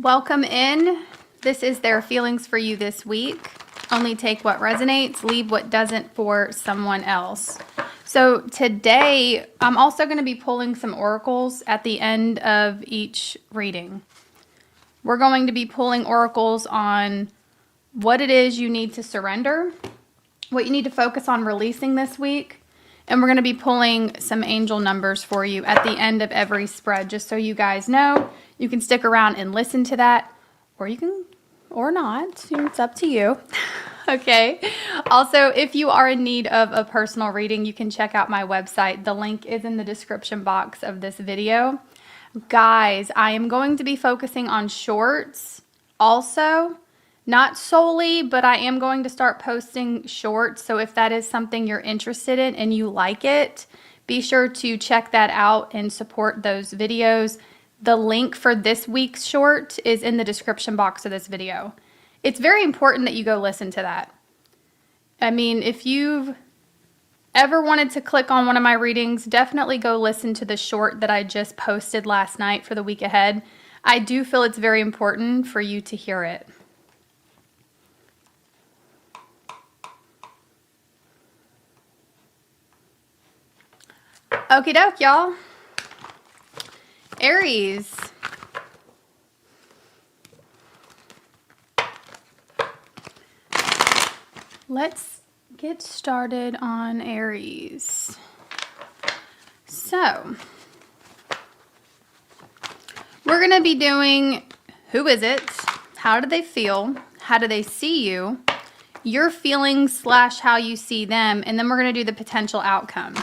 Welcome in. This is their feelings for you this week. Only take what resonates, leave what doesn't for someone else. So today, I'm also going to be pulling some oracles at the end of each reading. We're going to be pulling oracles on what it is you need to surrender, what you need to focus on releasing this week, and we're going to be pulling some angel numbers for you at the end of every spread, just so you guys know. You can stick around and listen to that, or you can, or not. It's up to you. Okay. Also, if you are in need of a personal reading, you can check out my website. The link is in the description box of this video. Guys, I am going to be focusing on shorts also. Not solely, but I am going to start posting shorts. So if that is something you're interested in and you like it, be sure to check that out and support those videos. The link for this week's short is in the description box of this video. It's very important that you go listen to that. I mean, if you've ever wanted to click on one of my readings, definitely go listen to the short that I just posted last night for the week ahead. I do feel it's very important for you to hear it. Okie doke, y'all. Aries. Let's get started on Aries. So, we're going to be doing who is it, how do they feel, how do they see you, your feelings / how you see them, and then we're going to do the potential outcome.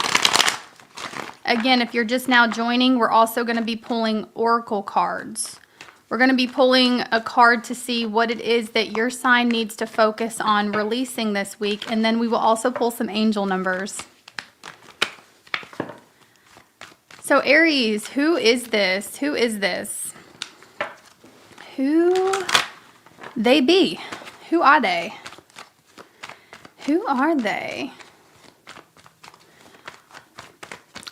Again, if you're just now joining, we're also going to be pulling oracle cards. We're going to be pulling a card to see what it is that your sign needs to focus on releasing this week, and then we will also pull some angel numbers. So Aries, who is this? Who is this? Who they be? Who are they? Who are they?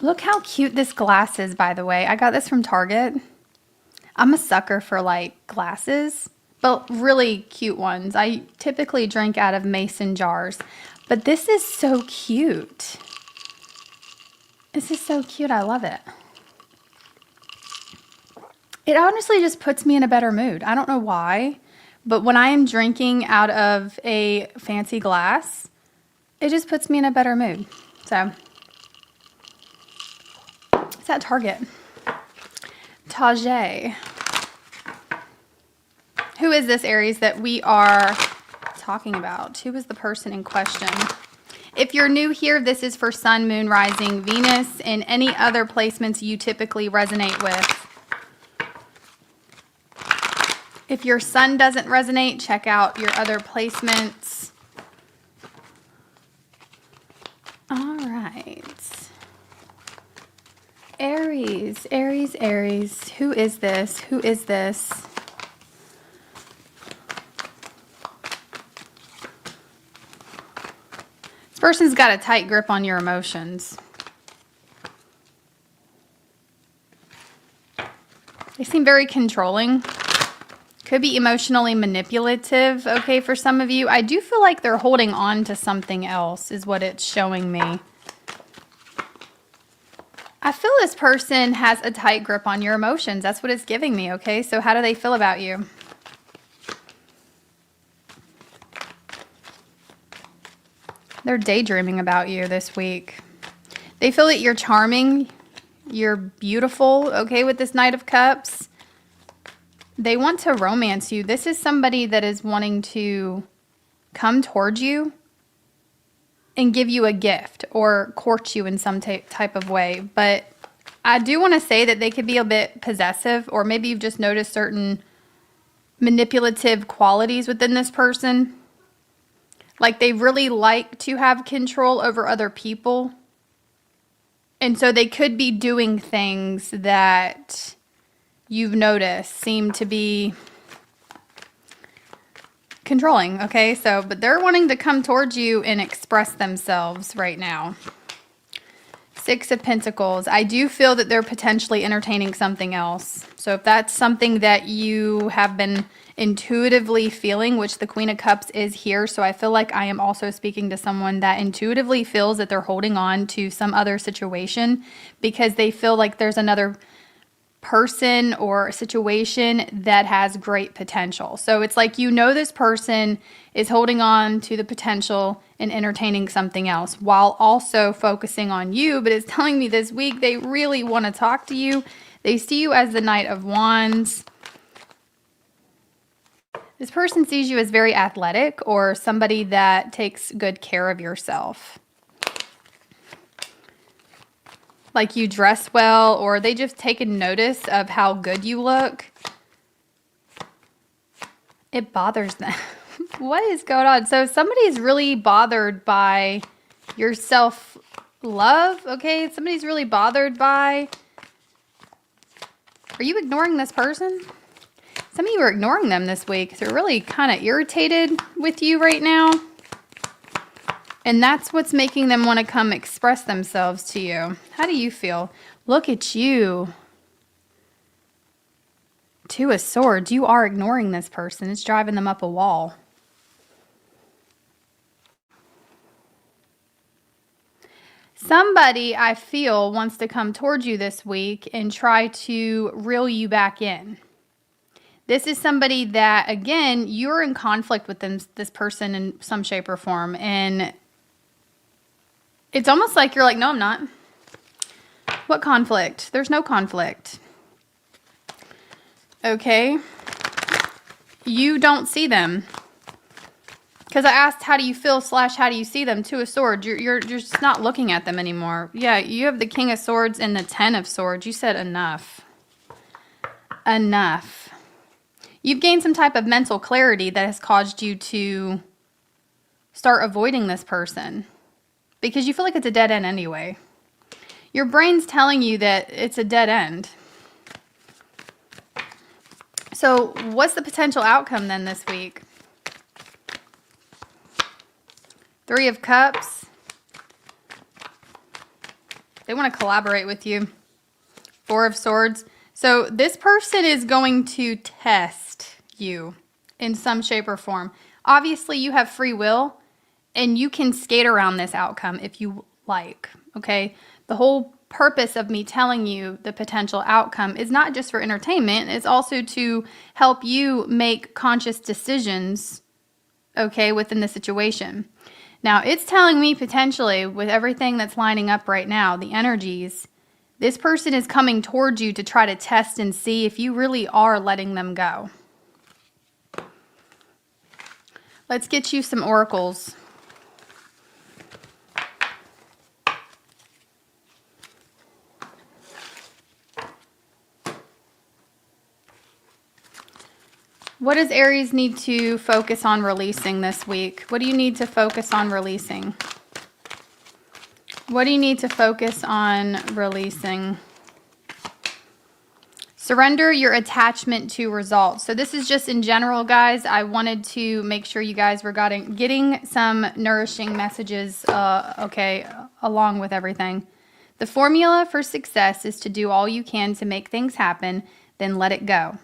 Look how cute this glass is, by the way. I got this from Target. I'm a sucker for like glasses, but really cute ones. I typically drink out of mason jars, but this is so cute. This is so cute. I love it. It honestly just puts me in a better mood. I don't know why, but when I am drinking out of a fancy glass, it just puts me in a better mood. So it's at Target. Tajay. Who is this Aries that we are talking about? Who is the person in question? If you're new here, this is for Sun, Moon, Rising, Venus, and any other placements you typically resonate with. If your Sun doesn't resonate, check out your other placements. All right. Aries, Aries, Aries. Who is this? Who is this? This person's got a tight grip on your emotions. They seem very controlling. Could be emotionally manipulative, okay, for some of you. I do feel like they're holding on to something else is what it's showing me. I feel this person has a tight grip on your emotions. That's what it's giving me, okay? So how do they feel about you? They're daydreaming about you this week. They feel that you're charming, you're beautiful, okay, with this Knight of Cups. They want to romance you. This is somebody that is wanting to come towards you and give you a gift or court you in some type of way. But I do want to say that they could be a bit possessive, or maybe you've just noticed certain manipulative qualities within this person. Like they really like to have control over other people. And so they could be doing things that you've noticed seem to be controlling, okay? So, but they're wanting to come towards you and express themselves right now. Six of Pentacles. I do feel that they're potentially entertaining something else. So if that's something that you have been intuitively feeling, which the Queen of Cups is here, so I feel like I am also speaking to someone that intuitively feels that they're holding on to some other situation because they feel like there's another person or situation that has great potential. So it's like, you know, this person is holding on to the potential and entertaining something else while also focusing on you, but it's telling me this week they really want to talk to you. They see you as the Knight of Wands. This person sees you as very athletic or somebody that takes good care of yourself. Like you dress well, or they just taken notice of how good you look. It bothers them. What is going on? So somebody's really bothered by your self-love, okay? Somebody's really bothered by... Are you ignoring this person? Some of you are ignoring them this week. They're really kind of irritated with you right now. And that's what's making them want to come express themselves to you. How do you feel? Look at you. Two of Swords. You are ignoring this person. It's driving them up a wall. Somebody, I feel, wants to come towards you this week and try to reel you back in. This is somebody that, again, you're in conflict with this person in some shape or form. And it's almost like you're like, no, I'm not. What conflict? There's no conflict. Okay. You don't see them. Because I asked, how do you feel / how do you see them? Two of Swords. You're just not looking at them anymore. Yeah, you have the King of Swords and the Ten of Swords. You said enough. Enough. You've gained some type of mental clarity that has caused you to start avoiding this person. Because you feel like it's a dead end anyway. Your brain's telling you that it's a dead end. So what's the potential outcome then this week? Three of Cups. They want to collaborate with you. Four of Swords. So this person is going to test you in some shape or form. Obviously, you have free will. And you can skate around this outcome if you like, okay? The whole purpose of me telling you the potential outcome is not just for entertainment. It's also to help you make conscious decisions, okay, within the situation. Now, it's telling me potentially, with everything that's lining up right now, the energies, this person is coming towards you to try to test and see if you really are letting them go. Let's get you some oracles. What does Aries need to focus on releasing this week? What do you need to focus on releasing? What do you need to focus on releasing? Surrender your attachment to results. So this is just in general, guys. I wanted to make sure you guys were getting some nourishing messages, okay, along with everything. The formula for success is to do all you can to make things happen, then let it go.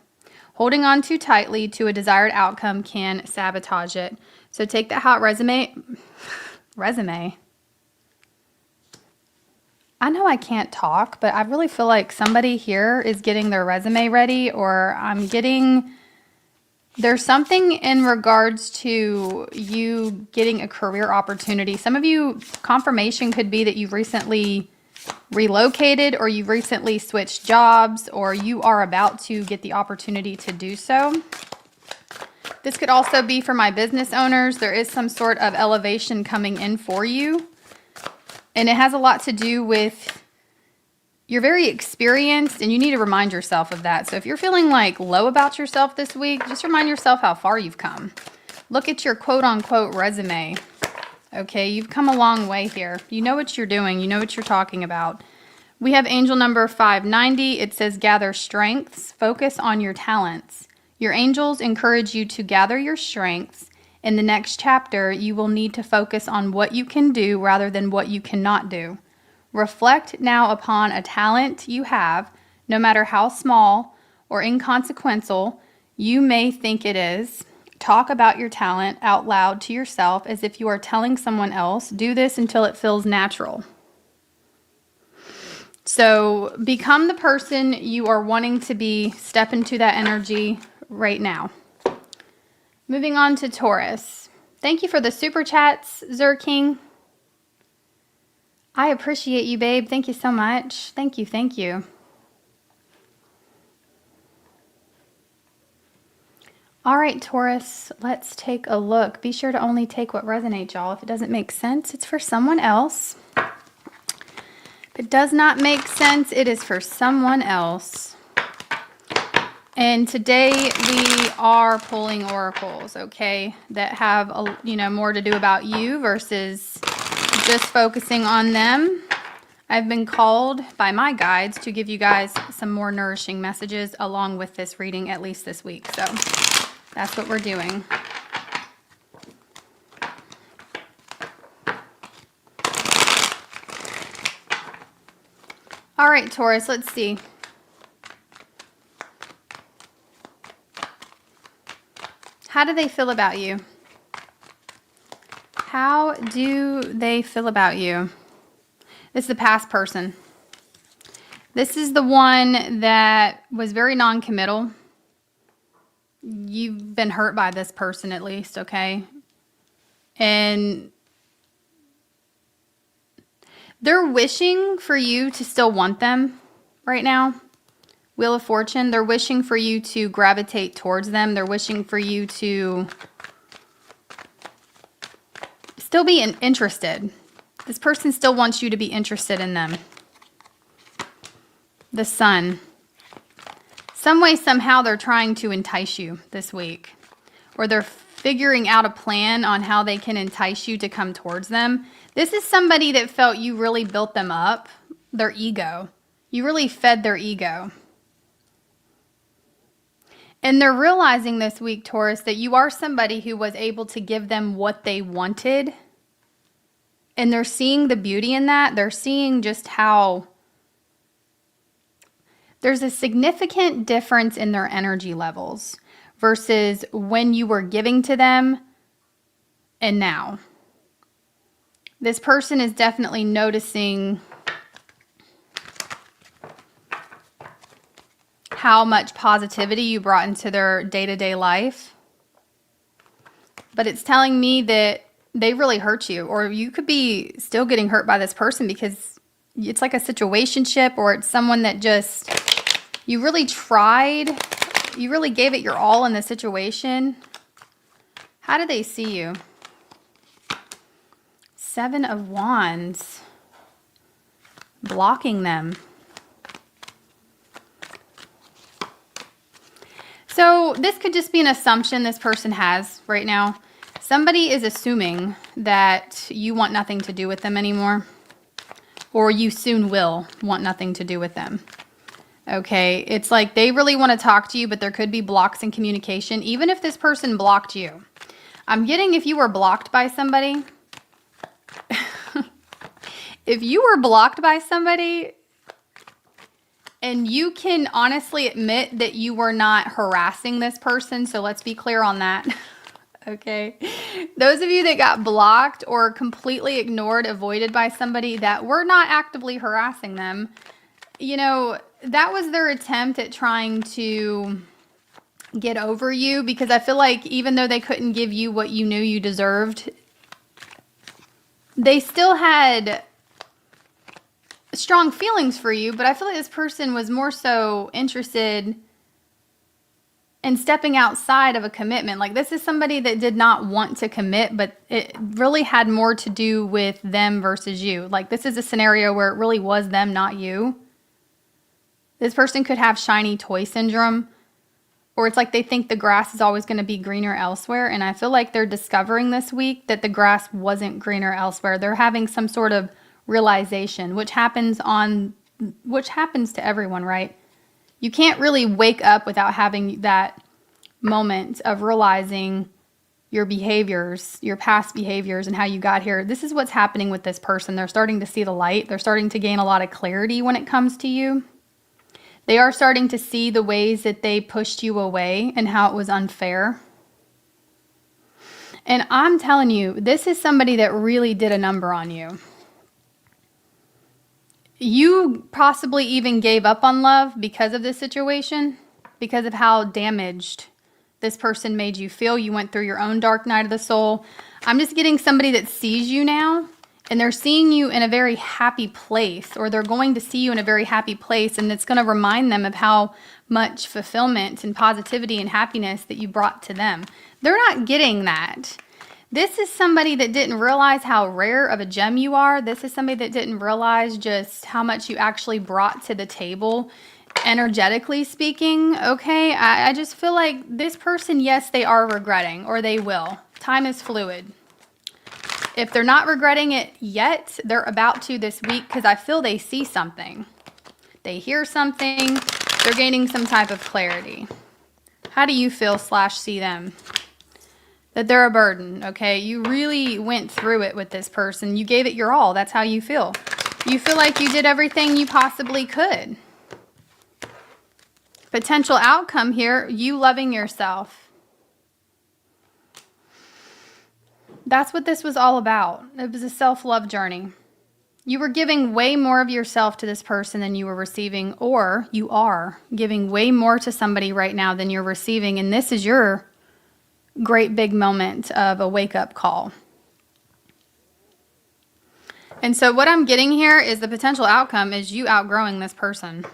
Holding on too tightly to a desired outcome can sabotage it. So take that hot resume. I know I can't talk, but I really feel like somebody here is getting their resume ready, or there's something in regards to you getting a career opportunity. Some of you, confirmation could be that you've recently relocated, or you've recently switched jobs, or you are about to get the opportunity to do so. This could also be for my business owners. There is some sort of elevation coming in for you. And it has a lot to do with, you're very experienced and you need to remind yourself of that. So if you're feeling like low about yourself this week, just remind yourself how far you've come. Look at your quote unquote resume. Okay, you've come a long way here. You know what you're doing. You know what you're talking about. We have angel number 590. It says gather strengths. Focus on your talents. Your angels encourage you to gather your strengths. In the next chapter, you will need to focus on what you can do rather than what you cannot do. Reflect now upon a talent you have, no matter how small or inconsequential you may think it is. Talk about your talent out loud to yourself as if you are telling someone else. Do this until it feels natural. So become the person you are wanting to be. Step into that energy right now. Moving on to Taurus. Thank you for the super chats, Zerking. I appreciate you, babe. Thank you so much. Thank you. Thank you. All right, Taurus, let's take a look. Be sure to only take what resonates, y'all. If it doesn't make sense, it's for someone else. If it does not make sense, it is for someone else. And today we are pulling oracles, okay, that have more to do about you versus just focusing on them. I've been called by my guides to give you guys some more nourishing messages along with this reading, at least this week. So that's what we're doing. All right, Taurus, let's see. How do they feel about you? How do they feel about you? This is the past person. This is the one that was very non-committal. You've been hurt by this person at least, okay? And they're wishing for you to still want them right now. Wheel of Fortune. They're wishing for you to gravitate towards them. They're wishing for you to still be interested. This person still wants you to be interested in them. The Sun. Some way, somehow, they're trying to entice you this week. Or they're figuring out a plan on how they can entice you to come towards them. This is somebody that felt you really built them up. Their ego. You really fed their ego. And they're realizing this week, Taurus, that you are somebody who was able to give them what they wanted. And they're seeing the beauty in that. They're seeing just how there's a significant difference in their energy levels versus when you were giving to them and now. This person is definitely noticing how much positivity you brought into their day-to-day life. But it's telling me that they really hurt you, or you could be still getting hurt by this person because it's like a situationship, or it's someone that just, you really tried, you really gave it your all in the situation. How do they see you? Seven of Wands. Blocking them. So this could just be an assumption this person has right now. Somebody is assuming that you want nothing to do with them anymore, or you soon will want nothing to do with them. Okay, it's like they really want to talk to you, but there could be blocks in communication, even if this person blocked you. I'm getting if you were blocked by somebody. If you were blocked by somebody, and you can honestly admit that you were not harassing this person, so let's be clear on that. Okay. Those of you that got blocked or completely ignored, avoided by somebody that were not actively harassing them, you know, that was their attempt at trying to get over you, because I feel like even though they couldn't give you what you knew you deserved, they still had strong feelings for you. But I feel like this person was more so interested in stepping outside of a commitment. Like, this is somebody that did not want to commit, but it really had more to do with them versus you. Like, this is a scenario where it really was them, not you. This person could have shiny toy syndrome, or it's like they think the grass is always going to be greener elsewhere. And I feel like they're discovering this week that the grass wasn't greener elsewhere. They're having some sort of realization, which happens to everyone, right? You can't really wake up without having that moment of realizing your behaviors, your past behaviors, and how you got here. This is what's happening with this person. They're starting to see the light. They're starting to gain a lot of clarity when it comes to you. They are starting to see the ways that they pushed you away and how it was unfair. And I'm telling you, this is somebody that really did a number on you. You possibly even gave up on love because of this situation, because of how damaged this person made you feel. You went through your own dark night of the soul. I'm just getting somebody that sees you now, and they're seeing you in a very happy place, or they're going to see you in a very happy place, and it's going to remind them of how much fulfillment and positivity and happiness that you brought to them. They're not getting that. This is somebody that didn't realize how rare of a gem you are. This is somebody that didn't realize just how much you actually brought to the table, energetically speaking. Okay, I just feel like this person, yes, they are regretting, or they will. Time is fluid. If they're not regretting it yet, they're about to this week, because I feel they see something. They hear something. They're gaining some type of clarity. How do you feel / see them? That they're a burden, okay? You really went through it with this person. You gave it your all. That's how you feel. You feel like you did everything you possibly could. Potential outcome here, you loving yourself. That's what this was all about. It was a self-love journey. You were giving way more of yourself to this person than you were receiving, or you are giving way more to somebody right now than you're receiving, and this is your great big moment of a wake-up call. And so what I'm getting here is the potential outcome is you outgrowing this person.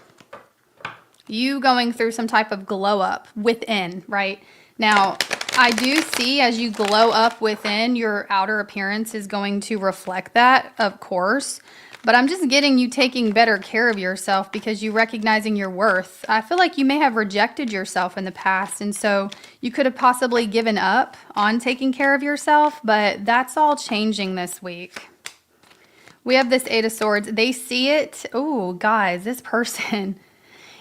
You going through some type of glow up within, right? Now, I do see as you glow up within, your outer appearance is going to reflect that, of course. But I'm just getting you taking better care of yourself because you recognizing your worth. I feel like you may have rejected yourself in the past, and so you could have possibly given up on taking care of yourself, but that's all changing this week. We have this 8 of Swords. They see it. Oh, guys, this person,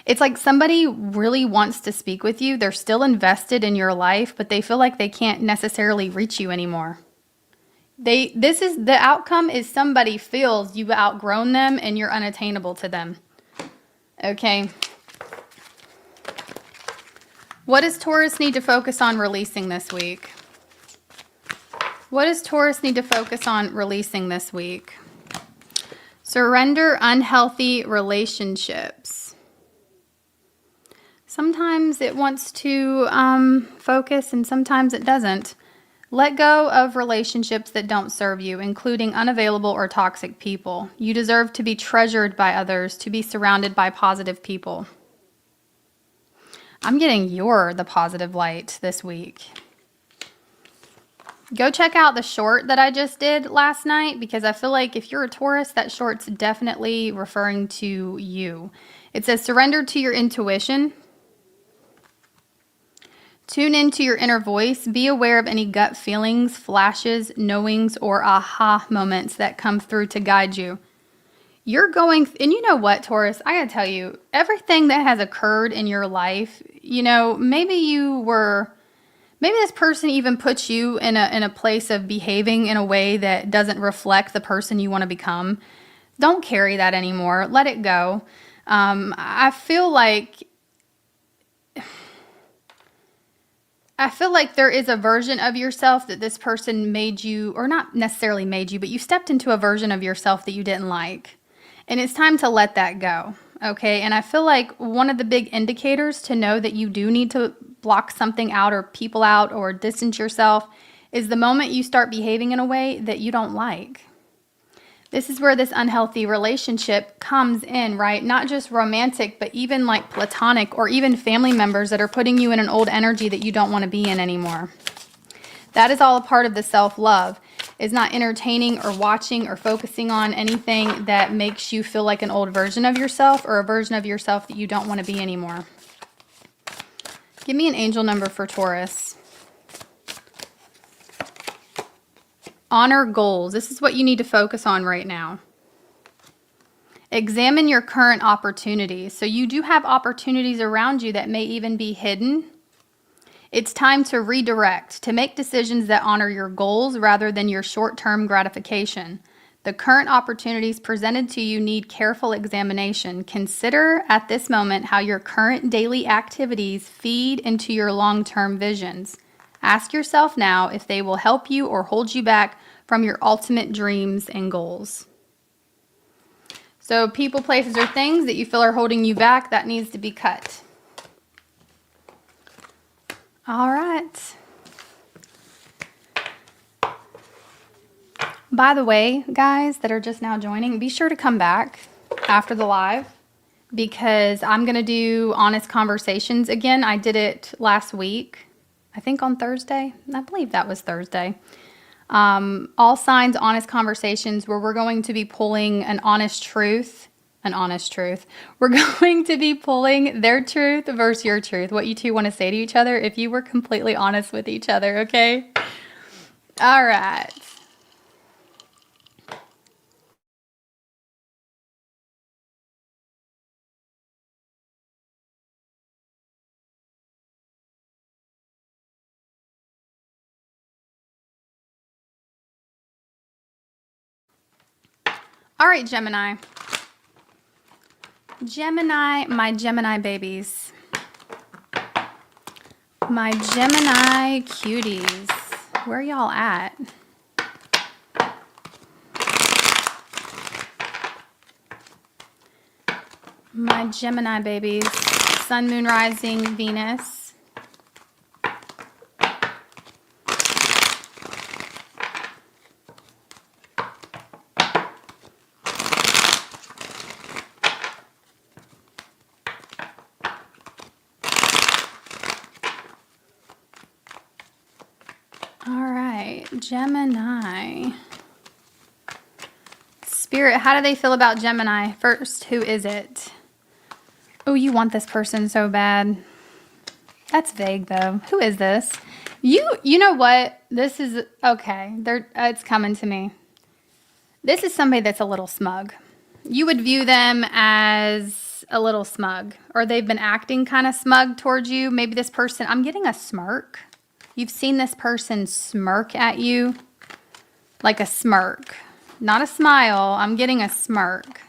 it's like somebody really wants to speak with you. They're still invested in your life, but they feel like they can't necessarily reach you anymore. The outcome is somebody feels you've outgrown them and you're unattainable to them. Okay. What does Taurus need to focus on releasing this week? What does Taurus need to focus on releasing this week? Surrender unhealthy relationships. Sometimes it wants to focus and sometimes it doesn't. Let go of relationships that don't serve you, including unavailable or toxic people. You deserve to be treasured by others, to be surrounded by positive people. I'm getting you're the positive light this week. Go check out the short that I just did last night, because I feel like if you're a Taurus, that short's definitely referring to you. It says, surrender to your intuition. Tune into your inner voice. Be aware of any gut feelings, flashes, knowings, or aha moments that come through to guide you. You're going, and you know what, Taurus, I gotta tell you, everything that has occurred in your life, you know, maybe this person even puts you in a place of behaving in a way that doesn't reflect the person you want to become. Don't carry that anymore. Let it go. I feel like there is a version of yourself that this person made you, or not necessarily made you, but you stepped into a version of yourself that you didn't like. And it's time to let that go, okay? And I feel like one of the big indicators to know that you do need to block something out or people out or distance yourself is the moment you start behaving in a way that you don't like. This is where this unhealthy relationship comes in, right? Not just romantic, but even like platonic or even family members that are putting you in an old energy that you don't want to be in anymore. That is all a part of the self-love, is not entertaining or watching or focusing on anything that makes you feel like an old version of yourself or a version of yourself that you don't want to be anymore. Give me an angel number for Taurus. Honor goals. This is what you need to focus on right now. Examine your current opportunities. So you do have opportunities around you that may even be hidden. It's time to redirect, to make decisions that honor your goals rather than your short-term gratification. The current opportunities presented to you need careful examination. Consider at this moment how your current daily activities feed into your long-term visions. Ask yourself now if they will help you or hold you back from your ultimate dreams and goals. So people, places, or things that you feel are holding you back, that needs to be cut. All right. By the way, guys that are just now joining, be sure to come back after the live because I'm going to do honest conversations again. I did it last week, I think on Thursday. I believe that was Thursday. All signs, honest conversations, where we're going to be pulling an honest truth. We're going to be pulling their truth versus your truth, what you two want to say to each other if you were completely honest with each other, okay? All right. All right, Gemini. My Gemini babies. My Gemini cuties. Where y'all at? My Gemini babies. Sun, Moon, Rising, Venus. Gemini. Spirit, how do they feel about Gemini? First, who is it? Oh, you want this person so bad. That's vague though. Who is this? You know what? This is okay. It's coming to me. This is somebody that's a little smug. You would view them as a little smug, or they've been acting kind of smug towards you. Maybe this person, I'm getting a smirk. You've seen this person smirk at you, like a smirk, not a smile. I'm getting a smirk.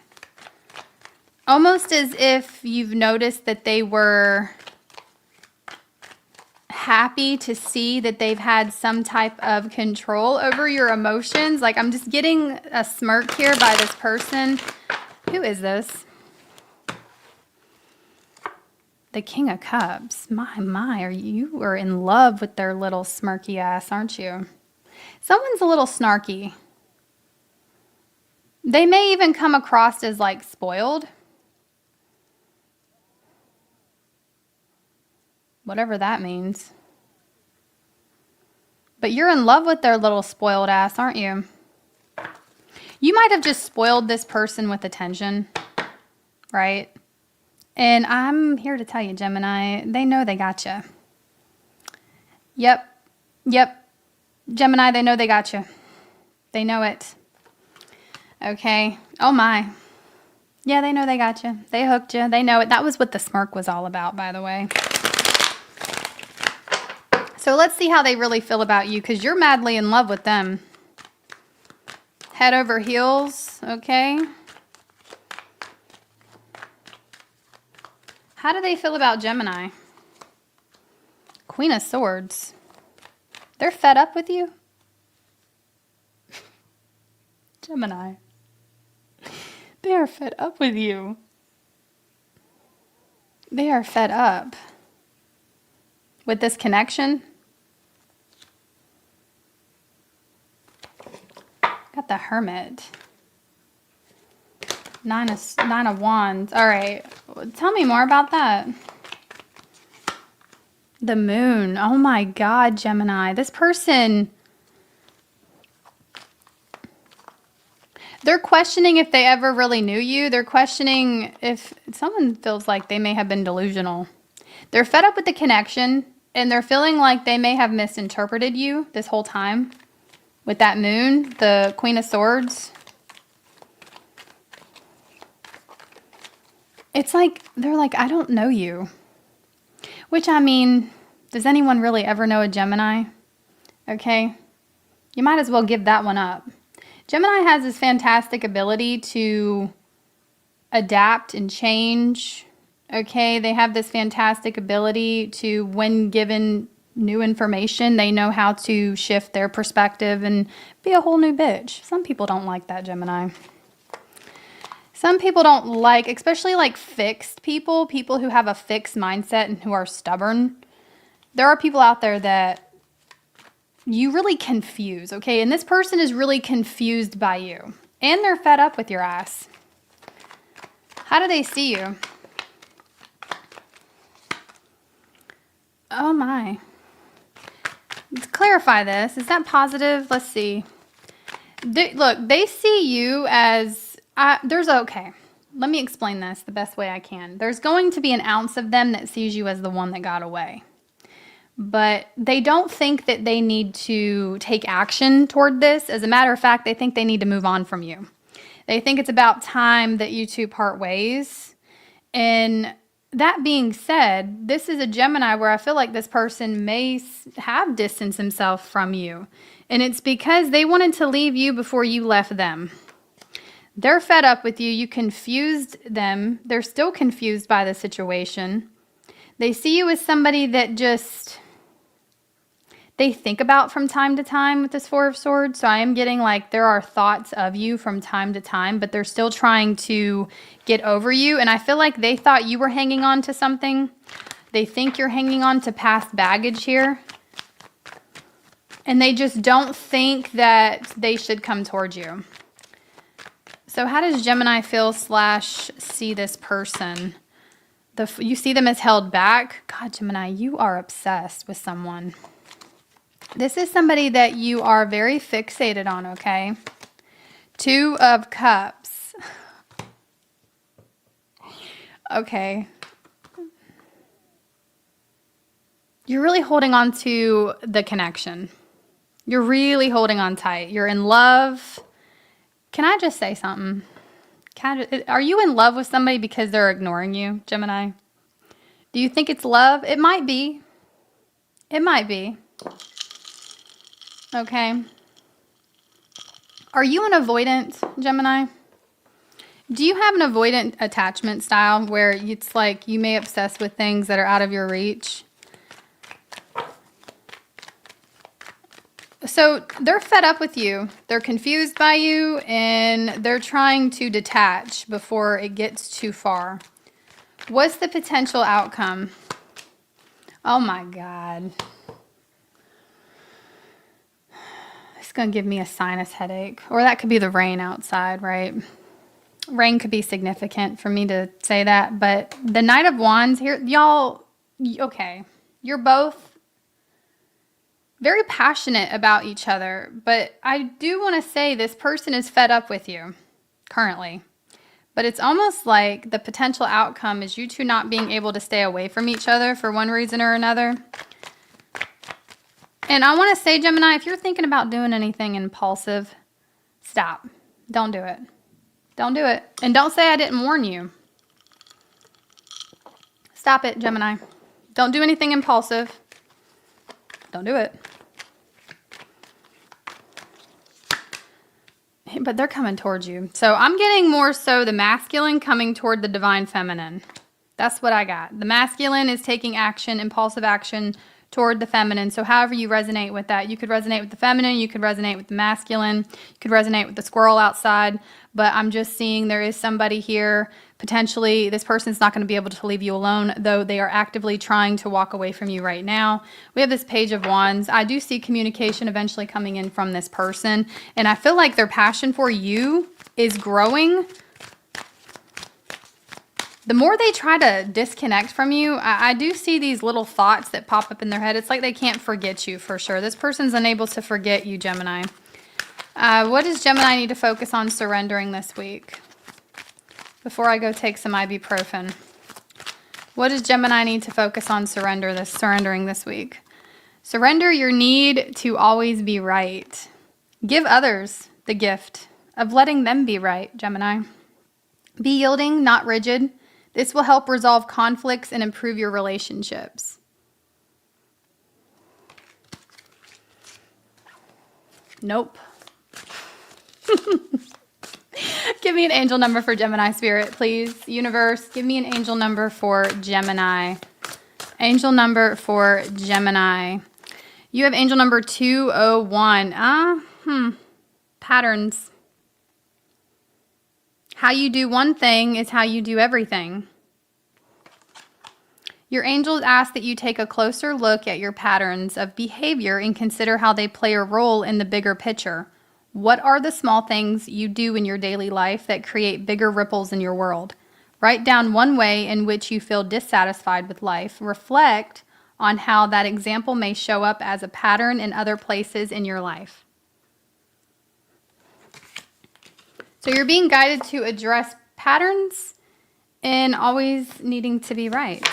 Almost as if you've noticed that they were happy to see that they've had some type of control over your emotions. Like I'm just getting a smirk here by this person. Who is this? The King of Cups. My, you are in love with their little smirky ass, aren't you? Someone's a little snarky. They may even come across as like spoiled. Whatever that means. But you're in love with their little spoiled ass, aren't you? You might have just spoiled this person with attention, right? And I'm here to tell you, Gemini, they know they got you. Yep. Gemini, they know they got you. They know it. Okay. Oh my. Yeah, they know they got you. They hooked you. They know it. That was what the smirk was all about, by the way. So let's see how they really feel about you, because you're madly in love with them. Head over heels, okay? How do they feel about Gemini? Queen of Swords. They're fed up with you? Gemini. They are fed up with you. They are fed up with this connection. Got the Hermit. Nine of Wands. All right. Tell me more about that. The Moon. Oh my God, Gemini. This person, they're questioning if they ever really knew you. They're questioning if someone feels like they may have been delusional. They're fed up with the connection, and they're feeling like they may have misinterpreted you this whole time. With that Moon, the Queen of Swords. It's like, they're like, I don't know you. Which, I mean, Does anyone really ever know a Gemini? Okay. You might as well give that one up. Gemini has this fantastic ability to adapt and change. Okay. They have this fantastic ability to, when given new information, they know how to shift their perspective and be a whole new bitch. Some people don't like that, Gemini. Some people don't like, especially like fixed people who have a fixed mindset and who are stubborn. There are people out there that you really confuse, okay? And this person is really confused by you. And they're fed up with your ass. How do they see you? Oh my. Let's clarify this. Is that positive? Let's see. Look, they see you as... okay, let me explain this the best way I can. There's going to be an ounce of them that sees you as the one that got away. But they don't think that they need to take action toward this. As a matter of fact, they think they need to move on from you. They think it's about time that you two part ways. And that being said, this is a Gemini where I feel like this person may have distanced himself from you. And it's because they wanted to leave you before you left them. They're fed up with you. You confused them. They're still confused by the situation. They see you as somebody that just, they think about from time to time with this Four of Swords. So I am getting like there are thoughts of you from time to time, but they're still trying to get over you. And I feel like they thought you were hanging on to something. They think you're hanging on to past baggage here. And they just don't think that they should come towards you. So how does Gemini feel / see this person? You see them as held back? God, Gemini, you are obsessed with someone. This is somebody that you are very fixated on, okay? 2 of Cups. Okay. You're really holding on to the connection. You're really holding on tight. You're in love. Can I just say something? Are you in love with somebody because they're ignoring you, Gemini? Do you think it's love? It might be. It might be. Okay. Are you an avoidant, Gemini? Do you have an avoidant attachment style where it's like you may obsess with things that are out of your reach? So they're fed up with you. They're confused by you, and they're trying to detach before it gets too far. What's the potential outcome? Oh my God. It's going to give me a sinus headache. Or that could be the rain outside, right? Rain could be significant for me to say that. But the Knight of Wands here, y'all, okay. You're both very passionate about each other, but I do want to say this person is fed up with you currently. But it's almost like the potential outcome is you two not being able to stay away from each other for one reason or another. And I want to say, Gemini, if you're thinking about doing anything impulsive, stop. Don't do it. Don't do it. And don't say I didn't warn you. Stop it, Gemini. Don't do anything impulsive. Don't do it. But they're coming towards you. So I'm getting more so the masculine coming toward the divine feminine. That's what I got. The masculine is taking action, impulsive action toward the feminine. So however you resonate with that, you could resonate with the feminine, you could resonate with the masculine, you could resonate with the squirrel outside. But I'm just seeing there is somebody here. Potentially, this person's not going to be able to leave you alone, though they are actively trying to walk away from you right now. We have this Page of Wands. I do see communication eventually coming in from this person, and I feel like their passion for you is growing. The more they try to disconnect from you, I do see these little thoughts that pop up in their head. It's like they can't forget you for sure. This person's unable to forget you, Gemini. What does Gemini need to focus on surrendering this week? Before I go take some ibuprofen. What does Gemini need to focus on surrendering this week? Surrender your need to always be right. Give others the gift of letting them be right, Gemini. Be yielding, not rigid. This will help resolve conflicts and improve your relationships. Nope. Give me an angel number for Gemini spirit, please. Universe, give me an angel number for Gemini. Angel number for Gemini. You have angel number 201. Patterns. How you do one thing is how you do everything. Your angels ask that you take a closer look at your patterns of behavior and consider how they play a role in the bigger picture. What are the small things you do in your daily life that create bigger ripples in your world? Write down one way in which you feel dissatisfied with life. Reflect on how that example may show up as a pattern in other places in your life. So you're being guided to address patterns and always needing to be right.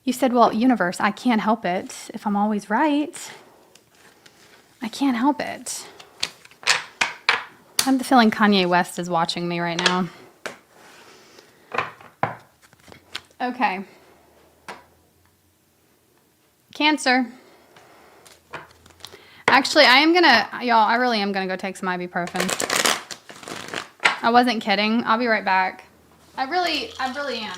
You said, well, universe, I can't help it if I'm always right. I can't help it. I have the feeling Kanye West is watching me right now. Okay. Cancer. Actually, I really am gonna go take some ibuprofen. I wasn't kidding. I'll be right back. I really am.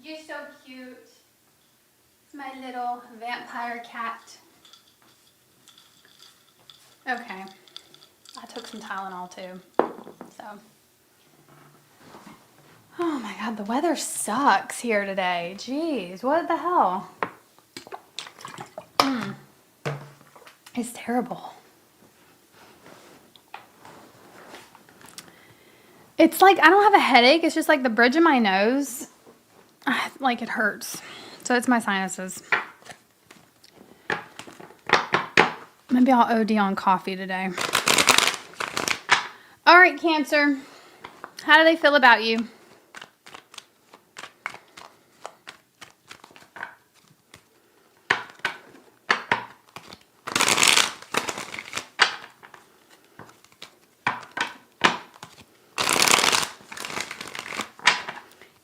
You're so cute. It's my little vampire cat. Okay. I took some Tylenol too. So. Oh my God, the weather sucks here today. Jeez, what the hell? It's terrible. It's like I don't have a headache. It's just like the bridge of my nose. Like it hurts. So it's my sinuses. Maybe I'll OD on coffee today. All right, Cancer. How do they feel about you?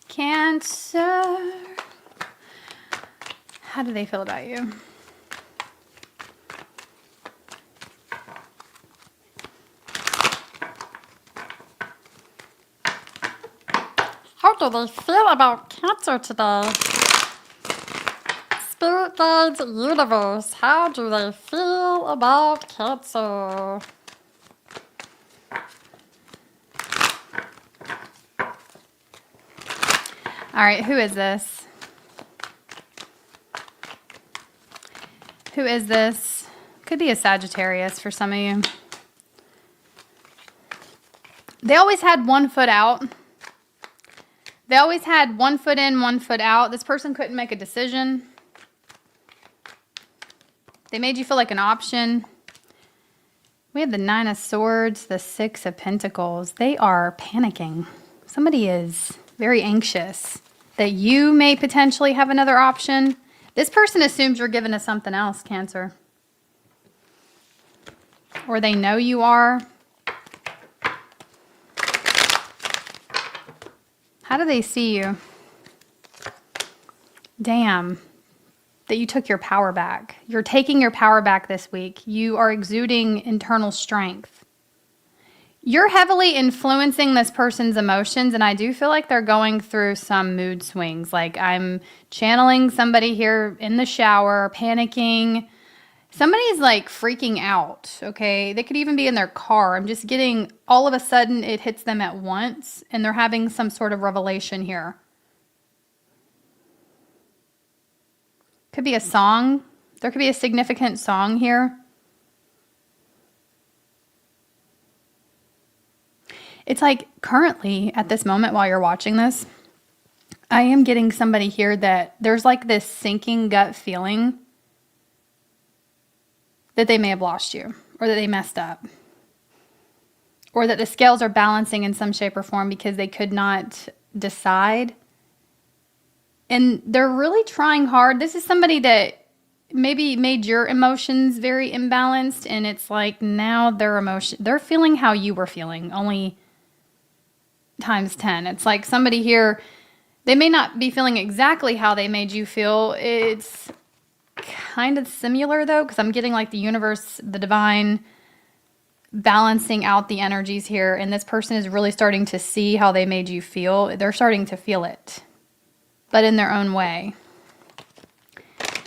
Cancer. How do they feel about you? How do they feel about Cancer today? Spirit guides, universe, how do they feel about Cancer? All right, who is this? Who is this? Could be a Sagittarius for some of you. They always had one foot out. They always had one foot in, one foot out. This person couldn't make a decision. They made you feel like an option. We have the Nine of Swords, the Six of Pentacles. They are panicking. Somebody is very anxious that you may potentially have another option. This person assumes you're given to something else, Cancer. Or they know you are. How do they see you? Damn. That you took your power back. You're taking your power back this week. You are exuding internal strength. You're heavily influencing this person's emotions, and I do feel like they're going through some mood swings. Like I'm channeling somebody here in the shower, panicking. Somebody's like freaking out, okay? They could even be in their car. I'm just getting, all of a sudden it hits them at once and they're having some sort of revelation here. Could be a song. There could be a significant song here. It's like currently at this moment while you're watching this, I am getting somebody here that there's like this sinking gut feeling that they may have lost you, or that they messed up, or that the scales are balancing in some shape or form because they could not decide. And they're really trying hard. This is somebody that maybe made your emotions very imbalanced, and it's like now they're feeling how you were feeling, only times 10. It's like somebody here, they may not be feeling exactly how they made you feel. It's kind of similar though, because I'm getting like the universe, the divine, balancing out the energies here, and this person is really starting to see how they made you feel. They're starting to feel it, but in their own way.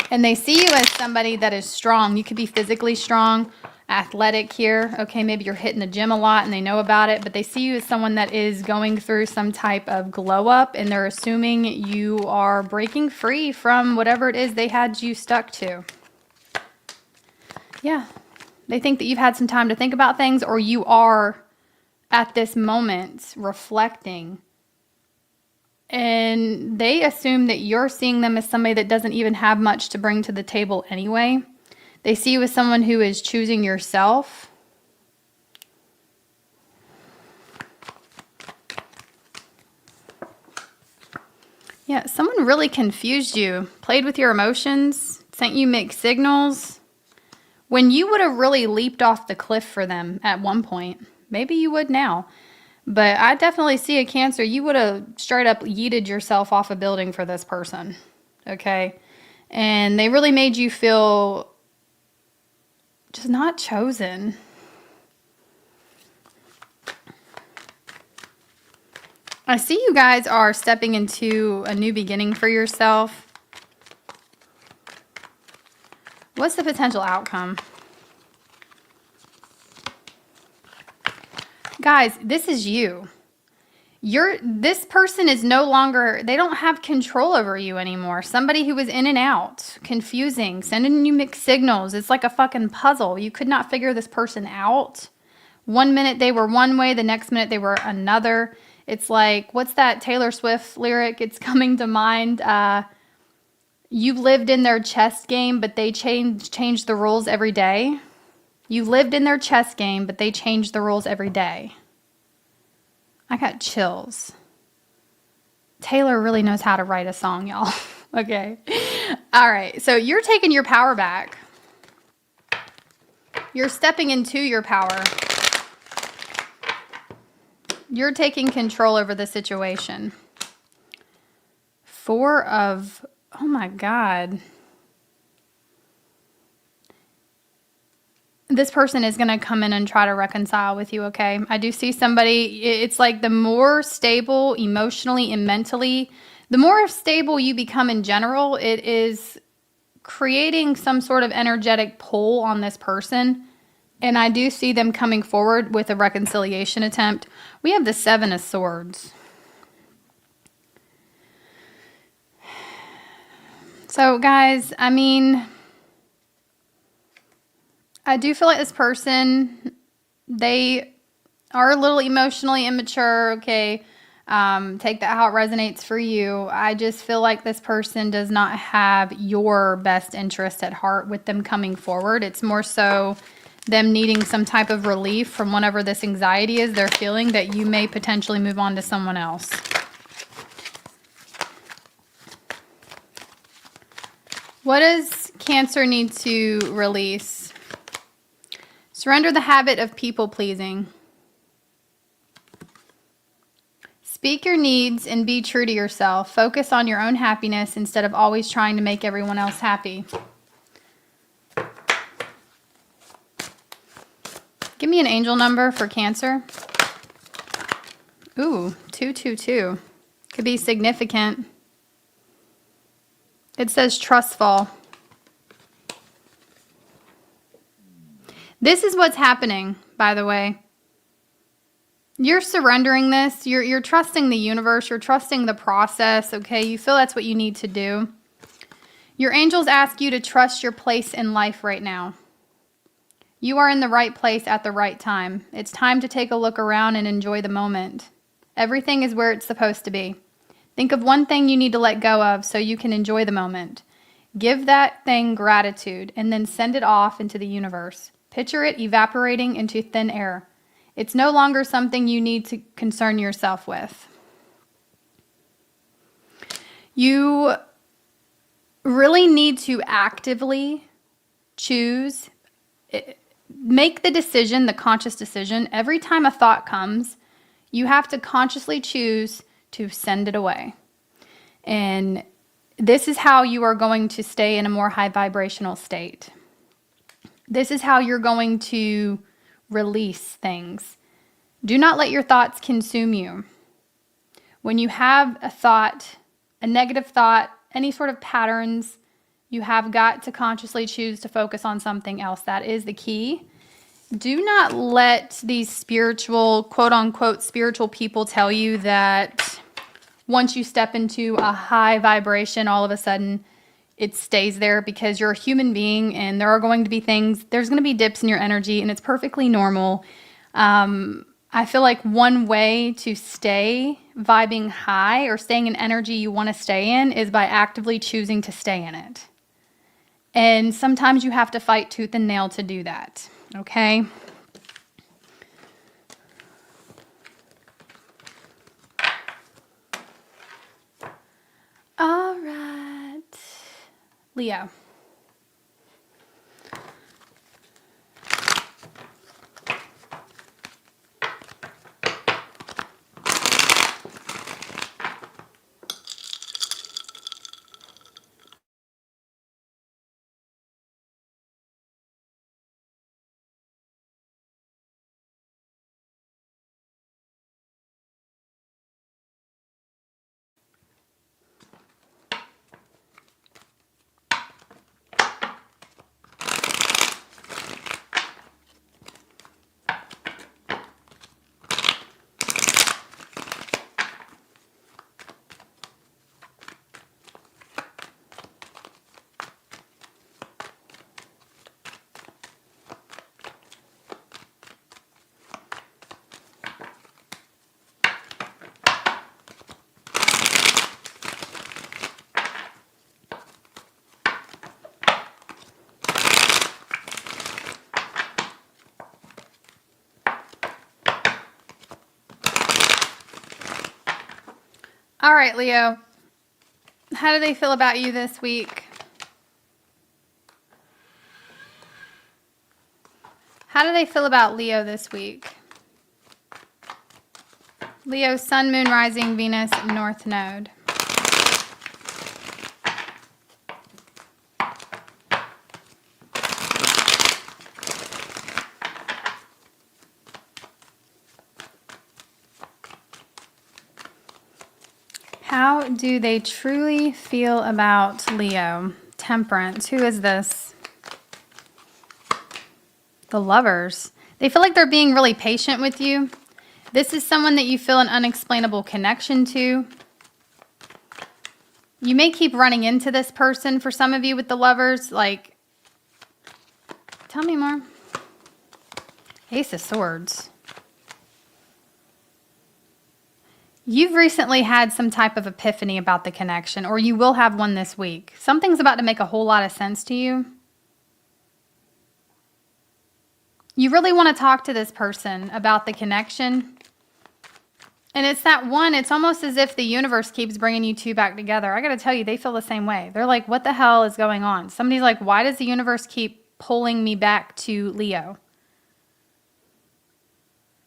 And they see you as somebody that is strong. You could be physically strong, athletic here. Okay, maybe you're hitting the gym a lot and they know about it, but they see you as someone that is going through some type of glow up, and they're assuming you are breaking free from whatever it is they had you stuck to. Yeah, they think that you've had some time to think about things, or you are at this moment reflecting, and they assume that you're seeing them as somebody that doesn't even have much to bring to the table anyway. They see you as someone who is choosing yourself. Yeah, someone really confused you, played with your emotions, sent you mixed signals, when you would have really leaped off the cliff for them at one point. Maybe you would now. But I definitely see a Cancer. You would have straight up yeeted yourself off a building for this person. Okay? And they really made you feel just not chosen. I see you guys are stepping into a new beginning for yourself. What's the potential outcome? Guys, this is you. This person is no longer, they don't have control over you anymore. Somebody who was in and out, confusing, sending you mixed signals. It's like a fucking puzzle. You could not figure this person out. One minute they were one way, the next minute they were another. It's like, what's that Taylor Swift lyric? It's coming to mind. You lived in their chess game, but they changed the rules every day. You lived in their chess game, but they changed the rules every day. I got chills. Taylor really knows how to write a song, y'all. Okay. All right. So you're taking your power back. You're stepping into your power. You're taking control over the situation. Oh my God. This person is going to come in and try to reconcile with you, okay? I do see somebody, it's like the more stable emotionally and mentally, the more stable you become in general, it is creating some sort of energetic pull on this person. And I do see them coming forward with a reconciliation attempt. We have the Seven of Swords. So, guys, I mean, I do feel like this person, they are a little emotionally immature, okay? Take that how it resonates for you. I just feel like this person does not have your best interest at heart with them coming forward. It's more so them needing some type of relief from whatever this anxiety is they're feeling, that you may potentially move on to someone else. What does Cancer need to release? Surrender the habit of people pleasing. Speak your needs and be true to yourself. Focus on your own happiness instead of always trying to make everyone else happy. Give me an angel number for Cancer. Ooh, 222. Could be significant. It says trustful. This is what's happening, by the way. You're surrendering this. You're trusting the universe. You're trusting the process, okay? You feel that's what you need to do. Your angels ask you to trust your place in life right now. You are in the right place at the right time. It's time to take a look around and enjoy the moment. Everything is where it's supposed to be. Think of one thing you need to let go of so you can enjoy the moment. Give that thing gratitude and then send it off into the universe. Picture it evaporating into thin air. It's no longer something you need to concern yourself with. You really need to actively choose, make the decision, the conscious decision. Every time a thought comes, you have to consciously choose to send it away. And this is how you are going to stay in a more high vibrational state. This is how you're going to release things. Do not let your thoughts consume you. When you have a thought, a negative thought, any sort of patterns, you have got to consciously choose to focus on something else. That is the key. Do not let these spiritual, quote unquote, spiritual people tell you that once you step into a high vibration, all of a sudden it stays there, because you're a human being and there are going to be things, there's going to be dips in your energy, and it's perfectly normal. I feel like one way to stay vibing high or staying in energy you want to stay in is by actively choosing to stay in it. And sometimes you have to fight tooth and nail to do that, okay? All right. Leo. All right, Leo. How do they feel about you this week? How do they feel about Leo this week? Leo, Sun, Moon, Rising, Venus, North Node. How do they truly feel about Leo? Temperance. Who is this? The Lovers. They feel like they're being really patient with you. This is someone that you feel an unexplainable connection to. You may keep running into this person for some of you with the Lovers. Like, tell me more. Ace of Swords. You've recently had some type of epiphany about the connection, or you will have one this week. Something's about to make a whole lot of sense to you. You really want to talk to this person about the connection. And it's that one, it's almost as if the universe keeps bringing you two back together. I got to tell you, they feel the same way. They're like, what the hell is going on? Somebody's like, why does the universe keep pulling me back to Leo?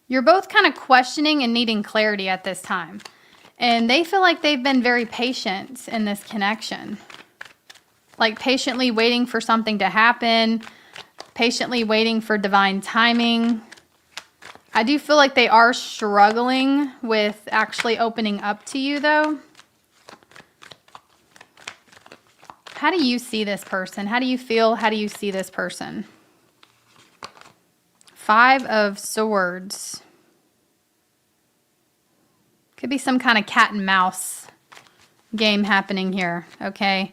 You're both kind of questioning and needing clarity at this time. And they feel like they've been very patient in this connection. Like patiently waiting for something to happen, patiently waiting for divine timing. I do feel like they are struggling with actually opening up to you, though. How do you see this person? How do you feel? How do you see this person? 5 of Swords. Could be some kind of cat and mouse game happening here, okay?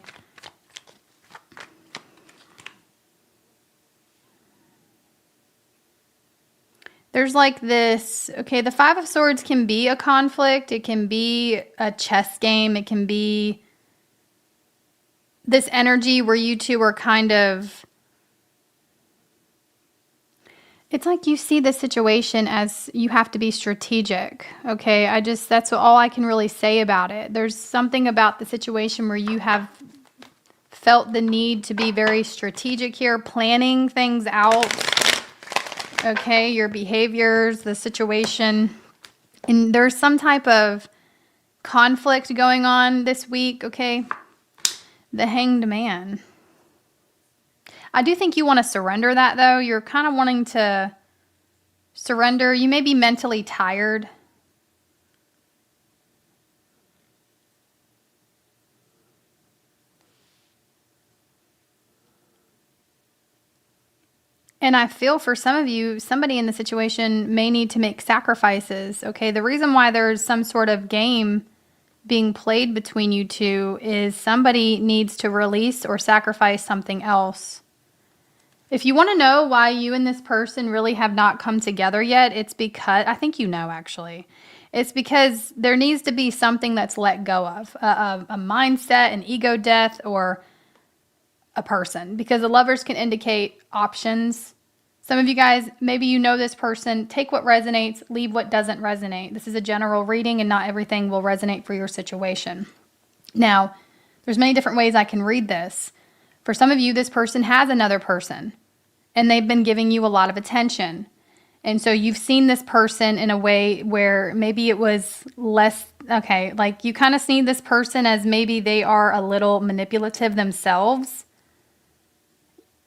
There's like this, okay, the 5 of Swords can be a conflict. It can be a chess game. It can be this energy where you two are kind of, it's like you see the situation as you have to be strategic, okay? That's all I can really say about it. There's something about the situation where you have felt the need to be very strategic here, planning things out. Okay, your behaviors, the situation, and there's some type of conflict going on this week, okay? The Hanged Man. I do think you want to surrender that, though. You're kind of wanting to surrender. You may be mentally tired. And I feel for some of you, somebody in the situation may need to make sacrifices, okay? The reason why there's some sort of game being played between you two is somebody needs to release or sacrifice something else. If you want to know why you and this person really have not come together yet, it's because, I think you know actually, it's because there needs to be something that's let go of, a mindset, an ego death, or a person, because the Lovers can indicate options. Some of you guys, maybe you know this person. Take what resonates, leave what doesn't resonate. This is a general reading and not everything will resonate for your situation. Now, there's many different ways I can read this. For some of you, this person has another person and they've been giving you a lot of attention. And so you've seen this person in a way where maybe it was less, okay, like you kind of see this person as maybe they are a little manipulative themselves.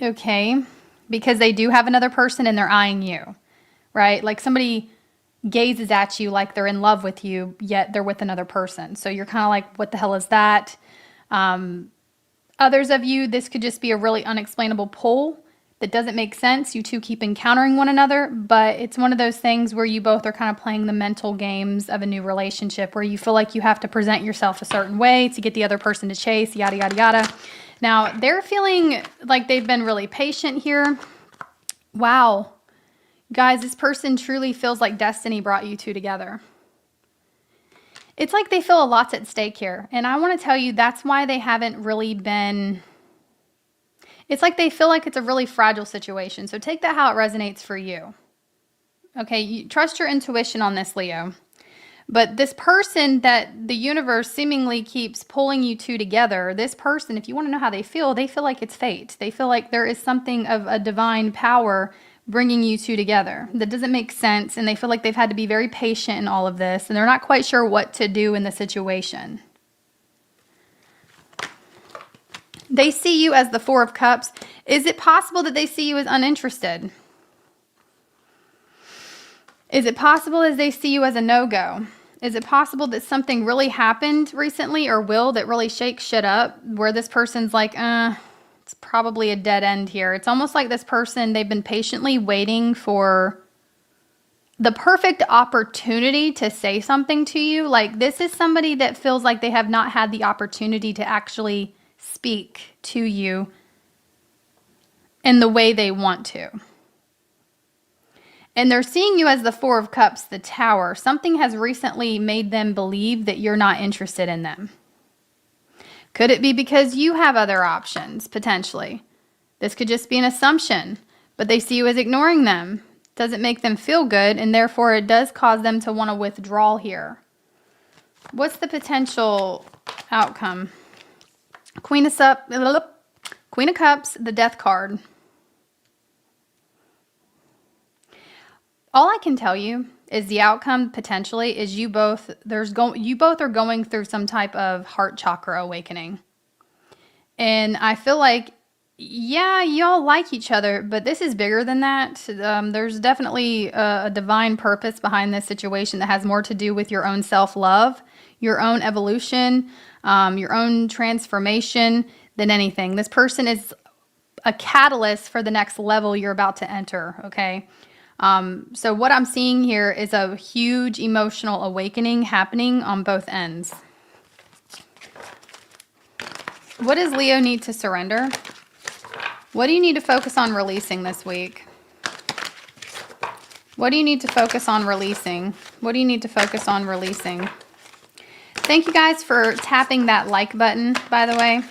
Okay, because they do have another person and they're eyeing you, right? Like somebody gazes at you like they're in love with you, yet they're with another person. So you're kind of like, what the hell is that? Others of you, this could just be a really unexplainable pull that doesn't make sense. You two keep encountering one another, but it's one of those things where you both are kind of playing the mental games of a new relationship where you feel like you have to present yourself a certain way to get the other person to chase, yada, yada, yada. Now, they're feeling like they've been really patient here. Wow. Guys, this person truly feels like destiny brought you two together. It's like they feel a lot's at stake here. And I want to tell you that's why they haven't really been... It's like they feel like it's a really fragile situation. So take that how it resonates for you. Okay, you trust your intuition on this, Leo. But this person that the universe seemingly keeps pulling you two together, this person, if you want to know how they feel like it's fate. They feel like there is something of a divine power bringing you two together. That doesn't make sense, and they feel like they've had to be very patient in all of this, and they're not quite sure what to do in the situation. They see you as the Four of Cups. Is it possible that they see you as uninterested? Is it possible as they see you as a no-go? Is it possible that something really happened recently or will that really shakes shit up where this person's like, it's probably a dead end here. It's almost like this person, they've been patiently waiting for the perfect opportunity to say something to you. Like this is somebody that feels like they have not had the opportunity to actually speak to you in the way they want to. And they're seeing you as the Four of Cups, the Tower. Something has recently made them believe that you're not interested in them. Could it be because you have other options, potentially? This could just be an assumption, but they see you as ignoring them. Doesn't make them feel good, and therefore it does cause them to want to withdraw here. What's the potential outcome? Queen of Cups, the Death card. All I can tell you is the outcome potentially is you both are going through some type of heart chakra awakening. And I feel like, yeah, y'all like each other, but this is bigger than that. There's definitely a divine purpose behind this situation that has more to do with your own self-love, your own evolution, your own transformation than anything. This person is a catalyst for the next level you're about to enter, okay? So what I'm seeing here is a huge emotional awakening happening on both ends. What does Leo need to surrender? What do you need to focus on releasing this week? What do you need to focus on releasing? What do you need to focus on releasing? Thank you guys for tapping that like button, by the way.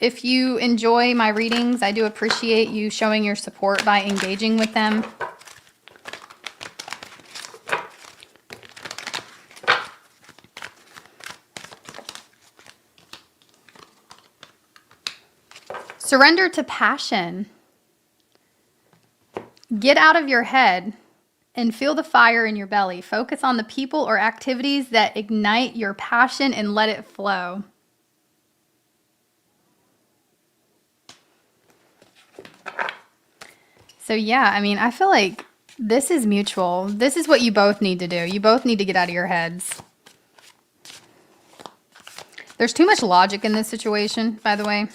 If you enjoy my readings, I do appreciate you showing your support by engaging with them. Surrender to passion. Get out of your head and feel the fire in your belly. Focus on the people or activities that ignite your passion and let it flow. So yeah, I mean, I feel like this is mutual. This is what you both need to do. You both need to get out of your heads. There's too much logic in this situation, by the way.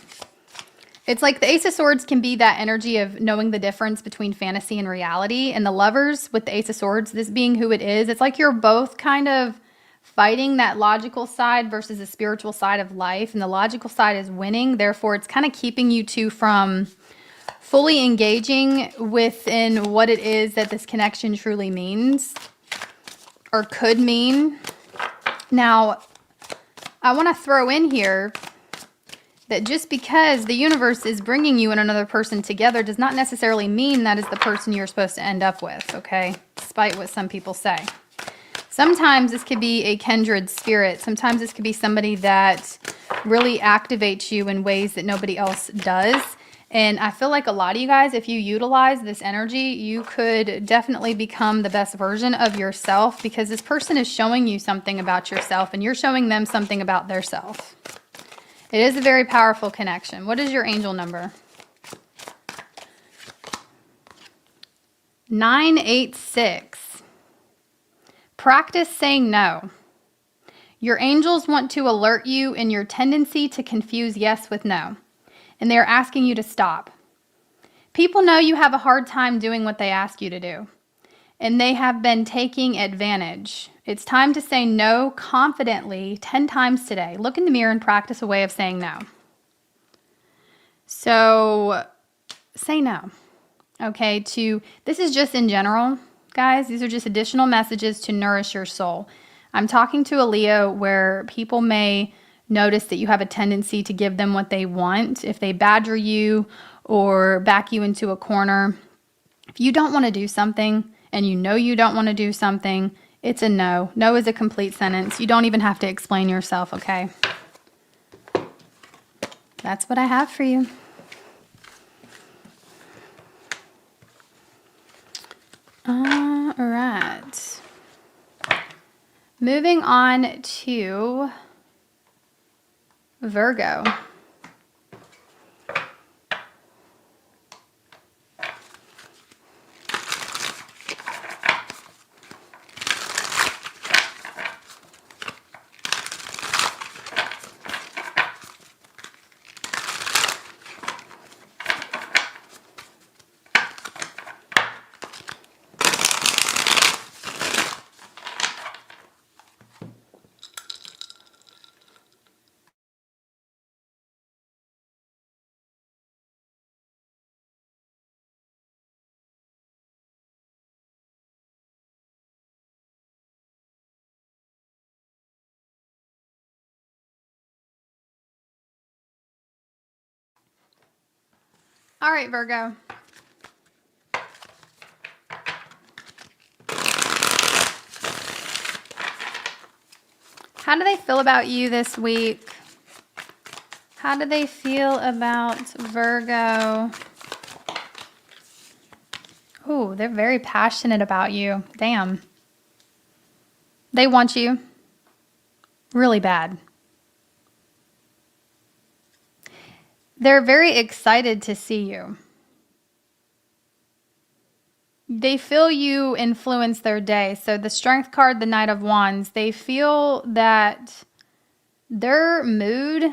It's like the Ace of Swords can be that energy of knowing the difference between fantasy and reality. And the Lovers with the Ace of Swords, this being who it is, it's like you're both kind of fighting that logical side versus the spiritual side of life. And the logical side is winning. Therefore, it's kind of keeping you two from fully engaging within what it is that this connection truly means or could mean. Now, I want to throw in here that just because the universe is bringing you and another person together does not necessarily mean that is the person you're supposed to end up with, okay? Despite what some people say. Sometimes this could be a kindred spirit. Sometimes this could be somebody that really activates you in ways that nobody else does. And I feel like a lot of you guys, if you utilize this energy, you could definitely become the best version of yourself because this person is showing you something about yourself and you're showing them something about their self. It is a very powerful connection. What is your angel number? 986. Practice saying no. Your angels want to alert you in your tendency to confuse yes with no. And they're asking you to stop. People know you have a hard time doing what they ask you to do. And they have been taking advantage. It's time to say no confidently 10 times today. Look in the mirror and practice a way of saying no. So, say no. Okay, this is just in general, guys. These are just additional messages to nourish your soul. I'm talking to a Leo where people may notice that you have a tendency to give them what they want. If they badger you or back you into a corner, if you don't want to do something and you know you don't want to do something, it's a no. No is a complete sentence. You don't even have to explain yourself, okay? That's what I have for you. All right. Moving on to Virgo. All right, Virgo. How do they feel about you this week? How do they feel about Virgo? Oh, they're very passionate about you. Damn. They want you really bad. They're very excited to see you. They feel you influence their day. So the Strength card, the Knight of Wands, they feel that their mood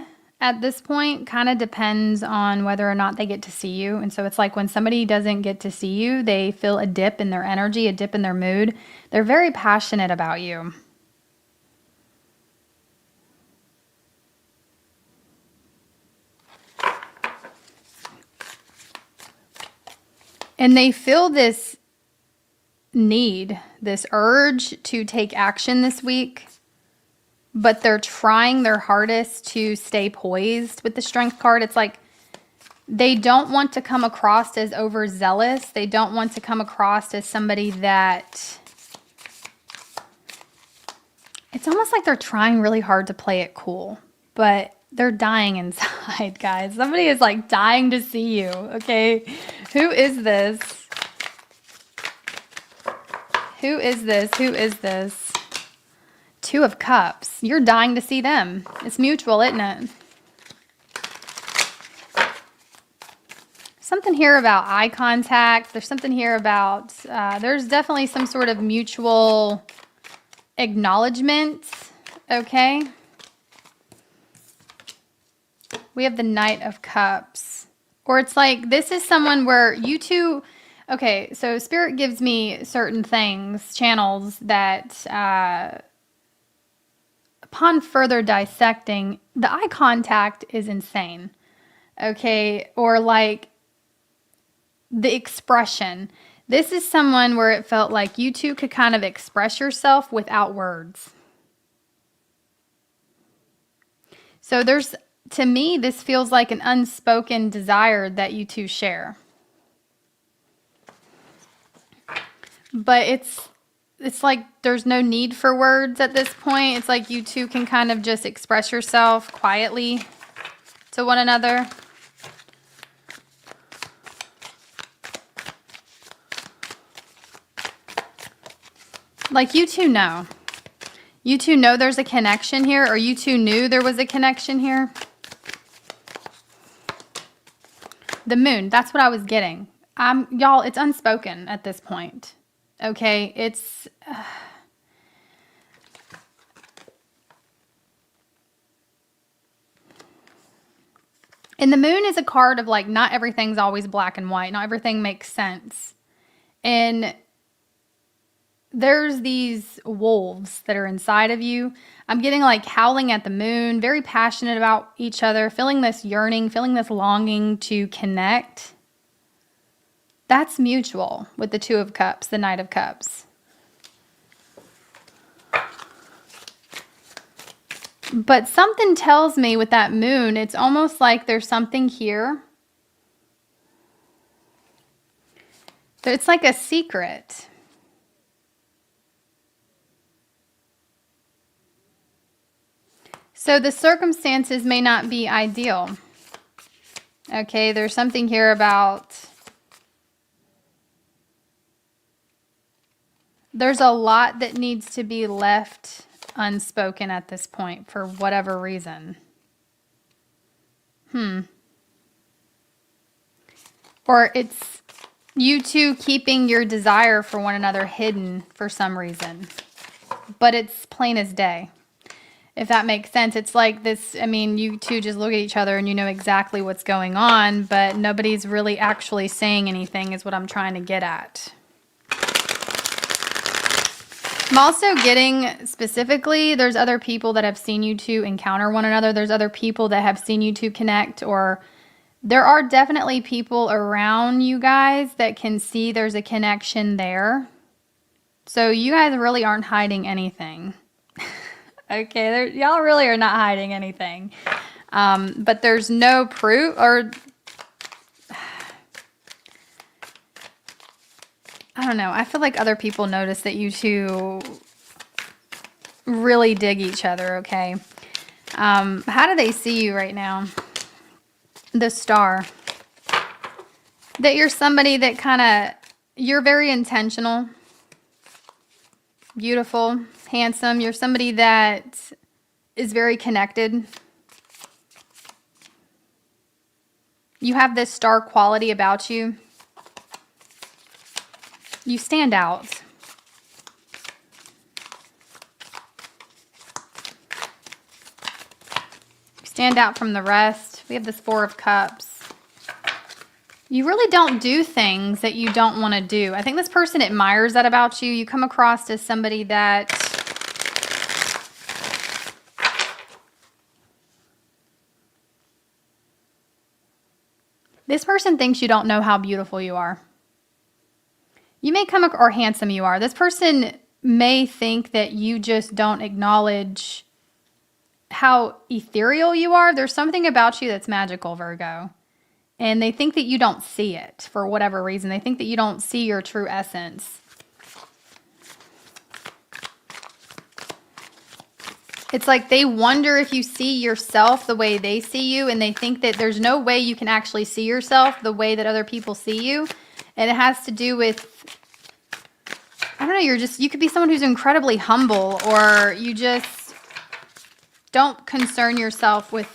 at this point kind of depends on whether or not they get to see you. And so it's like when somebody doesn't get to see you, they feel a dip in their energy, a dip in their mood. They're very passionate about you. And they feel this need, this urge to take action this week, but they're trying their hardest to stay poised with the Strength card. It's like they don't want to come across as overzealous. They don't want to come across as somebody that... It's almost like they're trying really hard to play it cool, but they're dying inside, guys. Somebody is like dying to see you, okay? Who is this? Who is this? Who is this? Two of Cups. You're dying to see them. It's mutual, isn't it? Something here about eye contact. There's something here about, there's definitely some sort of mutual acknowledgement, okay? We have the Knight of Cups. Or it's like, this is someone where you two... Okay, so Spirit gives me certain things, channels that, upon further dissecting, the eye contact is insane. Okay, or like the expression. This is someone where it felt like you two could kind of express yourself without words. So there's, to me, this feels like an unspoken desire that you two share. But it's like there's no need for words at this point. It's like you two can kind of just express yourself quietly to one another. Like you two know. You two know there's a connection here, or you two knew there was a connection here. The Moon, that's what I was getting. Y'all, it's unspoken at this point. Okay, it's... And the Moon is a card of like, not everything's always black and white. Not everything makes sense. And there's these wolves that are inside of you. I'm getting like howling at the moon, very passionate about each other, feeling this yearning, feeling this longing to connect. That's mutual with the Two of Cups, the Knight of Cups. But something tells me with that moon, it's almost like there's something here. It's like a secret. So the circumstances may not be ideal. Okay, there's something here about... There's a lot that needs to be left unspoken at this point for whatever reason. Or it's you two keeping your desire for one another hidden for some reason. But it's plain as day. If that makes sense. It's like this, I mean, you two just look at each other and you know exactly what's going on, but nobody's really actually saying anything is what I'm trying to get at. I'm also getting specifically, there's other people that have seen you two encounter one another. There's other people that have seen you two connect, or there are definitely people around you guys that can see there's a connection there. So you guys really aren't hiding anything. Okay, y'all really are not hiding anything. But there's no proof, or... I don't know. I feel like other people notice that you two really dig each other, okay? How do they see you right now? The Star. That you're somebody that kind of, you're very intentional, beautiful, handsome. You're somebody that is very connected. You have this star quality about you. You stand out. You stand out from the rest. We have this Four of Cups. You really don't do things that you don't want to do. I think this person admires that about you. You come across as somebody that this person thinks you don't know how beautiful you are. You may come or handsome you are. This person may think that you just don't acknowledge how ethereal you are. There's something about you that's magical, Virgo. And they think that you don't see it for whatever reason. They think that you don't see your true essence. It's like they wonder if you see yourself the way they see you, and they think that there's no way you can actually see yourself the way that other people see you. And it has to do with, I don't know, you could be someone who's incredibly humble, or you just don't concern yourself with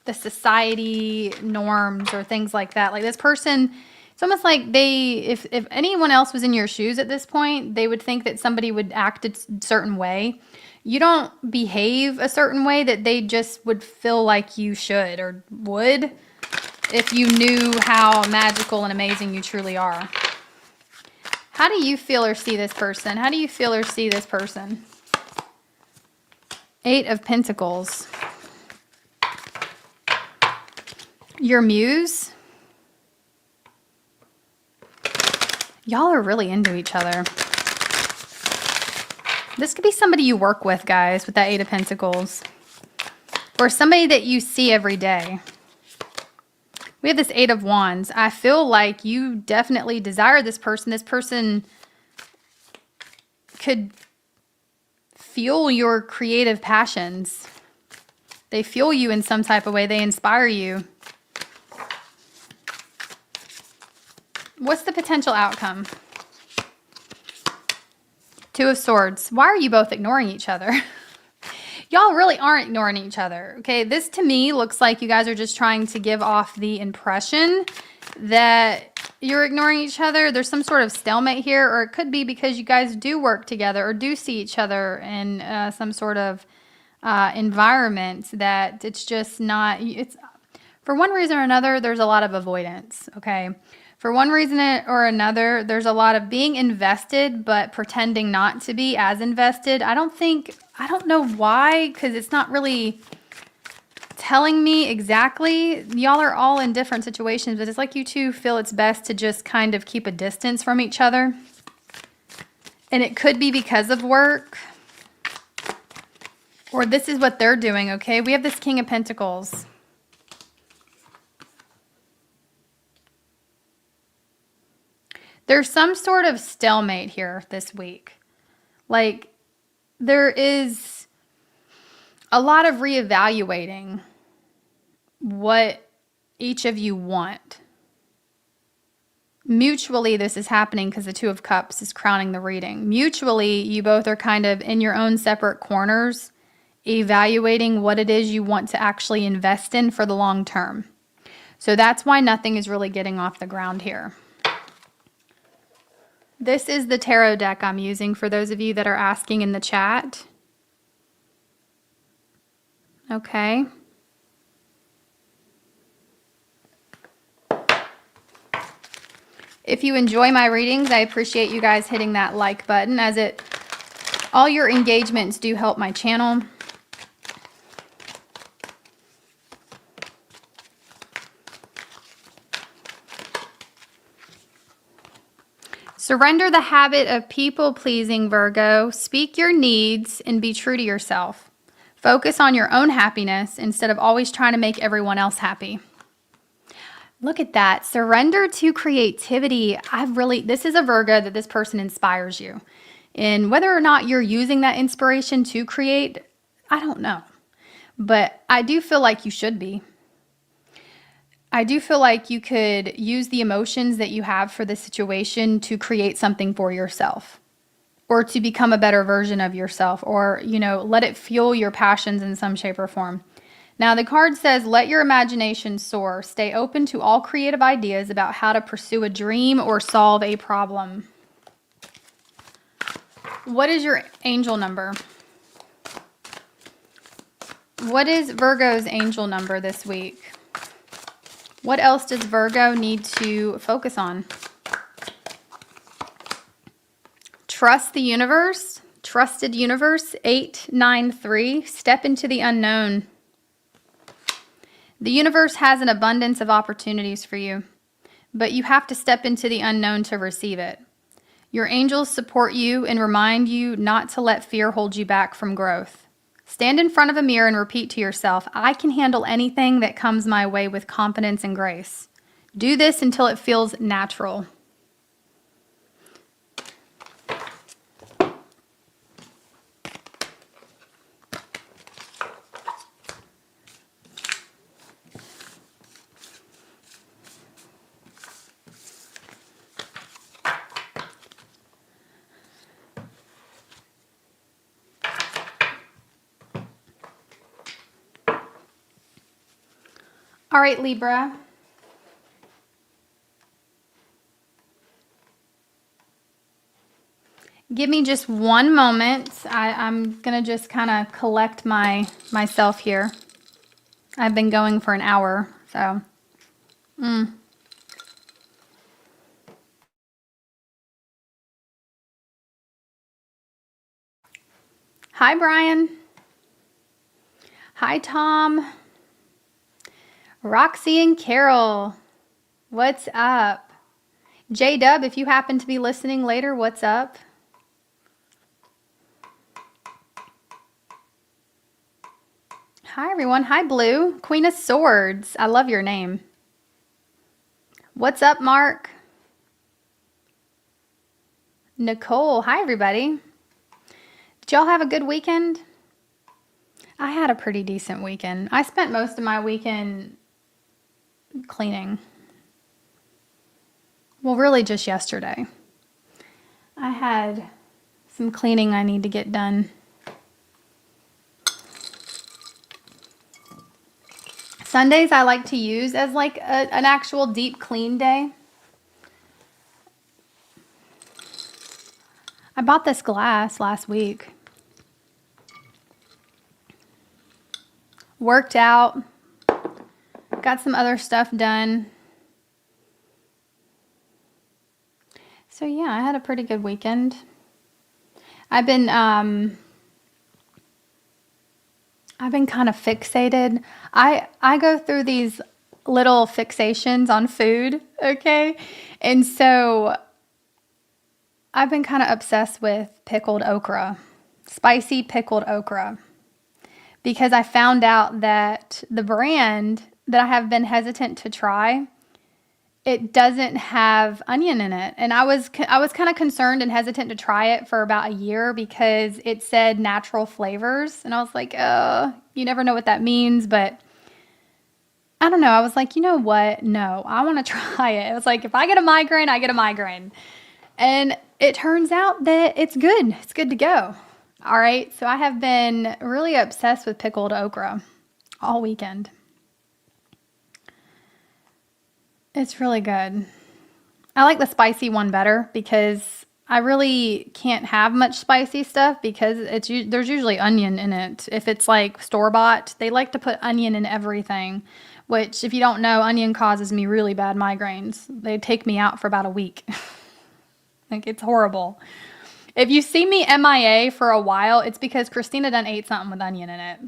the society norms or things like that. Like this person, it's almost like if anyone else was in your shoes at this point, they would think that somebody would act a certain way. You don't behave a certain way that they just would feel like you should or would if you knew how magical and amazing you truly are. How do you feel or see this person? How do you feel or see this person? Eight of Pentacles. Your muse. Y'all are really into each other. This could be somebody you work with, guys, with that Eight of Pentacles. Or somebody that you see every day. We have this Eight of Wands. I feel like you definitely desire this person. This person could fuel your creative passions. They fuel you in some type of way. They inspire you. What's the potential outcome? Two of Swords. Why are you both ignoring each other? Y'all really aren't ignoring each other. Okay, this to me looks like you guys are just trying to give off the impression that you're ignoring each other. There's some sort of stalemate here, or it could be because you guys do work together or do see each other in some sort of environment that it's just not, it's for one reason or another, there's a lot of avoidance, okay? For one reason or another, there's a lot of being invested, but pretending not to be as invested. I don't know why, because it's not really telling me exactly. Y'all are all in different situations, but it's like you two feel it's best to just kind of keep a distance from each other. And it could be because of work. Or this is what they're doing, okay? We have this King of Pentacles. There's some sort of stalemate here this week. Like, there is a lot of reevaluating what each of you want. Mutually, this is happening because the Two of Cups is crowning the reading. Mutually, you both are kind of in your own separate corners, evaluating what it is you want to actually invest in for the long term. So that's why nothing is really getting off the ground here. This is the tarot deck I'm using for those of you that are asking in the chat. Okay. If you enjoy my readings, I appreciate you guys hitting that like button, as all your engagements do help my channel. Surrender the habit of people-pleasing, Virgo. Speak your needs and be true to yourself. Focus on your own happiness instead of always trying to make everyone else happy. Look at that. Surrender to creativity. This is a Virgo that this person inspires you. And whether or not you're using that inspiration to create, I don't know. But I do feel like you should be. I do feel like you could use the emotions that you have for the situation to create something for yourself, or to become a better version of yourself, or, let it fuel your passions in some shape or form. Now, the card says, let your imagination soar. Stay open to all creative ideas about how to pursue a dream or solve a problem. What is your angel number? What is Virgo's angel number this week? What else does Virgo need to focus on? Trust the universe. Trusted universe, 893. Step into the unknown. The universe has an abundance of opportunities for you, but you have to step into the unknown to receive it. Your angels support you and remind you not to let fear hold you back from growth. Stand in front of a mirror and repeat to yourself, I can handle anything that comes my way with confidence and grace. Do this until it feels natural. All right, Libra. Give me just one moment. I'm going to just kind of collect myself here. I've been going for an hour, so. Hi, Brian. Hi, Tom. Roxy and Carol, what's up? J-Dub, if you happen to be listening later, what's up? Hi, everyone. Hi, Blue. Queen of Swords. I love your name. What's up, Mark? Nicole. Hi, everybody. Did y'all have a good weekend? I had a pretty decent weekend. I spent most of my weekend cleaning. Well, really just yesterday. I had some cleaning I need to get done. Sundays I like to use as like an actual deep clean day. I bought this glass last week. Worked out. Got some other stuff done. So yeah, I had a pretty good weekend. I've been kind of fixated. I go through these little fixations on food, okay? And so I've been kind of obsessed with pickled okra, spicy pickled okra, because I found out that the brand that I have been hesitant to try, it doesn't have onion in it. And I was kind of concerned and hesitant to try it for about a year because it said natural flavors. And I was like, you never know what that means. But I don't know. I was like, you know what? No, I want to try it. It was like, if I get a migraine, I get a migraine. And it turns out that it's good. It's good to go. All right. So I have been really obsessed with pickled okra all weekend. It's really good. I like the spicy one better because I really can't have much spicy stuff because there's usually onion in it. If it's like store-bought, they like to put onion in everything, which if you don't know, onion causes me really bad migraines. They take me out for about a week. Like, it's horrible. If you see me MIA for a while, it's because Christina done ate something with onion in it.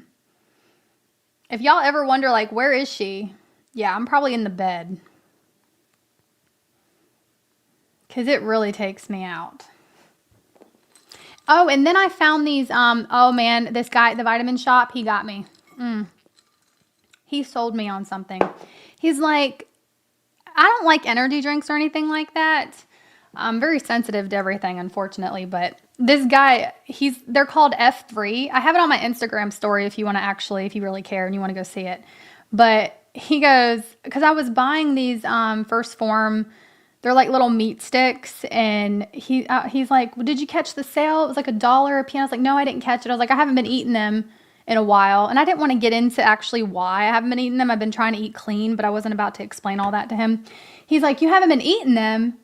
If y'all ever wonder, like, where is she? Yeah, I'm probably in the bed. Because it really takes me out. Oh, and then I found these, oh man, this guy at the vitamin shop, he got me. He sold me on something. He's like, I don't like energy drinks or anything like that. I'm very sensitive to everything, unfortunately, but this guy, they're called F3. I have it on my Instagram story if you want to actually, if you really care and you want to go see it. But he goes, because I was buying these First Form, they're like little meat sticks, and he's like, well, did you catch the sale? It was like $1 a piece. I was like, no, I didn't catch it. I was like, I haven't been eating them in a while, and I didn't want to get into actually why I haven't been eating them. I've been trying to eat clean, but I wasn't about to explain all that to him. He's like, you haven't been eating them?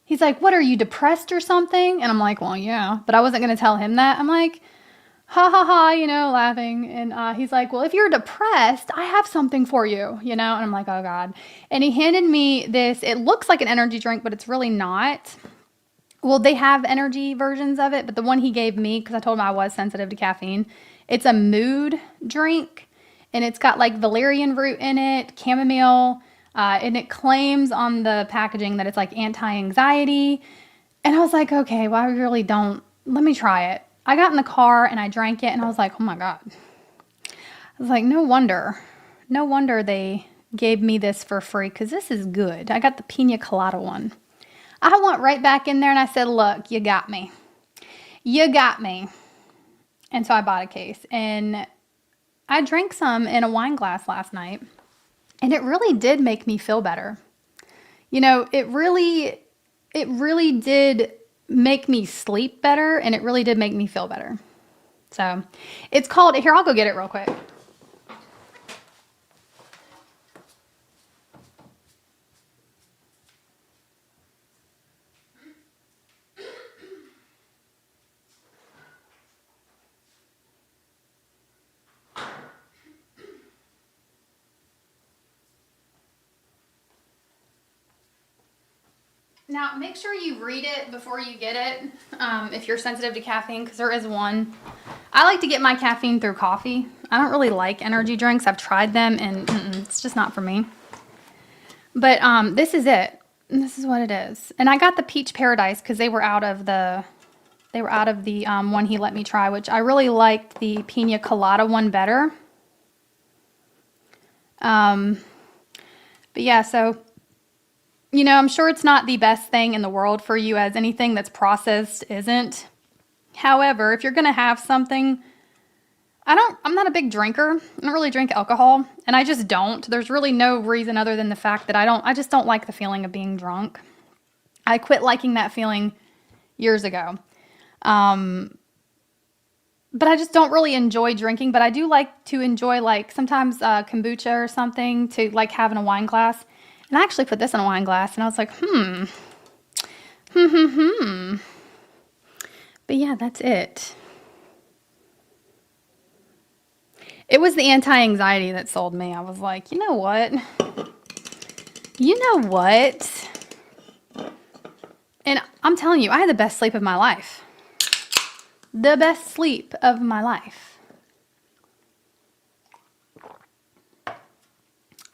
He's like, what, are you depressed or something? And I'm like, well, yeah. But I wasn't going to tell him that. I'm like, ha, ha, ha, laughing. And he's like, well, if you're depressed, I have something for you, And I'm like, oh, God. And he handed me this. It looks like an energy drink, but it's really not. Well, they have energy versions of it, but the one he gave me, because I told him I was sensitive to caffeine, it's a mood drink. And it's got like valerian root in it, chamomile, and it claims on the packaging that it's like anti-anxiety. And I was like, okay, well, I really don't. Let me try it. I got in the car and I drank it and I was like, oh my God. I was like, no wonder they gave me this for free, because this is good. I got the pina colada one. I went right back in there and I said, look, you got me. You got me. And so I bought a case, and I drank some in a wine glass last night. And it really did make me feel better. It really did make me sleep better, and it really did make me feel better. So it's called, here, I'll go get it real quick. Now, make sure you read it before you get it, if you're sensitive to caffeine, because there is one. I like to get my caffeine through coffee. I don't really like energy drinks. I've tried them, and it's just not for me. But this is it. This is what it is. And I got the Peach Paradise because they were out of the one he let me try, which I really liked the Pina Colada one better. But yeah, so... I'm sure it's not the best thing in the world for you, as anything that's processed isn't. However, if you're going to have something, I'm not a big drinker. I don't really drink alcohol, and I just don't. There's really no reason other than the fact that I just don't like the feeling of being drunk. I quit liking that feeling years ago. But I just don't really enjoy drinking, but I do like to enjoy, like, sometimes kombucha or something to, like, have in a wine glass. And I actually put this in a wine glass, and I was like, But yeah, that's it. It was the anti-anxiety that sold me. I was like, you know what? And I'm telling you, I had the best sleep of my life. The best sleep of my life.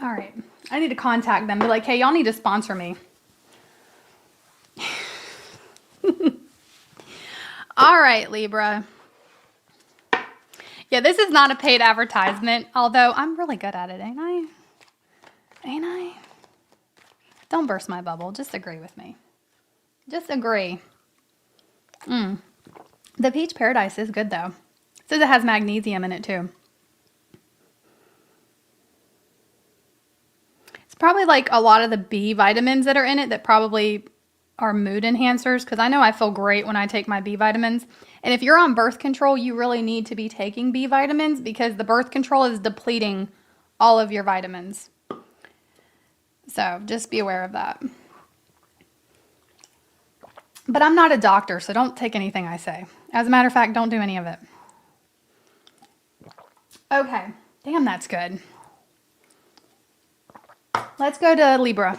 All right. I need to contact them. Be like, hey, y'all need to sponsor me. All right, Libra. Yeah, this is not a paid advertisement, although I'm really good at it, ain't I? Ain't I? Don't burst my bubble. Just agree with me. Just agree. The Peach Paradise is good, though. It says it has magnesium in it, too. Probably like a lot of the B vitamins that are in it that probably are mood enhancers, because I know I feel great when I take my B vitamins. And if you're on birth control, you really need to be taking B vitamins, because the birth control is depleting all of your vitamins. So just be aware of that. But I'm not a doctor, so don't take anything I say. As a matter of fact, don't do any of it. Okay. Damn, that's good. Let's go to Libra.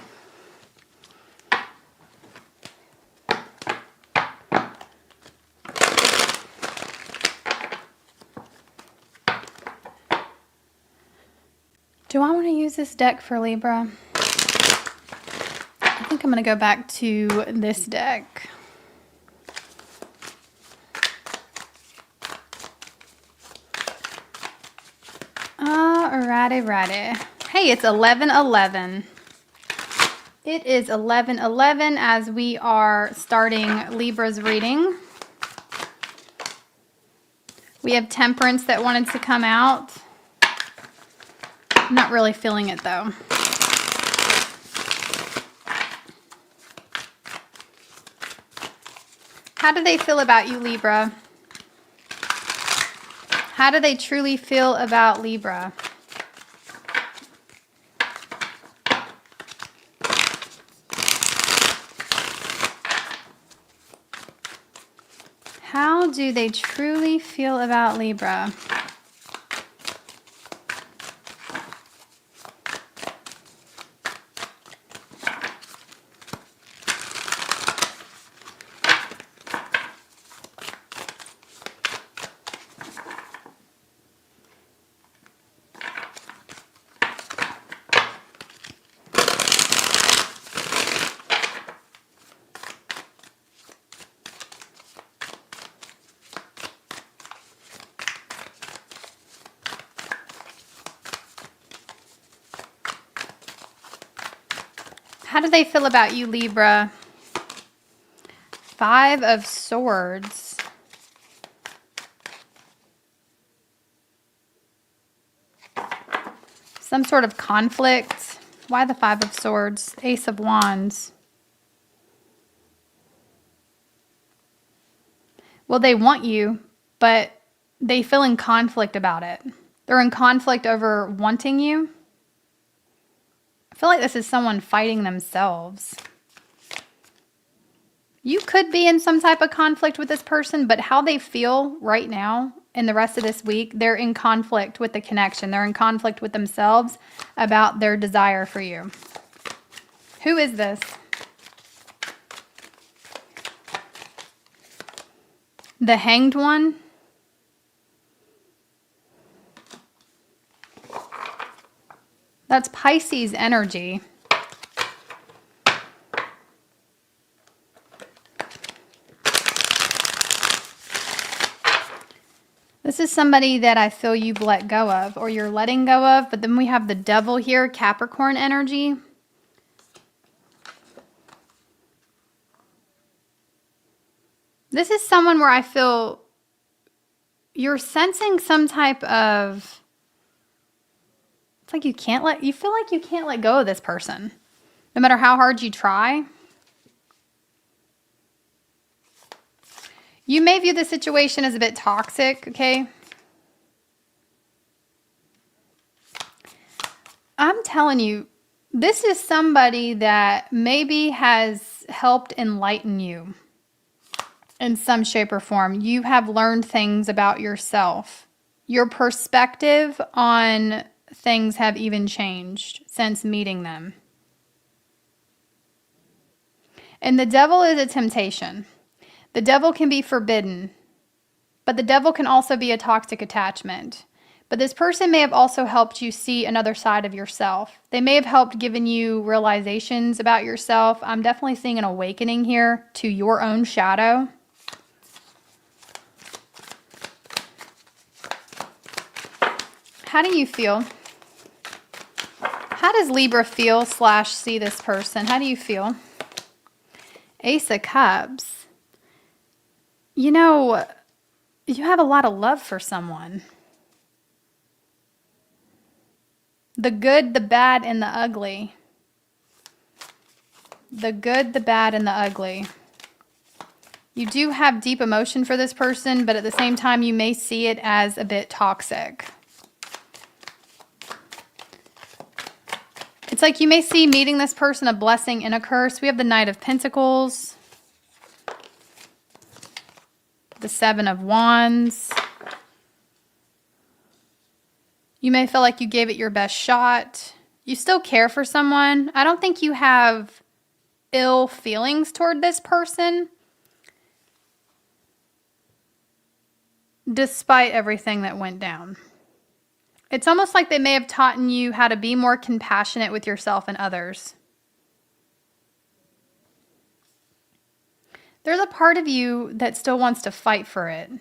Do I want to use this deck for Libra? I think I'm going to go back to this deck. Alrighty. Hey, it's 11/11. It is 11:11 as we are starting Libra's reading. We have Temperance that wanted to come out. I'm not really feeling it though. How do they feel about you, Libra? How do they truly feel about Libra? How do they truly feel about Libra? How do they feel about you, Libra? 5 of Swords. Some sort of conflict. Why the 5 of Swords? Ace of Wands. Well, they want you, but they feel in conflict about it. They're in conflict over wanting you. I feel like this is someone fighting themselves. You could be in some type of conflict with this person, but how they feel right now and the rest of this week, they're in conflict with the connection. They're in conflict with themselves about their desire for you. Who is this? The Hanged One? That's Pisces energy. This is somebody that I feel you've let go of or you're letting go of. But then we have the Devil here, Capricorn energy. This is someone where I feel you're sensing some type of... It's like you feel like you can't let go of this person, no matter how hard you try. You may view the situation as a bit toxic, okay? I'm telling you, this is somebody that maybe has helped enlighten you in some shape or form. You have learned things about yourself. Your perspective on things have even changed since meeting them. And the Devil is a temptation. The Devil can be forbidden, but the Devil can also be a toxic attachment. But this person may have also helped you see another side of yourself. They may have helped given you realizations about yourself. I'm definitely seeing an awakening here to your own shadow. How do you feel? How does Libra feel / see this person? How do you feel? Ace of Cups. You know, you have a lot of love for someone. The good, the bad, and the ugly. The good, the bad, and the ugly. You do have deep emotion for this person, but at the same time, you may see it as a bit toxic. It's like you may see meeting this person a blessing and a curse. We have the Knight of Pentacles. The 7 of Wands. You may feel like you gave it your best shot. You still care for someone. I don't think you have ill feelings toward this person, despite everything that went down. It's almost like they may have taught you how to be more compassionate with yourself and others. There's a part of you that still wants to fight for it,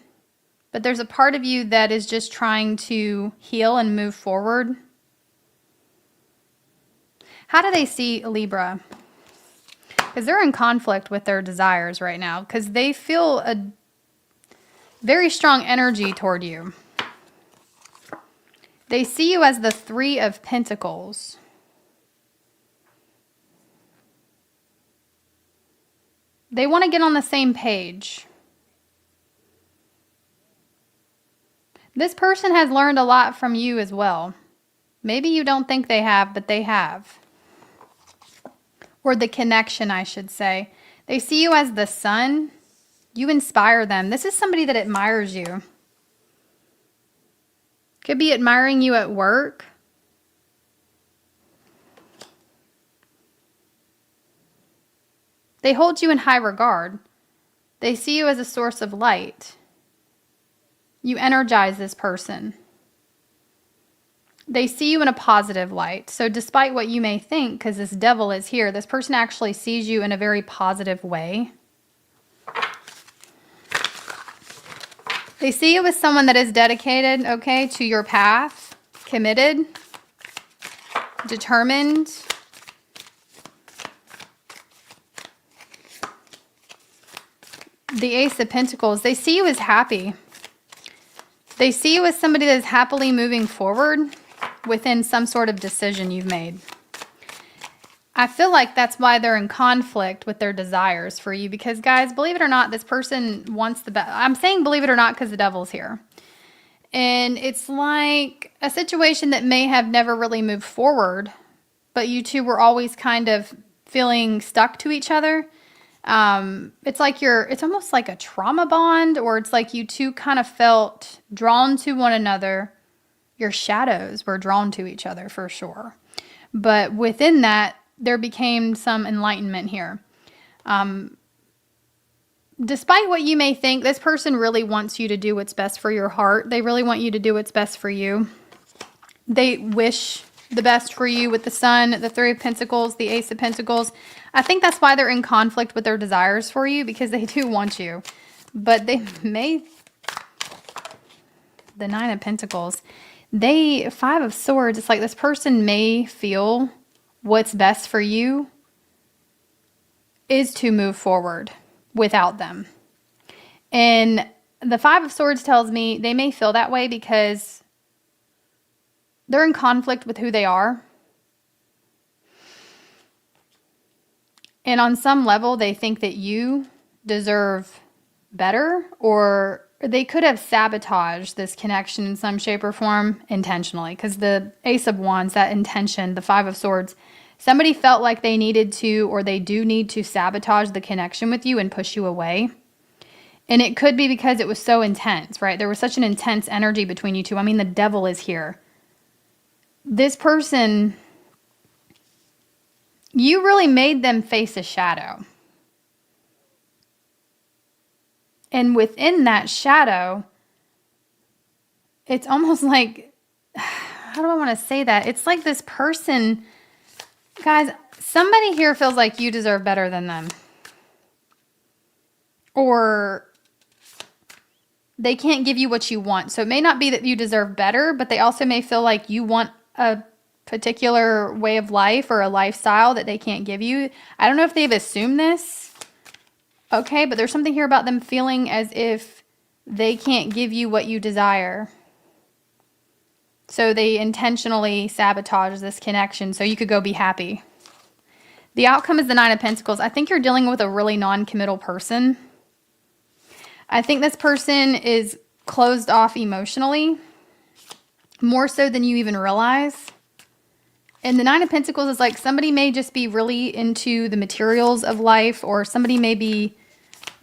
but there's a part of you that is just trying to heal and move forward. How do they see Libra? Because they're in conflict with their desires right now. Because they feel a very strong energy toward you. They see you as the Three of Pentacles. They want to get on the same page. This person has learned a lot from you as well. Maybe you don't think they have, but they have. Or the connection, I should say. They see you as the sun. You inspire them. This is somebody that admires you. Could be admiring you at work. They hold you in high regard. They see you as a source of light. You energize this person. They see you in a positive light. So despite what you may think, because this devil is here, this person actually sees you in a very positive way. They see you as someone that is dedicated, okay, to your path, committed, determined. The Ace of Pentacles, they see you as happy. They see you as somebody that is happily moving forward within some sort of decision you've made. I feel like that's why they're in conflict with their desires for you. Because, guys, believe it or not, this person wants the best. I'm saying believe it or not because the devil's here. And it's like a situation that may have never really moved forward, but you two were always kind of feeling stuck to each other. It's like it's almost like a trauma bond, or it's like you two kind of felt drawn to one another. Your shadows were drawn to each other for sure. But within that, there became some enlightenment here. Despite what you may think, this person really wants you to do what's best for your heart. They really want you to do what's best for you. They wish the best for you with the Sun, the Three of Pentacles, the Ace of Pentacles. I think that's why they're in conflict with their desires for you, because they do want you. But they may... The Nine of Pentacles. Five of Swords, it's like this person may feel what's best for you is to move forward without them. And the Five of Swords tells me they may feel that way because they're in conflict with who they are. And on some level, they think that you deserve better, or they could have sabotaged this connection in some shape or form intentionally. Because the Ace of Wands, that intention, the Five of Swords, somebody felt like they needed to, or they do need to sabotage the connection with you and push you away. And it could be because it was so intense, right? There was such an intense energy between you two. I mean, the devil is here. This person, you really made them face a shadow. And within that shadow, it's almost like, how do I want to say that? It's like this person, guys, somebody here feels like you deserve better than them. Or they can't give you what you want. So it may not be that you deserve better, but they also may feel like you want a particular way of life or a lifestyle that they can't give you. I don't know if they've assumed this. Okay, but there's something here about them feeling as if they can't give you what you desire. So they intentionally sabotage this connection so you could go be happy. The outcome is the Nine of Pentacles. I think you're dealing with a really non-committal person. I think this person is closed off emotionally, more so than you even realize. And the Nine of Pentacles is like somebody may just be really into the materials of life, or somebody may be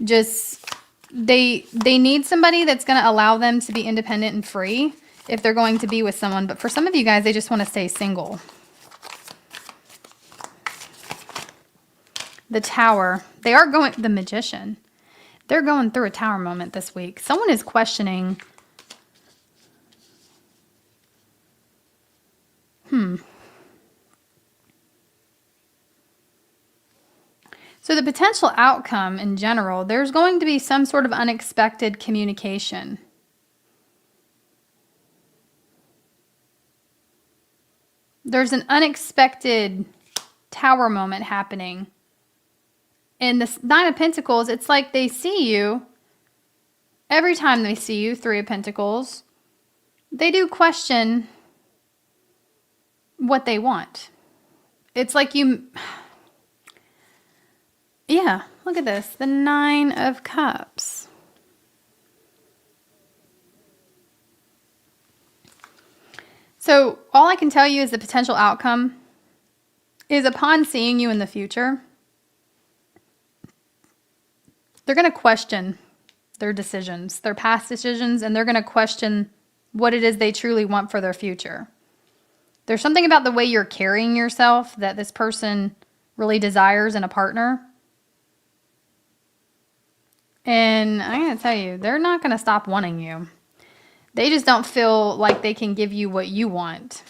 just, they need somebody that's going to allow them to be independent and free if they're going to be with someone. But for some of you guys, they just want to stay single. The Tower. They are going, the Magician. They're going through a Tower moment this week. Someone is questioning. So the potential outcome in general, there's going to be some sort of unexpected communication. There's an unexpected Tower moment happening And the Nine of Pentacles, it's like they see you. Every time they see you, Three of Pentacles, they do question what they want. It's like you... Yeah, look at this. The Nine of Cups. So all I can tell you is the potential outcome is upon seeing you in the future, they're going to question their decisions, their past decisions, and they're going to question what it is they truly want for their future. There's something about the way you're carrying yourself that this person really desires in a partner. And I'm going to tell you, they're not going to stop wanting you. They just don't feel like they can give you what you want.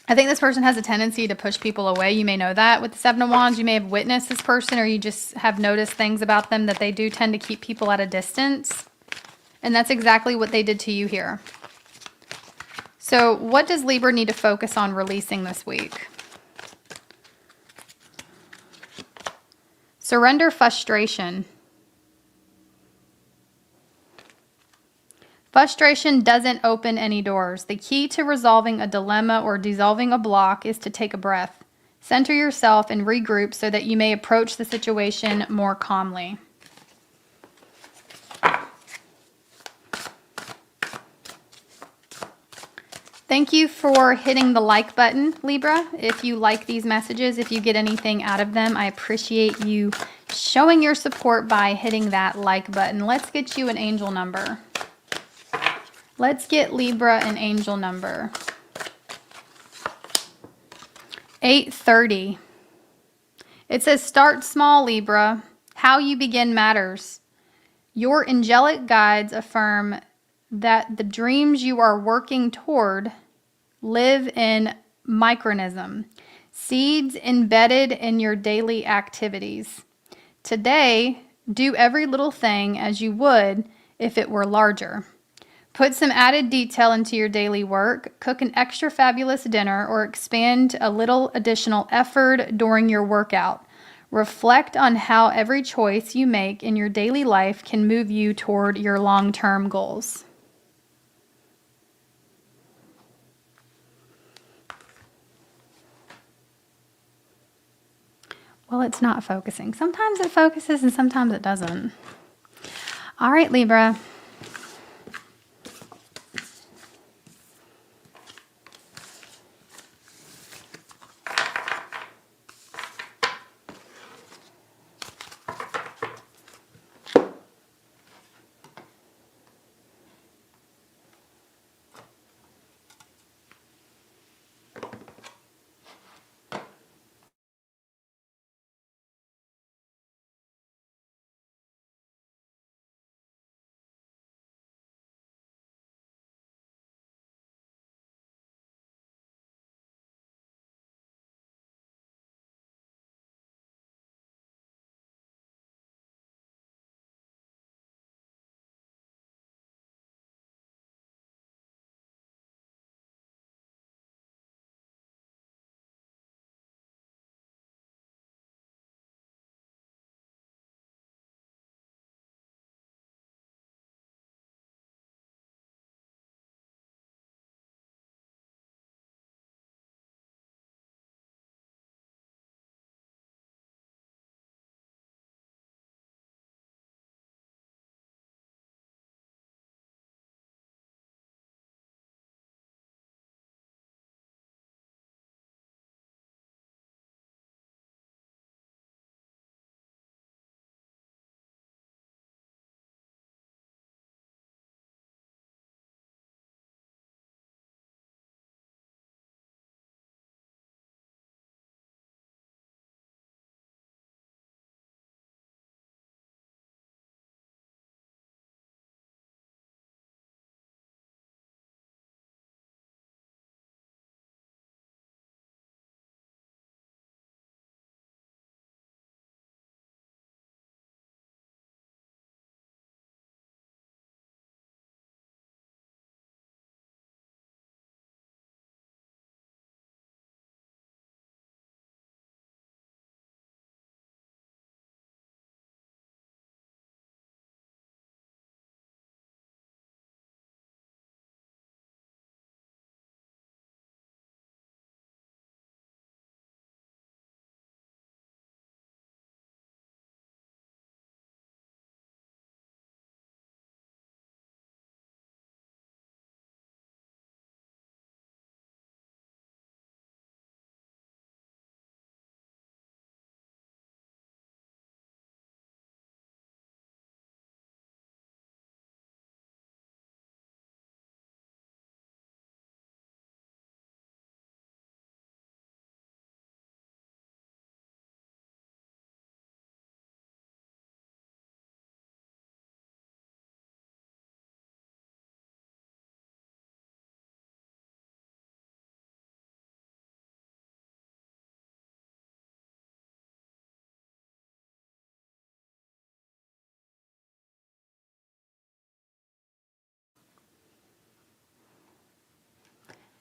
I think this person has a tendency to push people away. You may know that with the Seven of Wands. You may have witnessed this person, or you just have noticed things about them that they do tend to keep people at a distance. And that's exactly what they did to you here. So what does Libra need to focus on releasing this week? Surrender frustration. Frustration doesn't open any doors. The key to resolving a dilemma or dissolving a block is to take a breath. Center yourself and regroup so that you may approach the situation more calmly. Thank you for hitting the like button, Libra. If you like these messages, if you get anything out of them, I appreciate you showing your support by hitting that like button. Let's get you an angel number. Let's get Libra an angel number. 830. It says, start small, Libra. How you begin matters. Your angelic guides affirm that the dreams you are working toward live in micronism, seeds embedded in your daily activities. Today, do every little thing as you would if it were larger. Put some added detail into your daily work, cook an extra fabulous dinner, or expand a little additional effort during your workout. Reflect on how every choice you make in your daily life can move you toward your long-term goals. Well, it's not focusing. Sometimes it focuses and sometimes it doesn't. All right, Libra.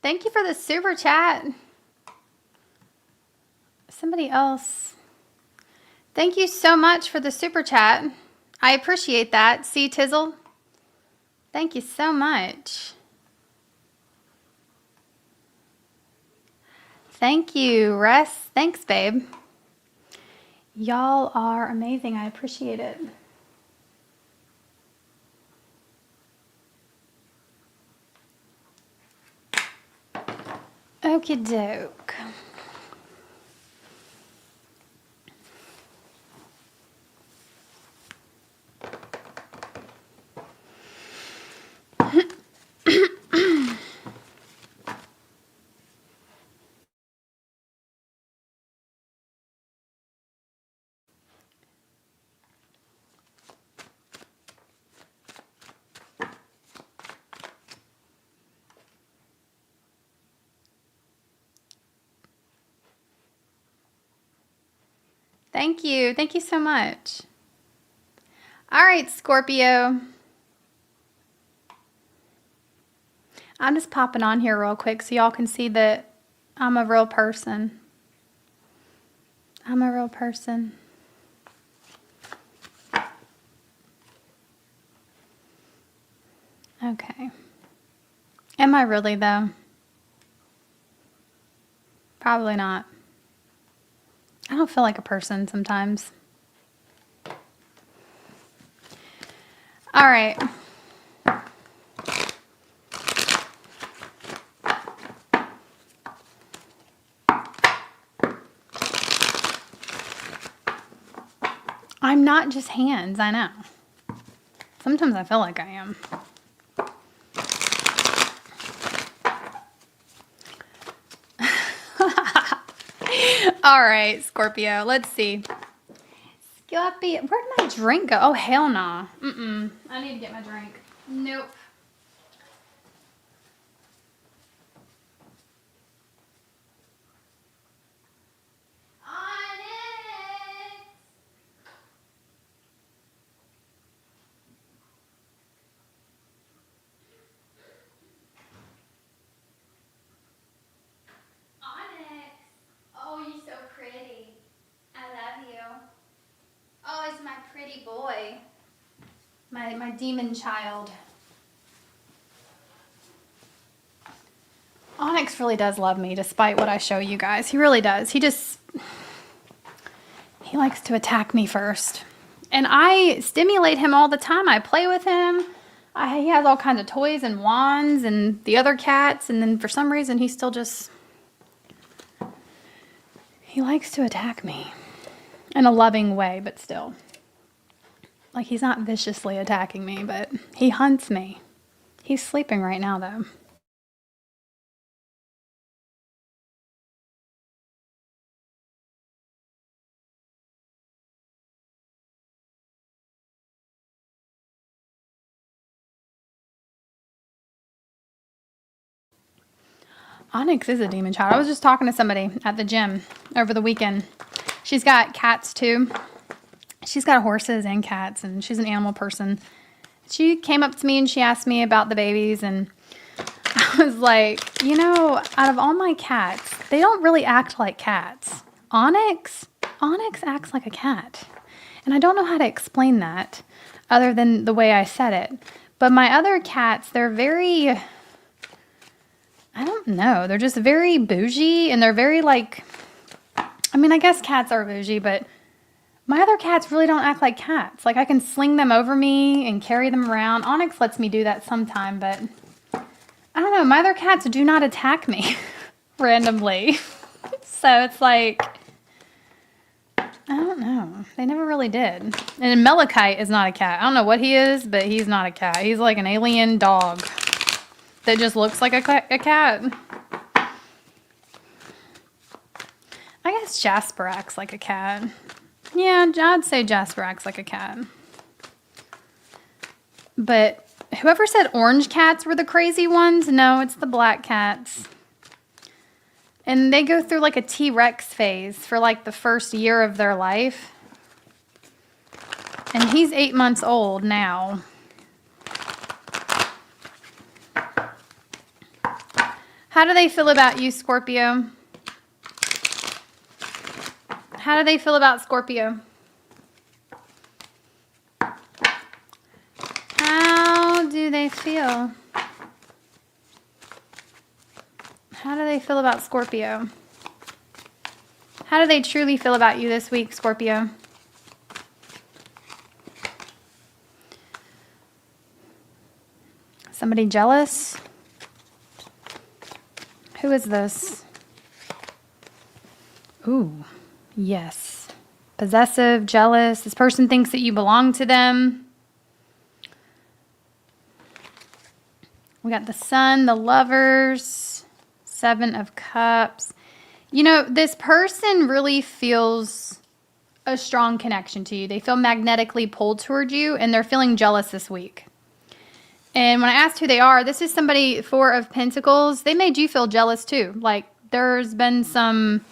Thank you for the super chat. Somebody else. Thank you so much for the super chat. I appreciate that. See, Tizzle? Thank you so much. Thank you, Russ. Thanks, babe. Y'all are amazing. I appreciate it. Okie doke. Thank you. Thank you so much. All right, Scorpio. I'm just popping on here real quick so y'all can see that I'm a real person. I'm a real person. Okay. Am I really, though? Probably not. I don't feel like a person sometimes. All right. I'm not just hands, I know. Sometimes I feel like I am. All right, Scorpio, let's see. Scorpio, where'd my drink go? Oh, hell nah. I need to get my drink. Nope. Oh, you're so pretty. I love you. Oh, it's my pretty boy. My demon child. Onyx really does love me, despite what I show you guys. He really does. He likes to attack me first. And I stimulate him all the time. I play with him. He has all kinds of toys and wands and the other cats. And then for some reason, he still just... He likes to attack me in a loving way, but still. Like, he's not viciously attacking me, but he hunts me. He's sleeping right now, though. Onyx is a demon child. I was just talking to somebody at the gym over the weekend. She's got cats, too. She's got horses and cats, and she's an animal person. She came up to me and she asked me about the babies, and I was like, you know, out of all my cats, they don't really act like cats. Onyx acts like a cat. And I don't know how to explain that other than the way I said it. But my other cats, they're very, I don't know, they're just very bougie, and they're very like, I mean, I guess cats are bougie, but my other cats really don't act like cats. Like, I can sling them over me and carry them around. Onyx lets me do that sometime, but I don't know. My other cats do not attack me randomly. So it's like, I don't know. They never really did. And Malachite is not a cat. I don't know what he is, but he's not a cat. He's like an alien dog that just looks like a cat. I guess Jasper acts like a cat. Yeah, I'd say Jasper acts like a cat. But whoever said orange cats were the crazy ones, no, it's the black cats. And they go through like a T-Rex phase for like the first year of their life. And he's 8 months old now. How do they feel about you, Scorpio? How do they feel about Scorpio? How do they feel? How do they feel about Scorpio? How do they truly feel about you this week, Scorpio? Somebody jealous? Who is this? Ooh, yes. Possessive, jealous. This person thinks that you belong to them. We got the Sun, the Lovers, Seven of Cups. You know, this person really feels a strong connection to you. They feel magnetically pulled toward you, and they're feeling jealous this week. And when I asked who they are, this is somebody, Four of Pentacles. They made you feel jealous too. Like, there's been some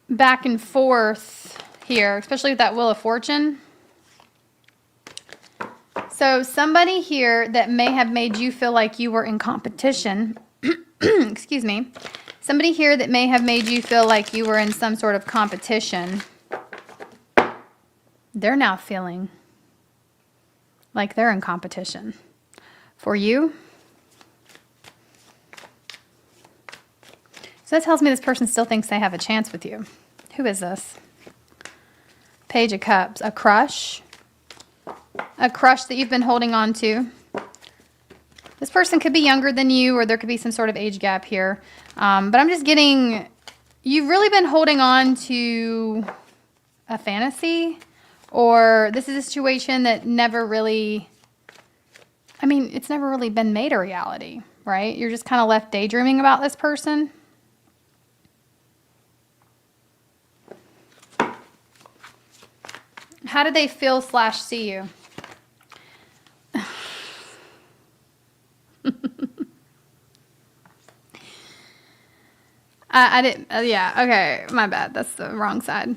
back and forth here, especially with that Wheel of Fortune. So somebody here that may have made you feel like you were in competition, excuse me, somebody here that may have made you feel like you were in some sort of competition, they're now feeling like they're in competition for you. So that tells me this person still thinks they have a chance with you. Who is this? Page of Cups. A crush. A crush that you've been holding on to. This person could be younger than you, or there could be some sort of age gap here. But I'm just getting, you've really been holding on to a fantasy, or this is a situation that never really, I mean, it's never really been made a reality, right? You're just kind of left daydreaming about this person. How did they feel / see you? I didn't, yeah, okay, my bad. That's the wrong side.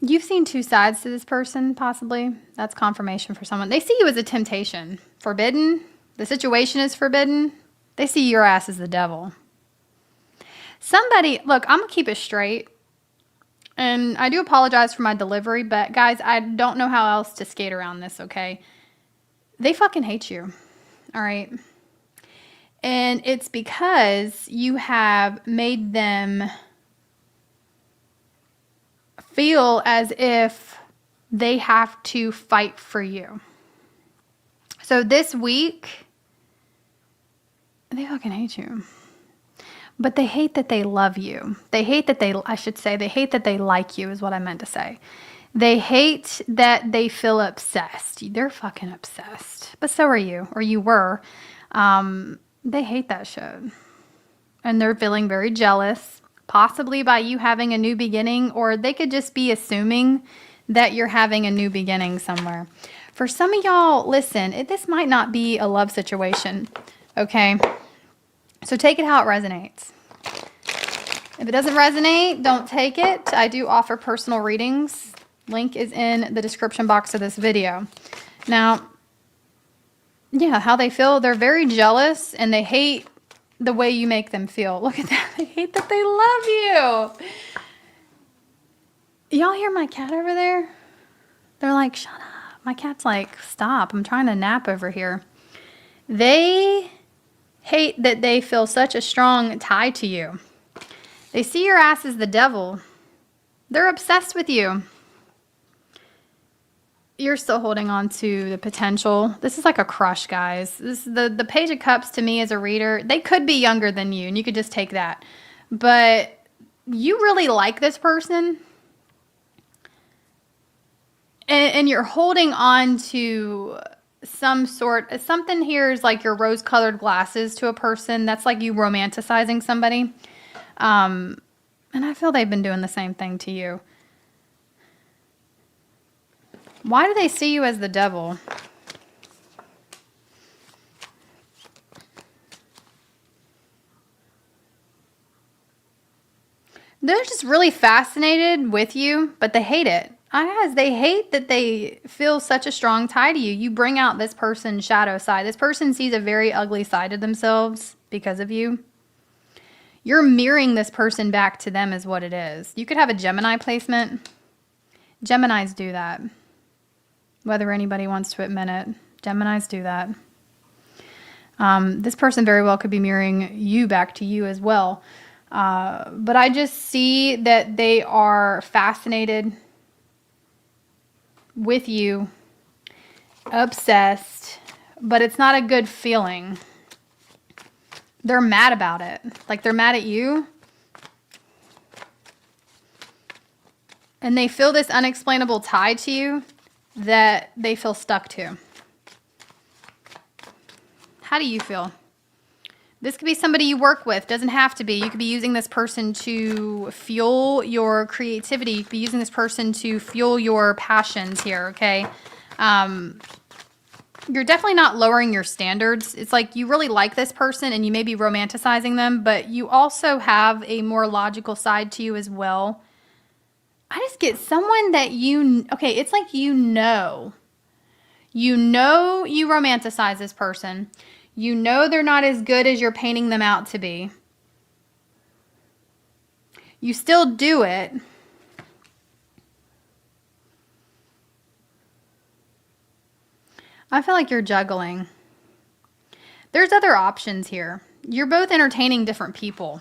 You've seen two sides to this person, possibly. That's confirmation for someone. They see you as a temptation. Forbidden. The situation is forbidden. They see your ass as the devil. Somebody, look, I'm going to keep it straight. And I do apologize for my delivery, but guys, I don't know how else to skate around this, okay? They fucking hate you, all right? And it's because you have made them feel as if they have to fight for you. So this week, they fucking hate you. But they hate that they love you. They hate that they hate that they like you is what I meant to say. They hate that they feel obsessed. They're fucking obsessed. But so are you, or you were. They hate that shit. And they're feeling very jealous, possibly by you having a new beginning, or they could just be assuming that you're having a new beginning somewhere. For some of y'all, listen, this might not be a love situation, okay? So take it how it resonates. If it doesn't resonate, don't take it. I do offer personal readings. Link is in the description box of this video. Now, yeah, how they feel, they're very jealous and they hate the way you make them feel. Look at that. They hate that they love you. Y'all hear my cat over there? They're like, shut up. My cat's like, stop. I'm trying to nap over here. They hate that they feel such a strong tie to you. They see your ass as the devil. They're obsessed with you. You're still holding on to the potential. This is like a crush, guys. This the Page of Cups to me as a reader. They could be younger than you, and you could just take that. But you really like this person. And you're holding on to something here is like your rose-colored glasses to a person. That's like you romanticizing somebody. And I feel they've been doing the same thing to you. Why do they see you as the devil? They're just really fascinated with you, but they hate it. Guys, they hate that they feel such a strong tie to you. You bring out this person's shadow side. This person sees a very ugly side of themselves because of you. You're mirroring this person back to them is what it is. You could have a Gemini placement. Geminis do that. Whether anybody wants to admit it. Geminis do that. This person very well could be mirroring you back to you as well. But I just see that they are fascinated with you, obsessed, but it's not a good feeling. They're mad about it. Like they're mad at you. And they feel this unexplainable tie to you that they feel stuck to. How do you feel? This could be somebody you work with. Doesn't have to be. You could be using this person to fuel your creativity. You could be using this person to fuel your passions here, okay? You're definitely not lowering your standards. It's like you really like this person and you may be romanticizing them, but you also have a more logical side to you as well. I just get someone that okay, it's like you romanticize this person. You know they're not as good as you're painting them out to be. You still do it. I feel like you're juggling. There's other options here. You're both entertaining different people.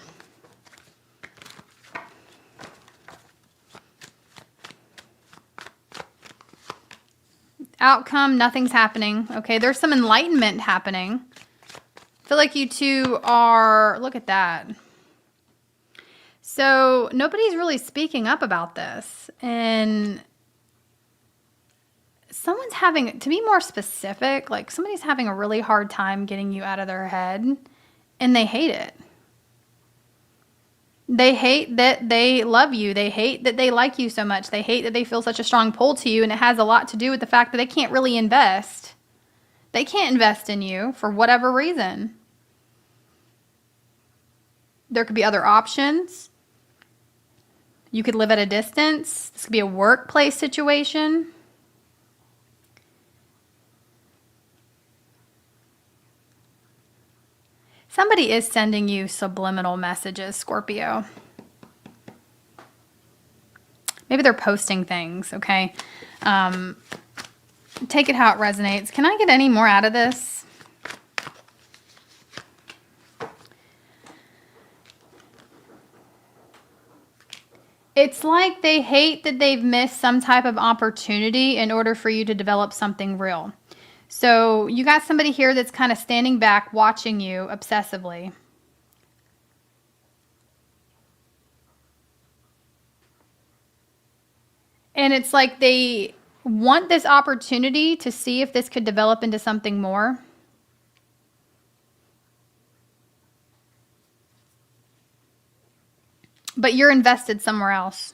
Outcome, nothing's happening. Okay, there's some enlightenment happening. I feel like you two are, look at that. So nobody's really speaking up about this. And someone's having, to be more specific, like somebody's having a really hard time getting you out of their head. And they hate it. They hate that they love you. They hate that they like you so much. They hate that they feel such a strong pull to you. And it has a lot to do with the fact that they can't really invest. They can't invest in you for whatever reason. There could be other options. You could live at a distance. This could be a workplace situation. Somebody is sending you subliminal messages, Scorpio. Maybe they're posting things, okay? Take it how it resonates. Can I get any more out of this? It's like they hate that they've missed some type of opportunity in order for you to develop something real. So you got somebody here that's kind of standing back, watching you obsessively. And it's like they want this opportunity to see if this could develop into something more. But you're invested somewhere else.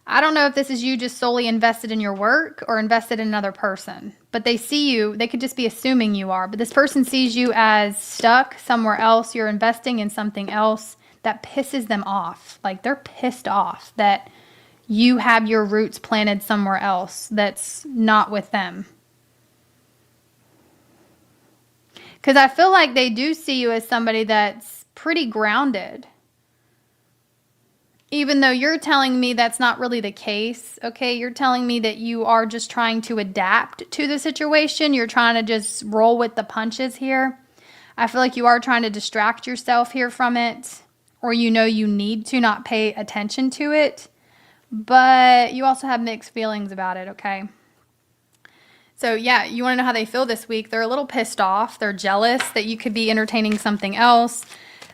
I don't know if this is you just solely invested in your work or invested in another person. But they see you, they could just be assuming you are. But this person sees you as stuck somewhere else. You're investing in something else that pisses them off. Like they're pissed off that you have your roots planted somewhere else that's not with them. Because I feel like they do see you as somebody that's pretty grounded. Even though you're telling me that's not really the case, okay? You're telling me that you are just trying to adapt to the situation. You're trying to just roll with the punches here. I feel like you are trying to distract yourself here from it. Or you know you need to not pay attention to it. But you also have mixed feelings about it, okay? So yeah, you want to know how they feel this week. They're a little pissed off. They're jealous that you could be entertaining something else.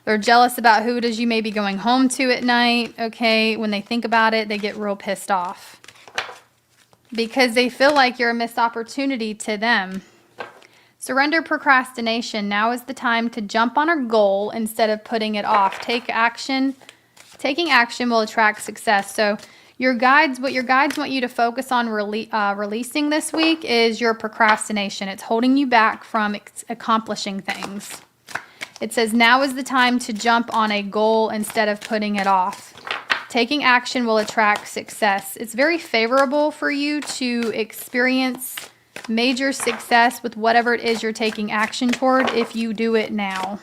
They're jealous about who it is you may be going home to at night, okay? When they think about it, they get real pissed off. Because they feel like you're a missed opportunity to them. Surrender procrastination. Now is the time to jump on a goal instead of putting it off. Take action. Taking action will attract success. So your guides, what your guides want you to focus on releasing this week is your procrastination. It's holding you back from accomplishing things. It says now is the time to jump on a goal instead of putting it off. Taking action will attract success. It's very favorable for you to experience major success with whatever it is you're taking action toward if you do it now.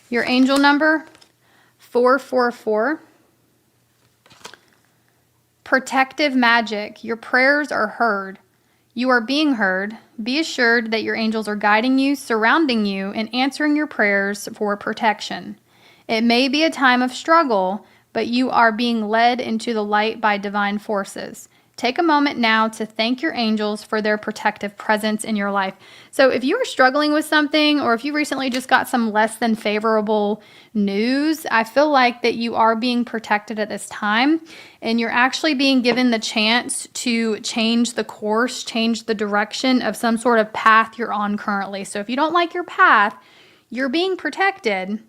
Your angel number, 444. Protective magic. Your prayers are heard. You are being heard. Be assured that your angels are guiding you, surrounding you, and answering your prayers for protection. It may be a time of struggle, but you are being led into the light by divine forces. Take a moment now to thank your angels for their protective presence in your life. So if you are struggling with something, or if you recently just got some less than favorable news, I feel like that you are being protected at this time, and you're actually being given the chance to change the course, change the direction of some sort of path you're on currently. So if you don't like your path, you're being protected.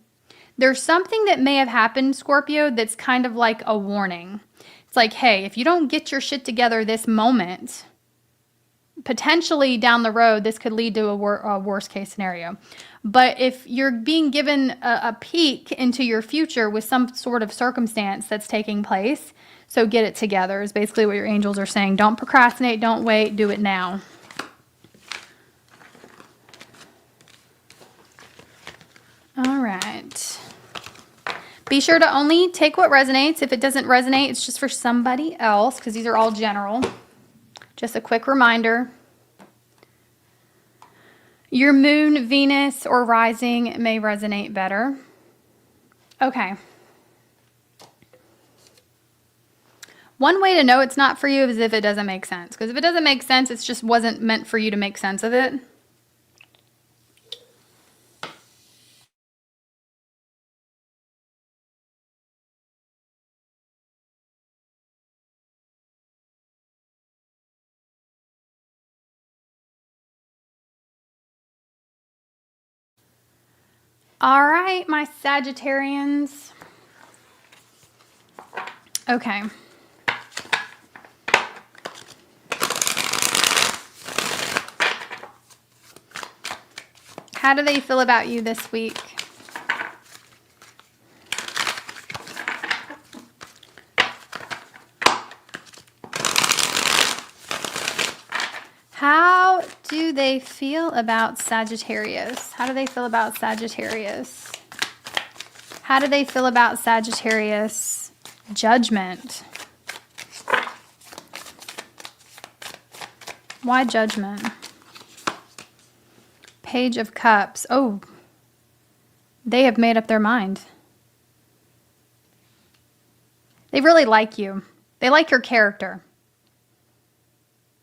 There's something that may have happened, Scorpio, that's kind of like a warning. It's like, hey, if you don't get your shit together this moment, potentially down the road, this could lead to a worst case scenario. But if you're being given a peek into your future with some sort of circumstance that's taking place, so get it together is basically what your angels are saying. Don't procrastinate, don't wait, do it now. All right. Be sure to only take what resonates. If it doesn't resonate, it's just for somebody else, because these are all general. Just a quick reminder. Your moon, Venus, or rising may resonate better. Okay. One way to know it's not for you is if it doesn't make sense. Because if it doesn't make sense, it just wasn't meant for you to make sense of it. All right, my Sagittarians. Okay. How do they feel about you this week? How do they feel about Sagittarius? How do they feel about Sagittarius? How do they feel about Sagittarius? Judgment. Why judgment? Page of Cups. Oh, they have made up their mind. They really like you. They like your character.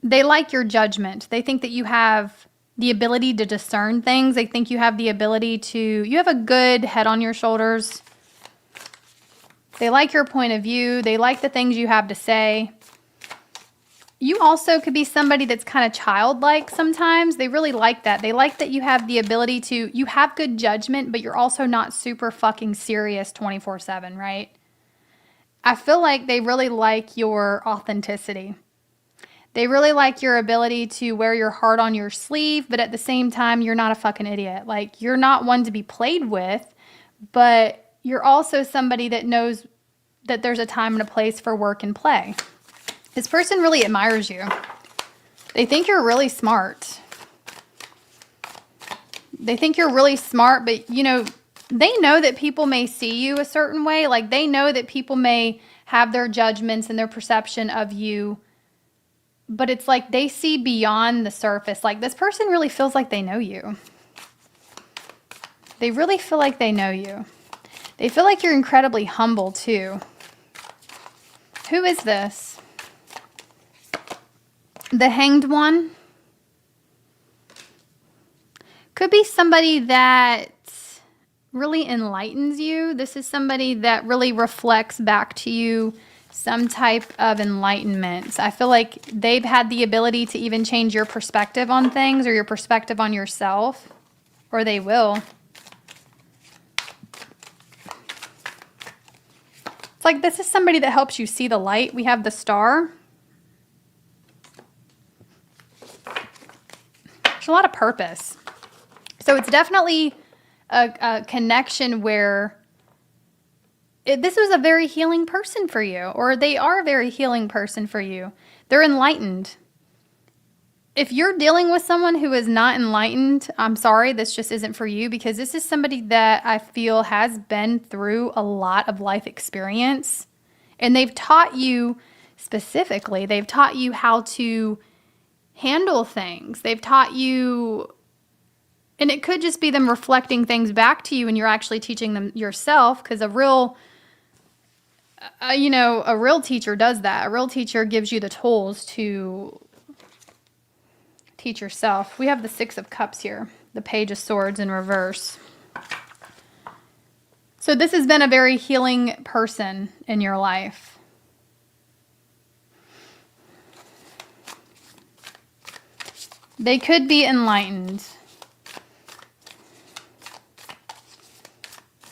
They like your judgment. They think that you have the ability to discern things. They think you have the ability to, you have a good head on your shoulders. They like your point of view. They like the things you have to say. You also could be somebody that's kind of childlike sometimes. They really like that. They like that you have the ability to, you have good judgment, but you're also not super fucking serious 24/7, right? I feel like they really like your authenticity. They really like your ability to wear your heart on your sleeve, but at the same time, you're not a fucking idiot. Like, you're not one to be played with, but you're also somebody that knows that there's a time and a place for work and play. This person really admires you. They think you're really smart. They think you're really smart, but, you know, they know that people may see you a certain way. Like, they know that people may have their judgments and their perception of you, but it's like they see beyond the surface. Like, this person really feels like they know you. They really feel like they know you. They feel like you're incredibly humble, too. Who is this? The Hanged One. Could be somebody that really enlightens you. This is somebody that really reflects back to you some type of enlightenment. I feel like they've had the ability to even change your perspective on things, or your perspective on yourself, or they will. It's like this is somebody that helps you see the light. We have the Star. There's a lot of purpose. So it's definitely a connection where this was a very healing person for you, or they are a very healing person for you. They're enlightened. If you're dealing with someone who is not enlightened, I'm sorry, this just isn't for you, because this is somebody that I feel has been through a lot of life experience. And they've taught you, specifically, they've taught you how to handle things. They've taught you, and it could just be them reflecting things back to you and you're actually teaching them yourself, because a real teacher does that. A real teacher gives you the tools to teach yourself. We have the Six of Cups here, the Page of Swords in reverse. So this has been a very healing person in your life. They could be enlightened.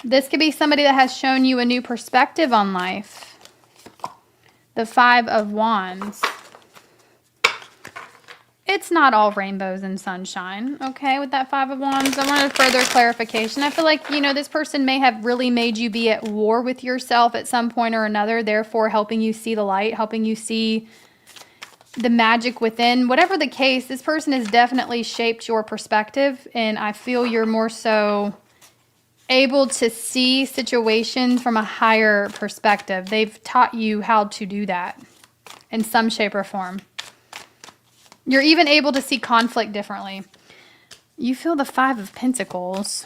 This could be somebody that has shown you a new perspective on life. The Five of Wands. It's not all rainbows and sunshine, okay, with that Five of Wands. I wanted further clarification. I feel like, this person may have really made you be at war with yourself at some point or another, therefore helping you see the light, helping you see the magic within. Whatever the case, this person has definitely shaped your perspective, and I feel you're more so able to see situations from a higher perspective. They've taught you how to do that in some shape or form. You're even able to see conflict differently. You feel the Five of Pentacles.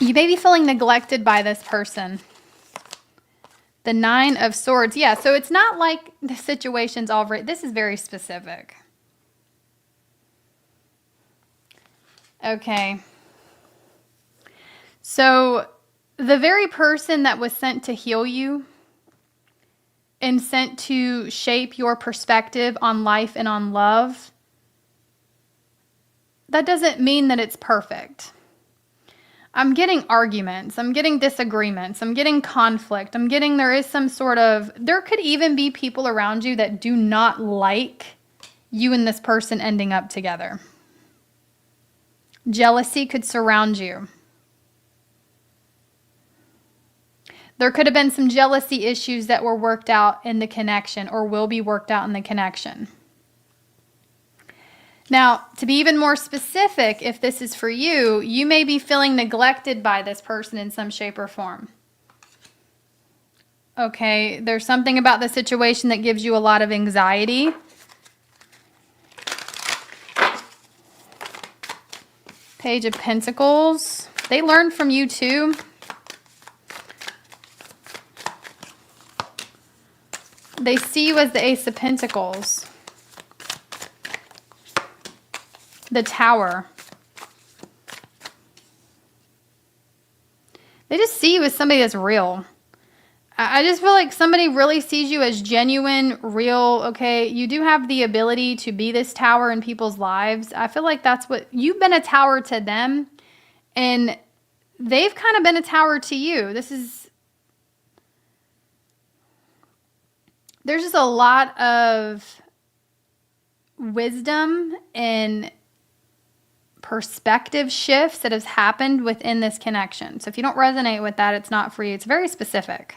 You may be feeling neglected by this person. The Nine of Swords. Yeah, so it's not like the situation's all right. This is very specific. Okay. So the very person that was sent to heal you and sent to shape your perspective on life and on love, that doesn't mean that it's perfect. I'm getting arguments. I'm getting disagreements. I'm getting conflict. I'm getting there could even be people around you that do not like you and this person ending up together. Jealousy could surround you. There could have been some jealousy issues that were worked out in the connection or will be worked out in the connection. Now, to be even more specific, if this is for you, you may be feeling neglected by this person in some shape or form. Okay, there's something about the situation that gives you a lot of anxiety. Page of Pentacles. They learned from you too. They see you as the Ace of Pentacles. The Tower. They just see you as somebody that's real. I just feel like somebody really sees you as genuine, real, okay? You do have the ability to be this tower in people's lives. I feel like that's what, you've been a tower to them, and they've kind of been a tower to you. There's just a lot of wisdom and perspective shifts that has happened within this connection. So if you don't resonate with that, it's not for you. It's very specific.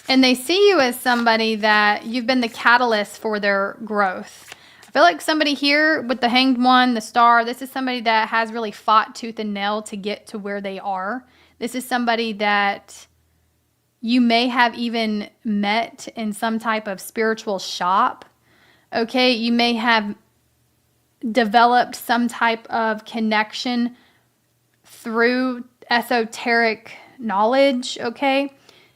And they see you as somebody that you've been the catalyst for their growth. I feel like somebody here with the Hanged One, the Star, this is somebody that has really fought tooth and nail to get to where they are. This is somebody that you may have even met in some type of spiritual shop. Okay, you may have developed some type of connection through esoteric knowledge, okay?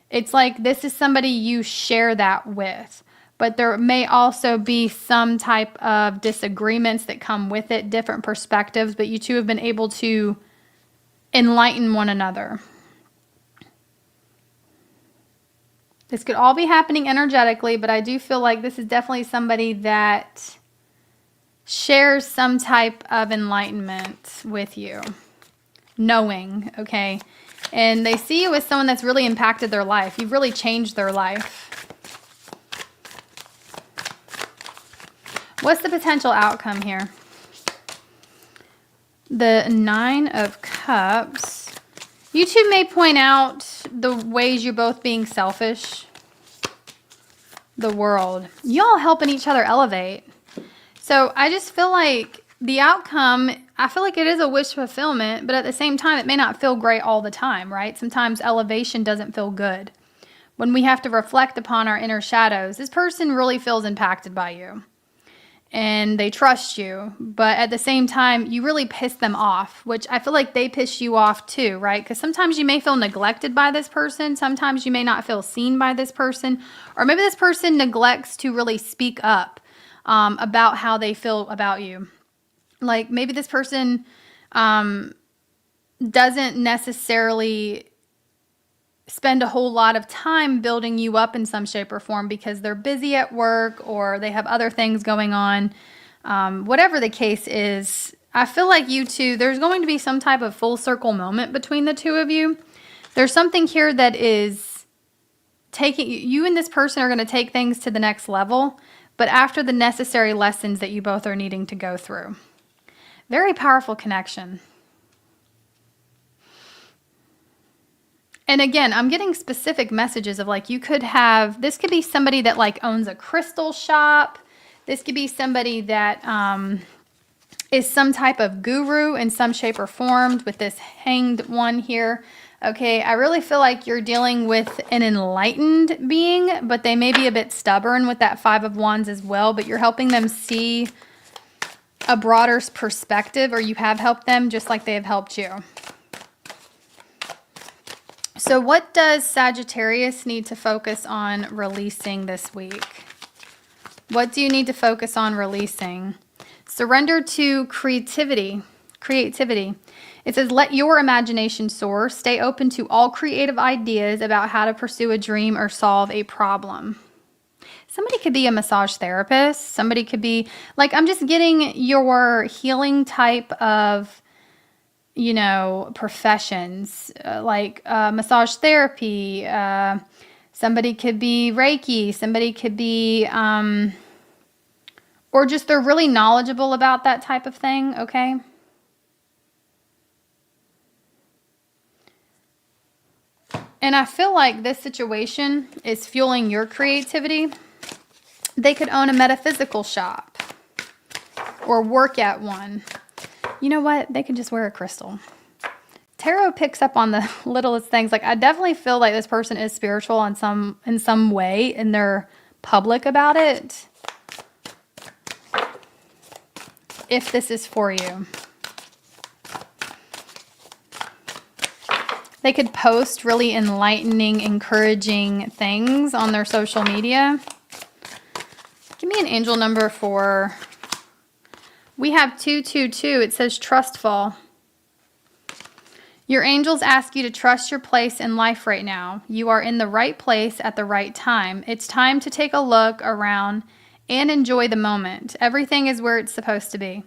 It's like this is somebody you share that with. But there may also be some type of disagreements that come with it, different perspectives, but you two have been able to enlighten one another. This could all be happening energetically, but I do feel like this is definitely somebody that shares some type of enlightenment with you. Knowing, okay? And they see you as someone that's really impacted their life. You've really changed their life. What's the potential outcome here? The Nine of Cups. You two may point out the ways you're both being selfish. The world. Y'all helping each other elevate. So I just feel like the outcome, I feel like it is a wish fulfillment, but at the same time, it may not feel great all the time, right? Sometimes elevation doesn't feel good. When we have to reflect upon our inner shadows, this person really feels impacted by you. And they trust you, but at the same time, you really piss them off, which I feel like they piss you off too, right? Because sometimes you may feel neglected by this person. Sometimes you may not feel seen by this person. Or maybe this person neglects to really speak up about how they feel about you. Like maybe this person doesn't necessarily spend a whole lot of time building you up in some shape or form because they're busy at work or they have other things going on. Whatever the case is, I feel like you two, there's going to be some type of full circle moment between the two of you. There's something here that is taking, you and this person are going to take things to the next level, but after the necessary lessons that you both are needing to go through. Very powerful connection. And again, I'm getting specific messages of like you could have, this could be somebody that like owns a crystal shop. This could be somebody that is some type of guru in some shape or form with this hanged one here. Okay, I really feel like you're dealing with an enlightened being, but they may be a bit stubborn with that Five of Wands as well, but you're helping them see a broader perspective, or you have helped them just like they have helped you. So what does Sagittarius need to focus on releasing this week? What do you need to focus on releasing? Surrender to creativity. It says, let your imagination soar. Stay open to all creative ideas about how to pursue a dream or solve a problem. Somebody could be a massage therapist. Somebody could be, like, I'm just getting your healing type of, you know, professions, like massage therapy. Somebody could be Reiki. Somebody could be, or just they're really knowledgeable about that type of thing, okay? And I feel like this situation is fueling your creativity. They could own a metaphysical shop or work at one. You know what? They could just wear a crystal. Tarot picks up on the littlest things. Like, I definitely feel like this person is spiritual in some way, and they're public about it. If this is for you. They could post really enlightening, encouraging things on their social media. Give me an angel number for... We have 222. It says trustful. Your angels ask you to trust your place in life right now. You are in the right place at the right time. It's time to take a look around and enjoy the moment. Everything is where it's supposed to be.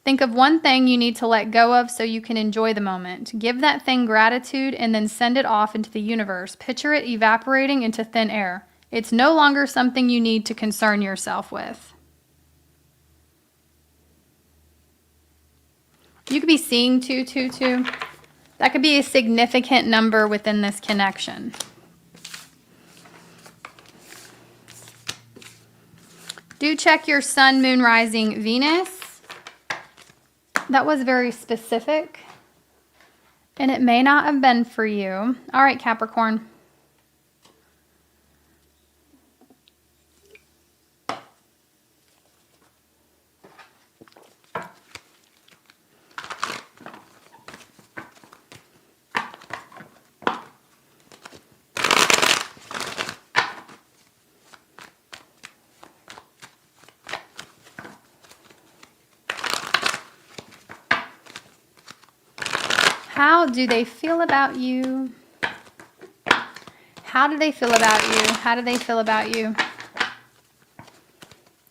Think of one thing you need to let go of so you can enjoy the moment. Give that thing gratitude and then send it off into the universe. Picture it evaporating into thin air. It's no longer something you need to concern yourself with. You could be seeing 222. That could be a significant number within this connection. Do check your sun, moon, rising, Venus. That was very specific. And it may not have been for you. All right, Capricorn. How do they feel about you? How do they feel about you? How do they feel about you?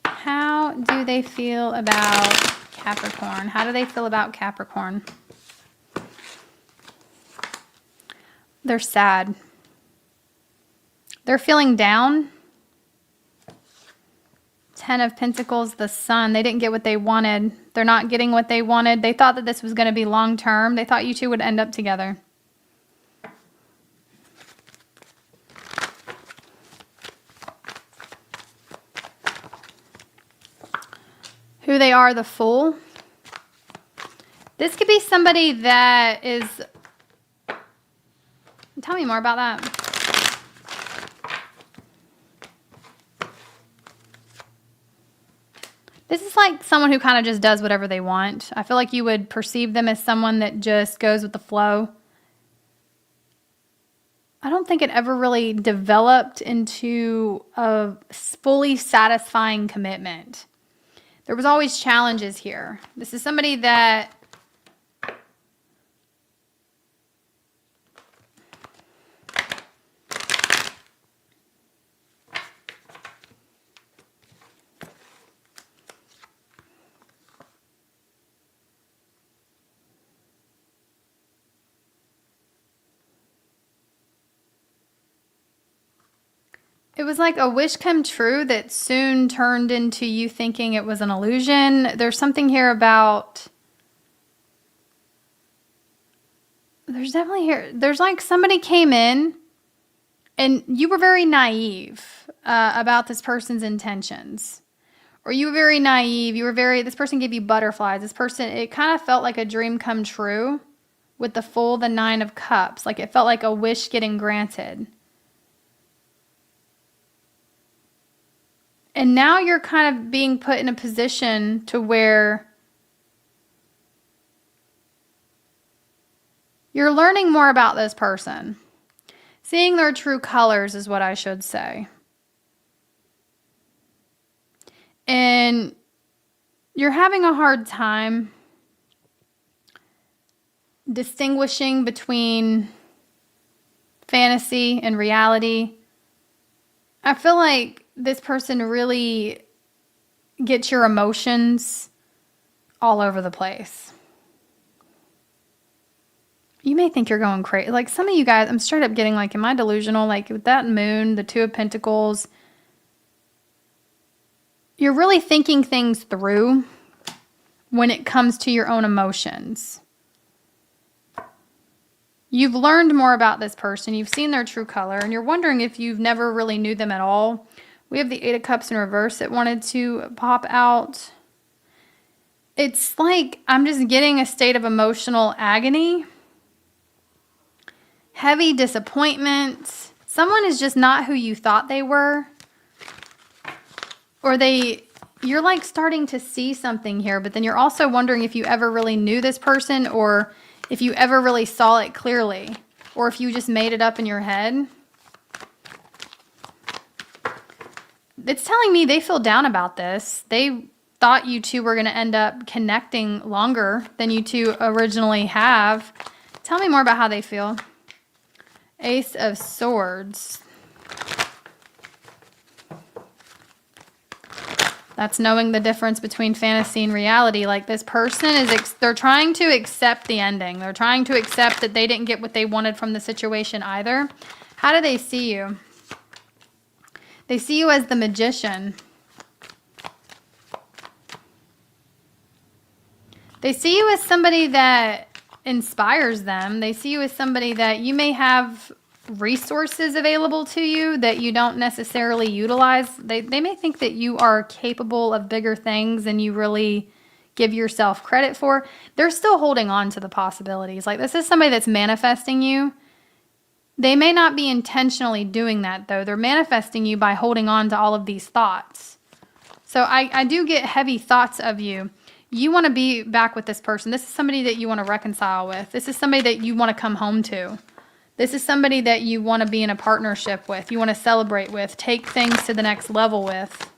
How do they feel about Capricorn? How do they feel about Capricorn? They're sad. They're feeling down. 10 of Pentacles, the Sun. They didn't get what they wanted. They're not getting what they wanted. They thought that this was going to be long term. They thought you two would end up together. who they are, the Fool. This could be somebody that is... Tell me more about that. This is like someone who kind of just does whatever they want. I feel like you would perceive them as someone that just goes with the flow. I don't think it ever really developed into a fully satisfying commitment. There was always challenges here. This is somebody that it was like a wish come true that soon turned into you thinking it was an illusion. There's something here about... There's definitely here... There's like somebody came in and you were very naive about this person's intentions. Or you were very naive. This person gave you butterflies. This person, it kind of felt like a dream come true with the Fool, the Nine of Cups. Like it felt like a wish getting granted. And now you're kind of being put in a position to where you're learning more about this person. Seeing their true colors is what I should say. And you're having a hard time distinguishing between fantasy and reality. I feel like this person really gets your emotions all over the place. You may think you're going crazy. Like some of you guys, I'm straight up getting like, am I delusional? Like with that moon, the Two of Pentacles, you're really thinking things through when it comes to your own emotions. You've learned more about this person. You've seen their true color, and you're wondering if you've never really knew them at all. We have the Eight of Cups in reverse that wanted to pop out. It's like I'm just getting a state of emotional agony. Heavy disappointment. Someone is just not who you thought they were. Or you're like starting to see something here, but then you're also wondering if you ever really knew this person or if you ever really saw it clearly, or if you just made it up in your head. It's telling me they feel down about this. They thought you two were going to end up connecting longer than you two originally have. Tell me more about how they feel. Ace of Swords. That's knowing the difference between fantasy and reality. Like this person they're trying to accept the ending. They're trying to accept that they didn't get what they wanted from the situation either. How do they see you? They see you as the Magician. They see you as somebody that inspires them. They see you as somebody that you may have resources available to you that you don't necessarily utilize. They may think that you are capable of bigger things than you really give yourself credit for. They're still holding on to the possibilities. Like this is somebody that's manifesting you. They may not be intentionally doing that though. They're manifesting you by holding on to all of these thoughts. So I do get heavy thoughts of you. You want to be back with this person. This is somebody that you want to reconcile with. This is somebody that you want to come home to. This is somebody that you want to be in a partnership with. You want to celebrate with. Take things to the next level with.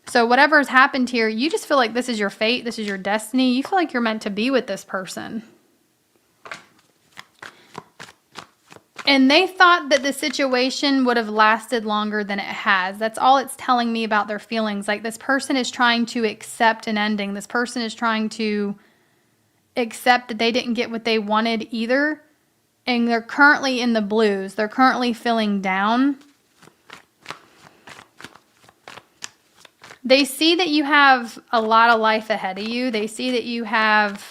So whatever has happened here, you just feel like this is your fate. This is your destiny. You feel like you're meant to be with this person. And they thought that the situation would have lasted longer than it has. That's all it's telling me about their feelings. Like this person is trying to accept an ending. This person is trying to accept that they didn't get what they wanted either. And they're currently in the blues. They're currently feeling down. They see that you have a lot of life ahead of you. They see that you have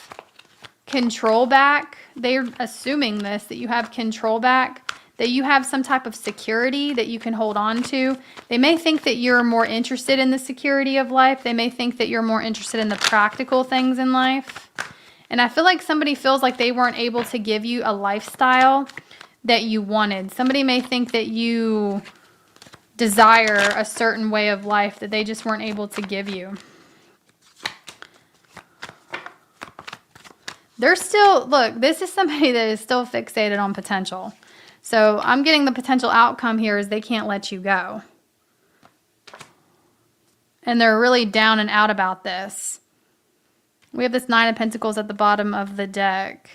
control back. They're assuming this, that you have control back. that you have some type of security that you can hold on to. They may think that you're more interested in the security of life. They may think that you're more interested in the practical things in life. And I feel like somebody feels like they weren't able to give you a lifestyle that you wanted. Somebody may think that you desire a certain way of life that they just weren't able to give you. They're still, look, this is somebody that is still fixated on potential. So I'm getting the potential outcome here is they can't let you go. And they're really down and out about this. We have this Nine of Pentacles at the bottom of the deck.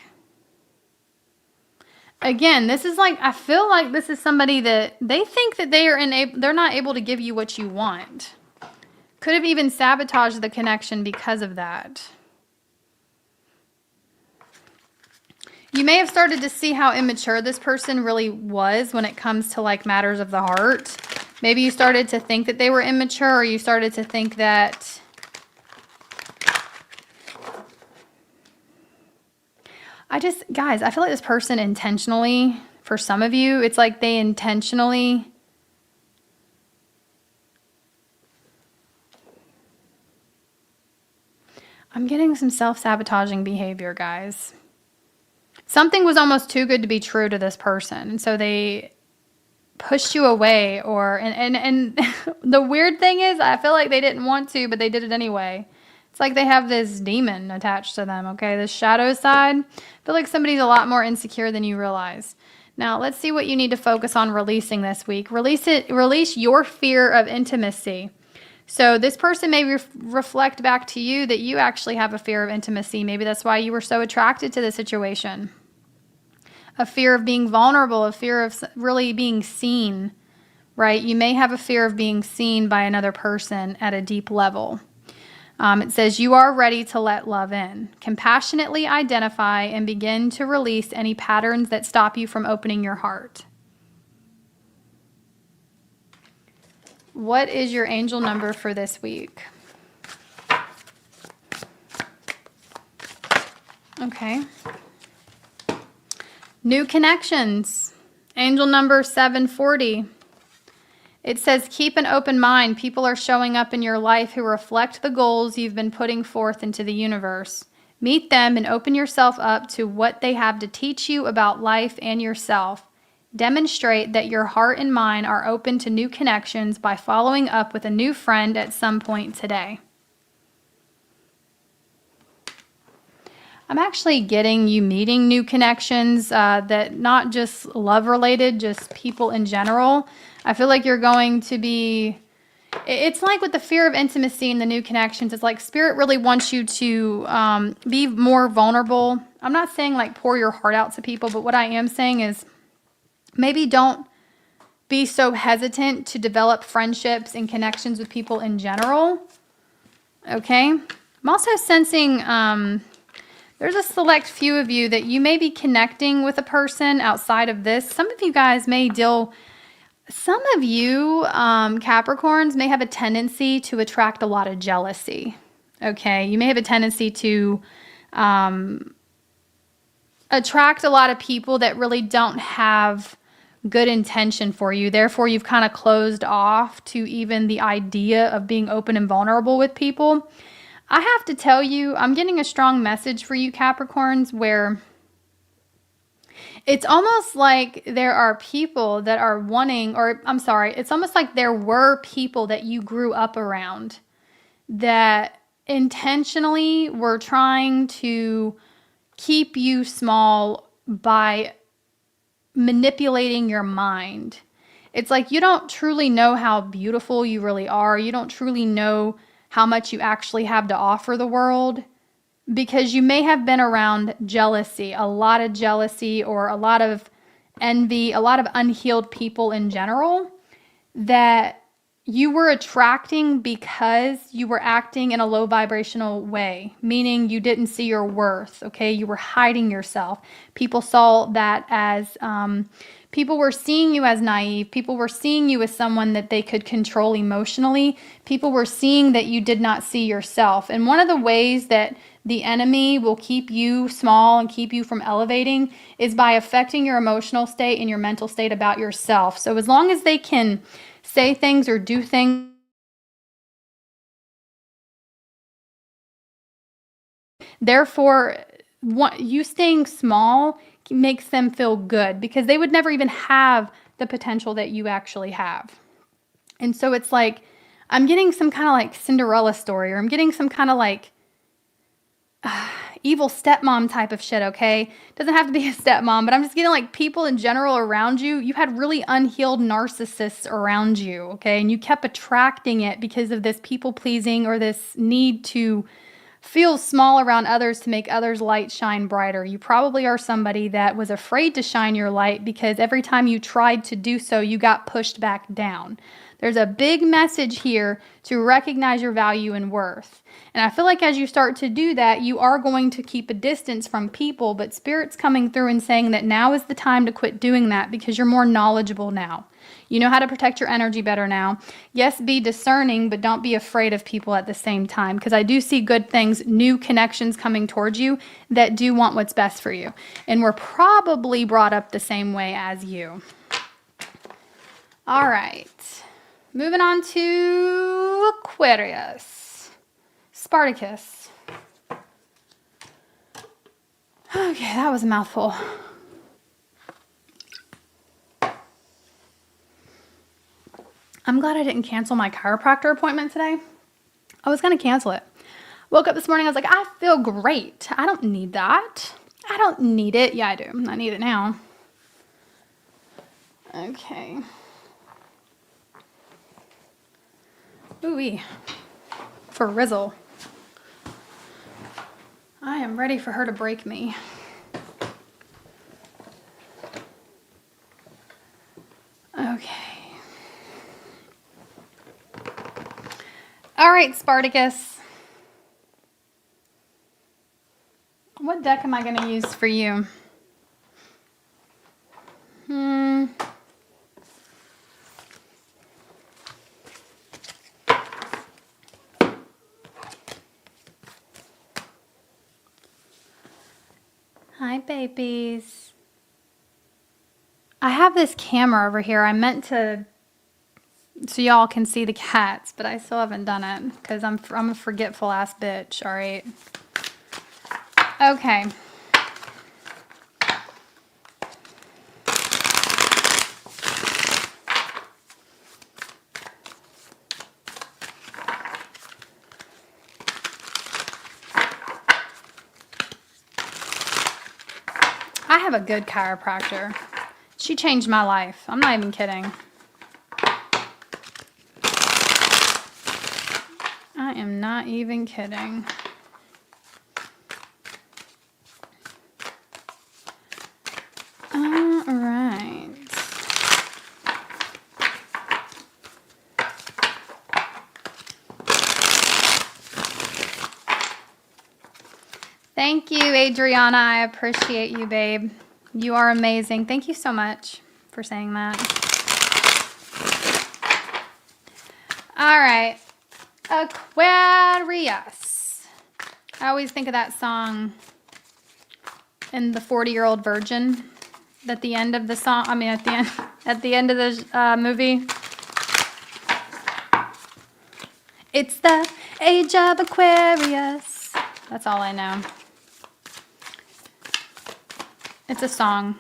Again, this is like, I feel like this is somebody that they think that they're not able to give you what you want. Could have even sabotaged the connection because of that. You may have started to see how immature this person really was when it comes to like matters of the heart. Maybe you started to think that they were immature, or you started to think that guys, I feel like this person intentionally, for some of you, it's like they intentionally I'm getting some self-sabotaging behavior, guys. Something was almost too good to be true to this person. And so they pushed you away, and the weird thing is I feel like they didn't want to, but they did it anyway. It's like they have this demon attached to them, okay? This shadow side. I feel like somebody's a lot more insecure than you realize. Now, let's see what you need to focus on releasing this week. Release your fear of intimacy. So this person may reflect back to you that you actually have a fear of intimacy. Maybe that's why you were so attracted to the situation. A fear of being vulnerable, a fear of really being seen, right? You may have a fear of being seen by another person at a deep level. It says you are ready to let love in. Compassionately identify and begin to release any patterns that stop you from opening your heart. What is your angel number for this week? Okay. New connections. Angel number 740. It says, keep an open mind. People are showing up in your life who reflect the goals you've been putting forth into the universe. Meet them and open yourself up to what they have to teach you about life and yourself. Demonstrate that your heart and mind are open to new connections by following up with a new friend at some point today. I'm actually getting you meeting new connections that not just love related, just people in general. I feel like you're going to be, it's like with the fear of intimacy and the new connections, it's like Spirit really wants you to be more vulnerable. I'm not saying like pour your heart out to people, but what I am saying is maybe don't be so hesitant to develop friendships and connections with people in general. Okay? I'm also sensing there's a select few of you that you may be connecting with a person outside of this. Some of you guys may some of you Capricorns may have a tendency to attract a lot of jealousy. Okay? You may have a tendency to attract a lot of people that really don't have good intention for you. Therefore, you've kind of closed off to even the idea of being open and vulnerable with people. I have to tell you, I'm getting a strong message for you Capricorns where it's almost like there are people that are wanting, or I'm sorry, it's almost like there were people that you grew up around that intentionally were trying to keep you small by manipulating your mind. It's like you don't truly know how beautiful you really are. You don't truly know how much you actually have to offer the world because you may have been around jealousy, a lot of jealousy or a lot of envy, a lot of unhealed people in general that you were attracting because you were acting in a low vibrational way, meaning you didn't see your worth, okay? You were hiding yourself. People saw that as, people were seeing you as naive. People were seeing you as someone that they could control emotionally. People were seeing that you did not see yourself. And one of the ways that the enemy will keep you small and keep you from elevating is by affecting your emotional state and your mental state about yourself. So as long as they can say things or do things, therefore, you staying small makes them feel good because they would never even have the potential that you actually have. And so it's like, I'm getting some kind of like Cinderella story, or I'm getting some kind of like evil stepmom type of shit, okay? Doesn't have to be a stepmom, but I'm just getting like people in general around you. You had really unhealed narcissists around you, okay? And you kept attracting it because of this people pleasing or this need to feel small around others to make others' light shine brighter. You probably are somebody that was afraid to shine your light because every time you tried to do so, you got pushed back down. There's a big message here to recognize your value and worth. And I feel like as you start to do that, you are going to keep a distance from people, but Spirit's coming through and saying that now is the time to quit doing that because you're more knowledgeable now. You know how to protect your energy better now. Yes, be discerning, but don't be afraid of people at the same time, because I do see good things, new connections coming towards you that do want what's best for you. And we're probably brought up the same way as you. All right. Moving on to Aquarius. Spartacus. Okay, that was a mouthful. I'm glad I didn't cancel my chiropractor appointment today. I was going to cancel it. Woke up this morning, I was like, I feel great. I don't need that. I don't need it. Yeah, I do. I need it now. Okay. Ooh-wee. For Rizzle. I am ready for her to break me. Okay. All right, Spartacus. What deck am I going to use for you? Hi, babies. I have this camera over here. I meant to, so y'all can see the cats, but I still haven't done it because I'm a forgetful ass bitch. All right. Okay. I have a good chiropractor. She changed my life. I'm not even kidding. I am not even kidding. All right. Thank you, Adriana. I appreciate you, babe. You are amazing. Thank you so much for saying that. All right. Aquarius. I always think of that song in The 40-Year-Old Virgin. At the end of the song, at the end of the movie. It's the age of Aquarius. That's all I know. It's a song,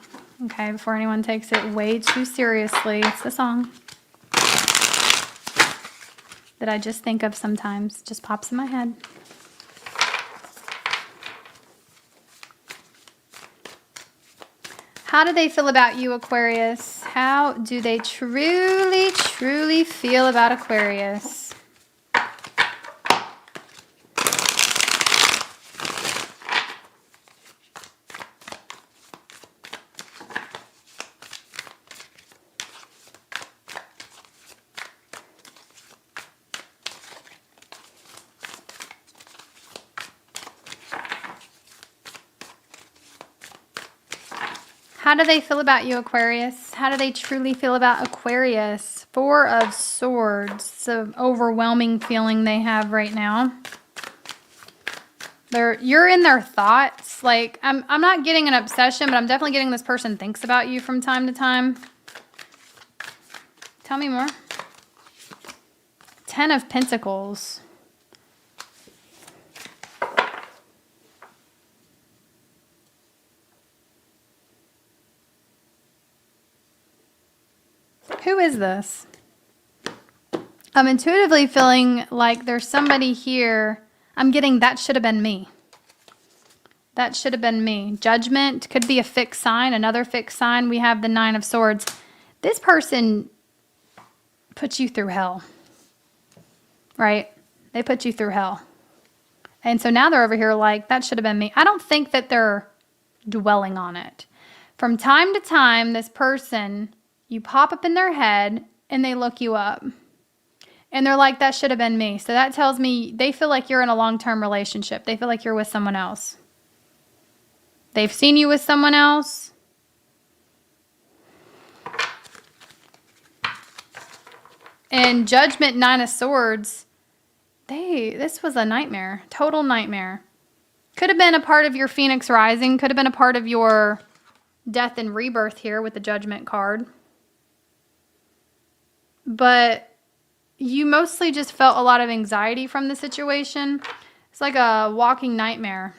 okay, before anyone takes it way too seriously. It's the song that I just think of sometimes. Just pops in my head. How do they feel about you, Aquarius? How do they truly, truly feel about Aquarius? How do they feel about you, Aquarius? How do they truly feel about Aquarius? Four of Swords. It's an overwhelming feeling they have right now. You're in their thoughts. Like, I'm not getting an obsession, but I'm definitely getting this person thinks about you from time to time. Tell me more. 10 of Pentacles. Who is this? I'm intuitively feeling like there's somebody here. I'm getting that should have been me. That should have been me. Judgment could be a fixed sign, another fixed sign. We have the 9 of Swords. This person put you through hell, right? They put you through hell. And so now they're over here like, that should have been me. I don't think that they're dwelling on it. From time to time, this person, you pop up in their head and they look you up. And they're like, that should have been me. So that tells me they feel like you're in a long-term relationship. They feel like you're with someone else. They've seen you with someone else. And Judgment, 9 of Swords, this was a nightmare. Total nightmare. Could have been a part of your Phoenix Rising. Could have been a part of your death and rebirth here with the Judgment card. But you mostly just felt a lot of anxiety from the situation. It's like a walking nightmare.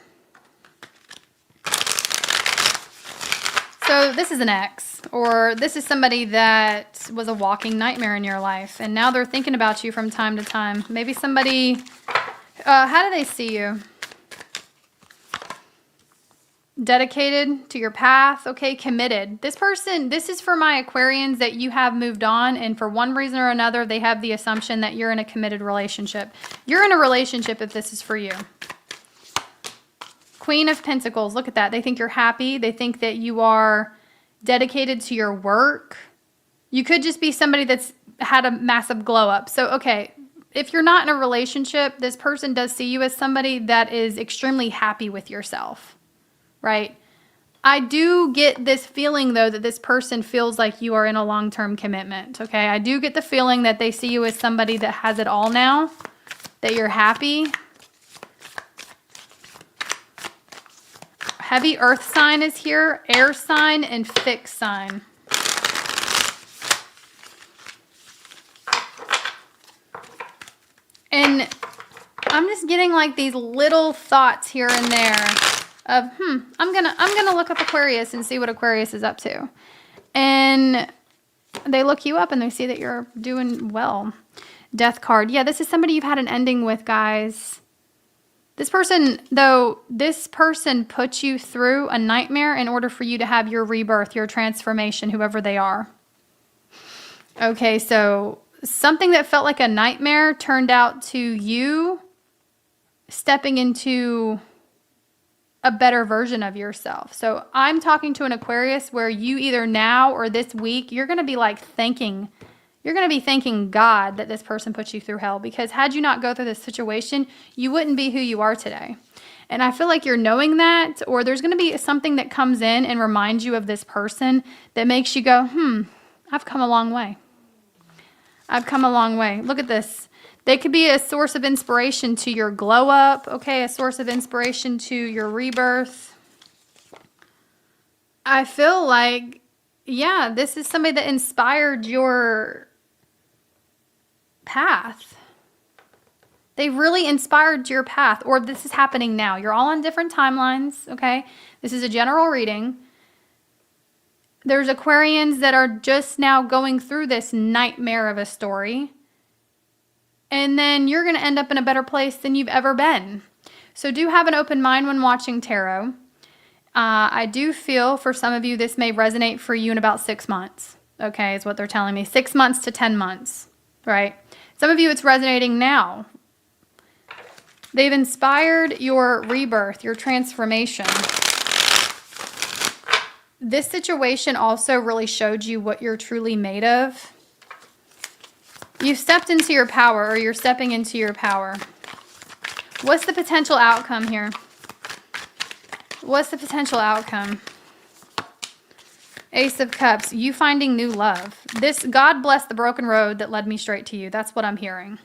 So this is an ex, or this is somebody that was a walking nightmare in your life, and now they're thinking about you from time to time. Maybe somebody, how do they see you? Dedicated to your path, okay, committed. This person, this is for my Aquarians that you have moved on, and for one reason or another, they have the assumption that you're in a committed relationship. You're in a relationship if this is for you. Queen of Pentacles, look at that. They think you're happy. They think that you are dedicated to your work. You could just be somebody that's had a massive glow up. So, okay, if you're not in a relationship, this person does see you as somebody that is extremely happy with yourself, right? I do get this feeling, though, that this person feels like you are in a long-term commitment, okay? I do get the feeling that they see you as somebody that has it all now, that you're happy. Heavy earth sign is here, air sign, and fixed sign. And I'm just getting like these little thoughts here and there of, I'm gonna look up Aquarius and see what Aquarius is up to. And they look you up and they see that you're doing well. Death card. Yeah, this is somebody you've had an ending with, guys. This person, though, this person put you through a nightmare in order for you to have your rebirth, your transformation, whoever they are. Okay, so something that felt like a nightmare turned out to you stepping into a better version of yourself. So I'm talking to an Aquarius where you either now or this week, you're going to be like you're going to be thanking God that this person put you through hell, because had you not go through this situation, you wouldn't be who you are today. And I feel like you're knowing that, or there's going to be something that comes in and reminds you of this person that makes you go, I've come a long way. I've come a long way. Look at this. They could be a source of inspiration to your glow up, okay? A source of inspiration to your rebirth. I feel like, yeah, this is somebody that inspired your path. They really inspired your path, or this is happening now. You're all on different timelines, okay? This is a general reading. There's Aquarians that are just now going through this nightmare of a story. And then you're going to end up in a better place than you've ever been. So do have an open mind when watching tarot. I do feel for some of you this may resonate for you in about 6 months. Okay, is what they're telling me. 6 months to 10 months, right? Some of you it's resonating now. They've inspired your rebirth, your transformation. This situation also really showed you what you're truly made of. You've stepped into your power, or you're stepping into your power. What's the potential outcome here? What's the potential outcome? Ace of Cups, you finding new love. This, God bless the broken road that led me straight to you. That's what I'm hearing.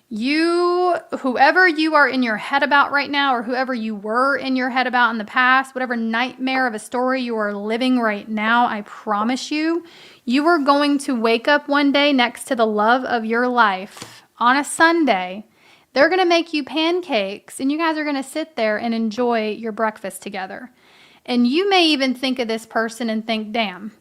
You, whoever you are in your head about right now, or whoever you were in your head about in the past, whatever nightmare of a story you are living right now, I promise you, you are going to wake up one day next to the love of your life on a Sunday. They're going to make you pancakes, and you guys are going to sit there and enjoy your breakfast together. And you may even think of this person and think, damn,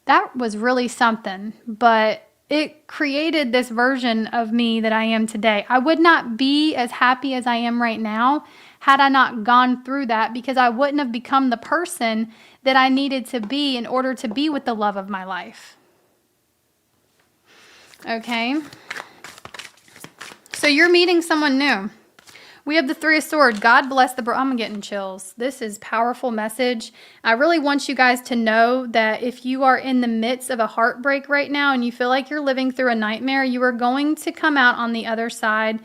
that was really something, but it created this version of me that I am today. I would not be as happy as I am right now had I not gone through that, because I wouldn't have become the person that I needed to be in order to be with the love of my life. Okay? So you're meeting someone new. We have the Three of Swords. God bless the I'm getting chills. This is powerful message. I really want you guys to know that if you are in the midst of a heartbreak right now and you feel like you're living through a nightmare, you are going to come out on the other side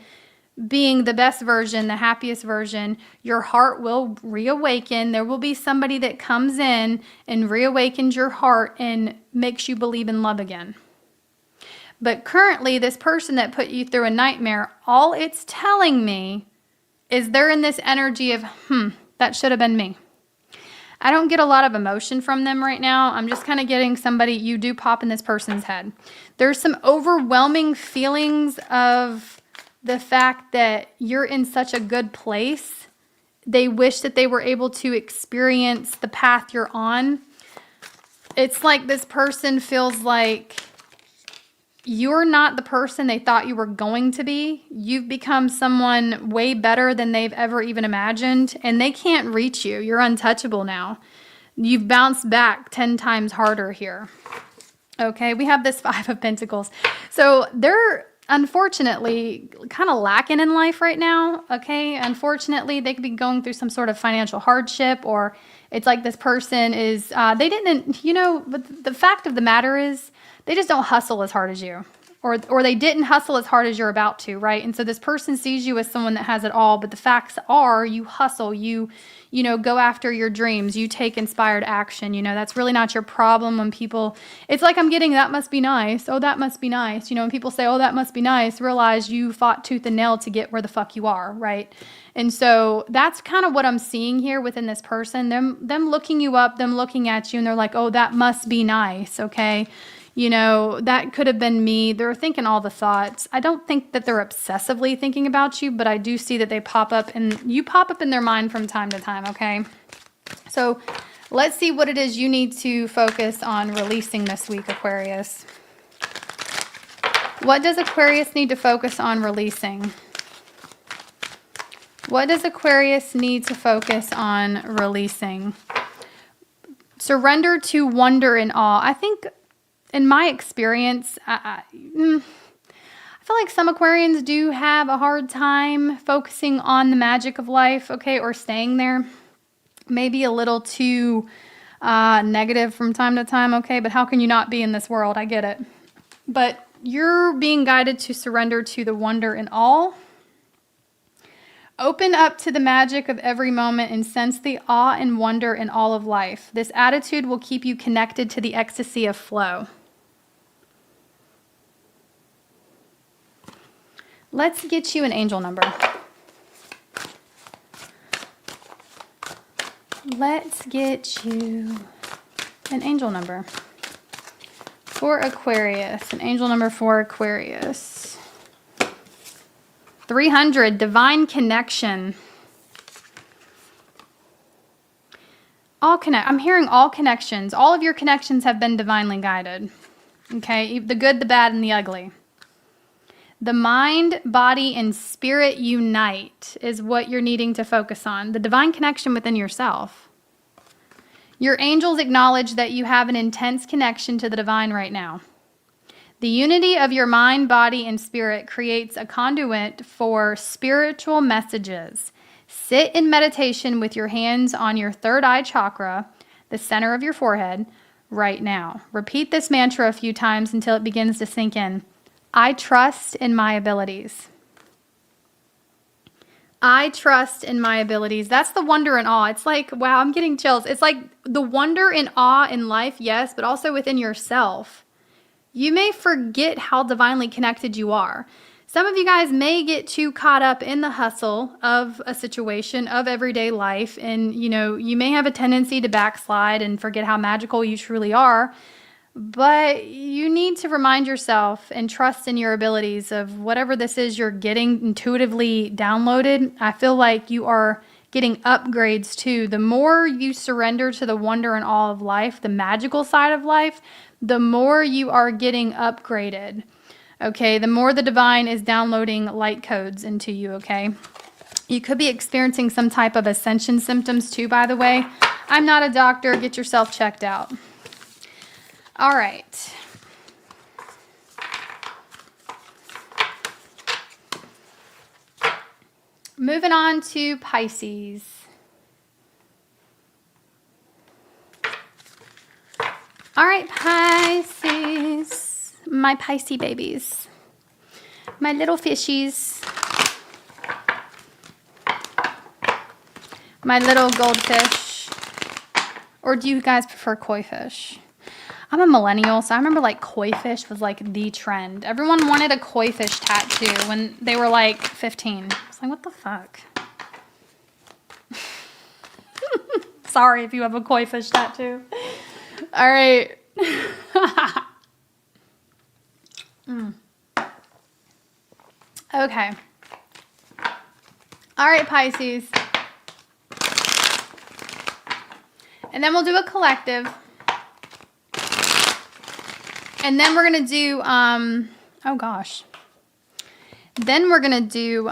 being the best version, the happiest version. Your heart will reawaken. There will be somebody that comes in and reawakens your heart and makes you believe in love again. But currently, this person that put you through a nightmare, all it's telling me is they're in this energy of, that should have been me. I don't get a lot of emotion from them right now. I'm just kind of getting somebody, you do pop in this person's head. There's some overwhelming feelings of the fact that you're in such a good place. They wish that they were able to experience the path you're on. It's like this person feels like you're not the person they thought you were going to be. You've become someone way better than they've ever even imagined, and they can't reach you. You're untouchable now. You've bounced back 10 times harder here. Okay, we have this Five of Pentacles. So they're unfortunately kind of lacking in life right now. Okay, unfortunately, they could be going through some sort of financial hardship, or it's like this person is, they didn't, but the fact of the matter is, they just don't hustle as hard as you, or they didn't hustle as hard as you're about to, right? And so this person sees you as someone that has it all, but the facts are you hustle, you go after your dreams, you take inspired action. That's really not your problem when people, it's like I'm getting, that must be nice. Oh, that must be nice. When people say, oh, that must be nice, realize you fought tooth and nail to get where the fuck you are, right? And so that's kind of what I'm seeing here within this person. Them looking you up, them looking at you, and they're like, oh, that must be nice, okay? That could have been me. They're thinking all the thoughts. I don't think that they're obsessively thinking about you, but I do see that they pop up, and you pop up in their mind from time to time, okay? So let's see what it is you need to focus on releasing this week, Aquarius. What does Aquarius need to focus on releasing? What does Aquarius need to focus on releasing? Surrender to wonder and awe. I think, in my experience, I feel like some Aquarians do have a hard time focusing on the magic of life, okay, or staying there. Maybe a little too negative from time to time, okay, but how can you not be in this world? I get it. But you're being guided to surrender to the wonder and awe. Open up to the magic of every moment and sense the awe and wonder in all of life. This attitude will keep you connected to the ecstasy of flow. Let's get you an angel number. Let's get you an angel number for Aquarius. An angel number for Aquarius. 300, divine connection. I'm hearing all connections. All of your connections have been divinely guided. Okay, the good, the bad, and the ugly. The mind, body, and spirit unite is what you're needing to focus on. The divine connection within yourself. Your angels acknowledge that you have an intense connection to the divine right now. The unity of your mind, body, and spirit creates a conduit for spiritual messages. Sit in meditation with your hands on your third eye chakra, the center of your forehead, right now. Repeat this mantra a few times until it begins to sink in. I trust in my abilities. I trust in my abilities. That's the wonder and awe. It's like, wow, I'm getting chills. It's like the wonder and awe in life, yes, but also within yourself. You may forget how divinely connected you are. Some of you guys may get too caught up in the hustle of a situation, of everyday life, and you may have a tendency to backslide and forget how magical you truly are. But you need to remind yourself and trust in your abilities of whatever this is you're getting intuitively downloaded. I feel like you are getting upgrades too. The more you surrender to the wonder and awe of life, the magical side of life, the more you are getting upgraded. Okay, the more the divine is downloading light codes into you, okay? You could be experiencing some type of ascension symptoms too, by the way. I'm not a doctor. Get yourself checked out. All right. Moving on to Pisces. All right, Pisces. My Pisces babies. My little fishies. My little goldfish. Or do you guys prefer koi fish? I'm a millennial, so I remember like koi fish was like the trend. Everyone wanted a koi fish tattoo when they were like 15. I was like, what the fuck? Sorry if you have a koi fish tattoo. All right. Okay. All right, Pisces. And then we'll do a collective. And then we're going to do, oh gosh. Then we're going to do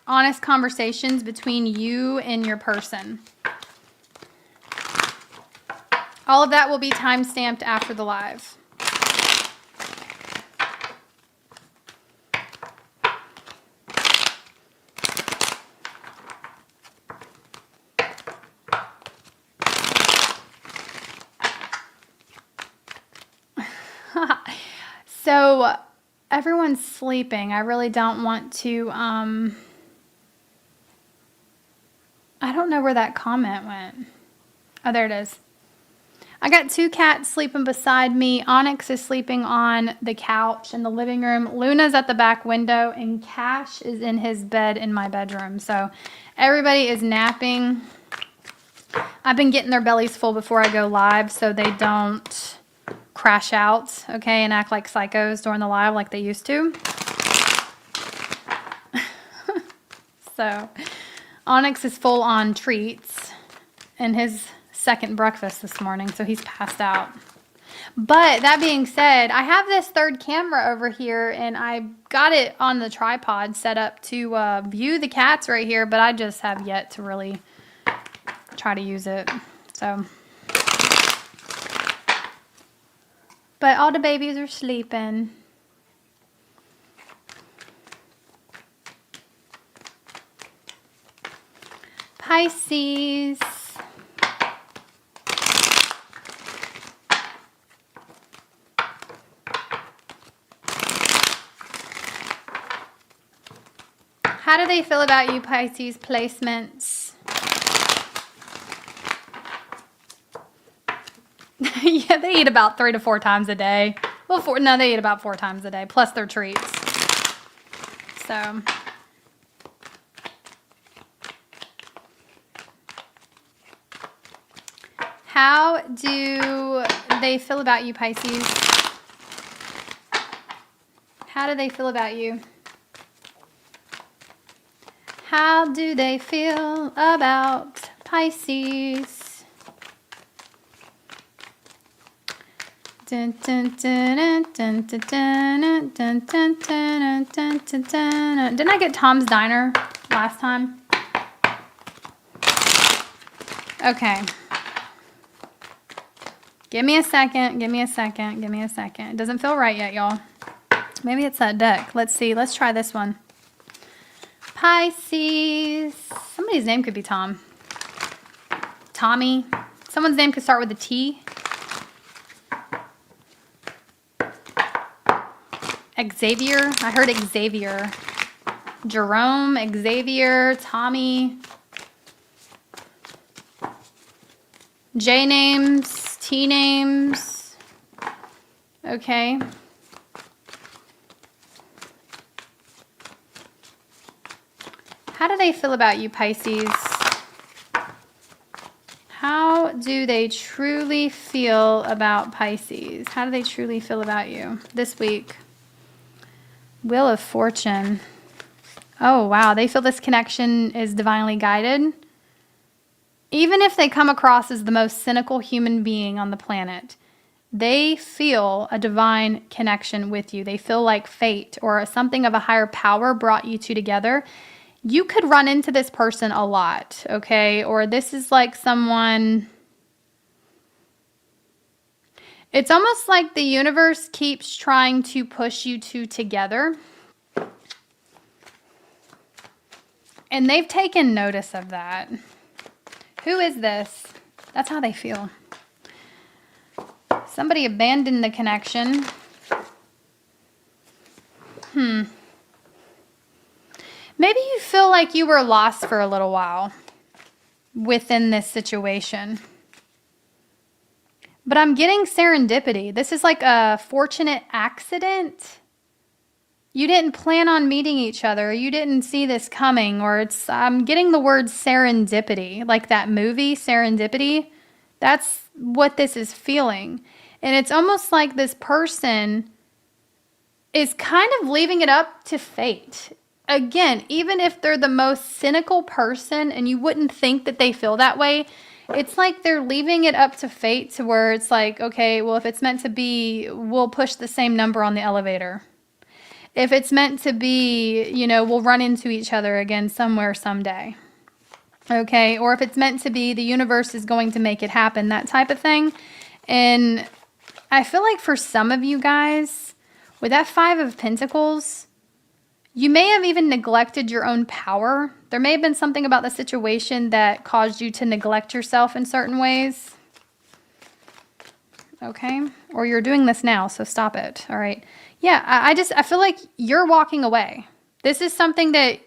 honest conversations between you and your person. All of that will be time-stamped after the live. So everyone's sleeping. I really don't want to, I don't know where that comment went. Oh, there it is. I got 2 cats sleeping beside me. Onyx is sleeping on the couch in the living room. Luna's at the back window, and Cash is in his bed in my bedroom. So everybody is napping. I've been getting their bellies full before I go live so they don't crash out, okay, and act like psychos during the live like they used to. So Onyx is full on treats and his second breakfast this morning, so he's passed out. But that being said, I have this third camera over here, and I got it on the tripod set up to view the cats right here, but I just have yet to really try to use it. So, but all the babies are sleeping. Pisces. How do they feel about you, Pisces placements? Yeah, they eat about 3 to 4 times a day. Well, they eat about 4 times a day, plus their treats. So, how do they feel about you, Pisces? How do they feel about you? How do they feel about Pisces? Dun, dun, dun, dun, dun, dun, dun, dun, dun, dun, dun, dun. Didn't I get Tom's Diner last time? Okay. Give me a second. Give me a second. Give me a second. It doesn't feel right yet, y'all. Maybe it's that deck. Let's see. Let's try this one. Pisces. Somebody's name could be Tom. Tommy. Someone's name could start with a T. Xavier. I heard Xavier. Jerome, Xavier, Tommy, J names, T names. Okay. How do they feel about you, Pisces? How do they truly feel about Pisces? How do they truly feel about you this week? Wheel of Fortune. Oh, wow. They feel this connection is divinely guided. Even if they come across as the most cynical human being on the planet, they feel a divine connection with you. They feel like fate or something of a higher power brought you two together. You could run into this person a lot, okay? Or this is like someone... It's almost like the universe keeps trying to push you two together. And they've taken notice of that. Who is this? That's how they feel. Somebody abandoned the connection. Maybe you feel like you were lost for a little while within this situation. But I'm getting serendipity. This is like a fortunate accident. You didn't plan on meeting each other. You didn't see this coming. Or I'm getting the word serendipity, like that movie, Serendipity. That's what this is feeling. And it's almost like this person is kind of leaving it up to fate. Again, even if they're the most cynical person and you wouldn't think that they feel that way, it's like they're leaving it up to fate to where it's like, okay, well, if it's meant to be, we'll push the same number on the elevator. If it's meant to be, you know, we'll run into each other again somewhere someday. Okay, or if it's meant to be, the universe is going to make it happen, that type of thing. And I feel like for some of you guys, with that Five of Pentacles, you may have even neglected your own power. There may have been something about the situation that caused you to neglect yourself in certain ways. Okay, or you're doing this now, so stop it, all right? Yeah, I feel like you're walking away. This is something that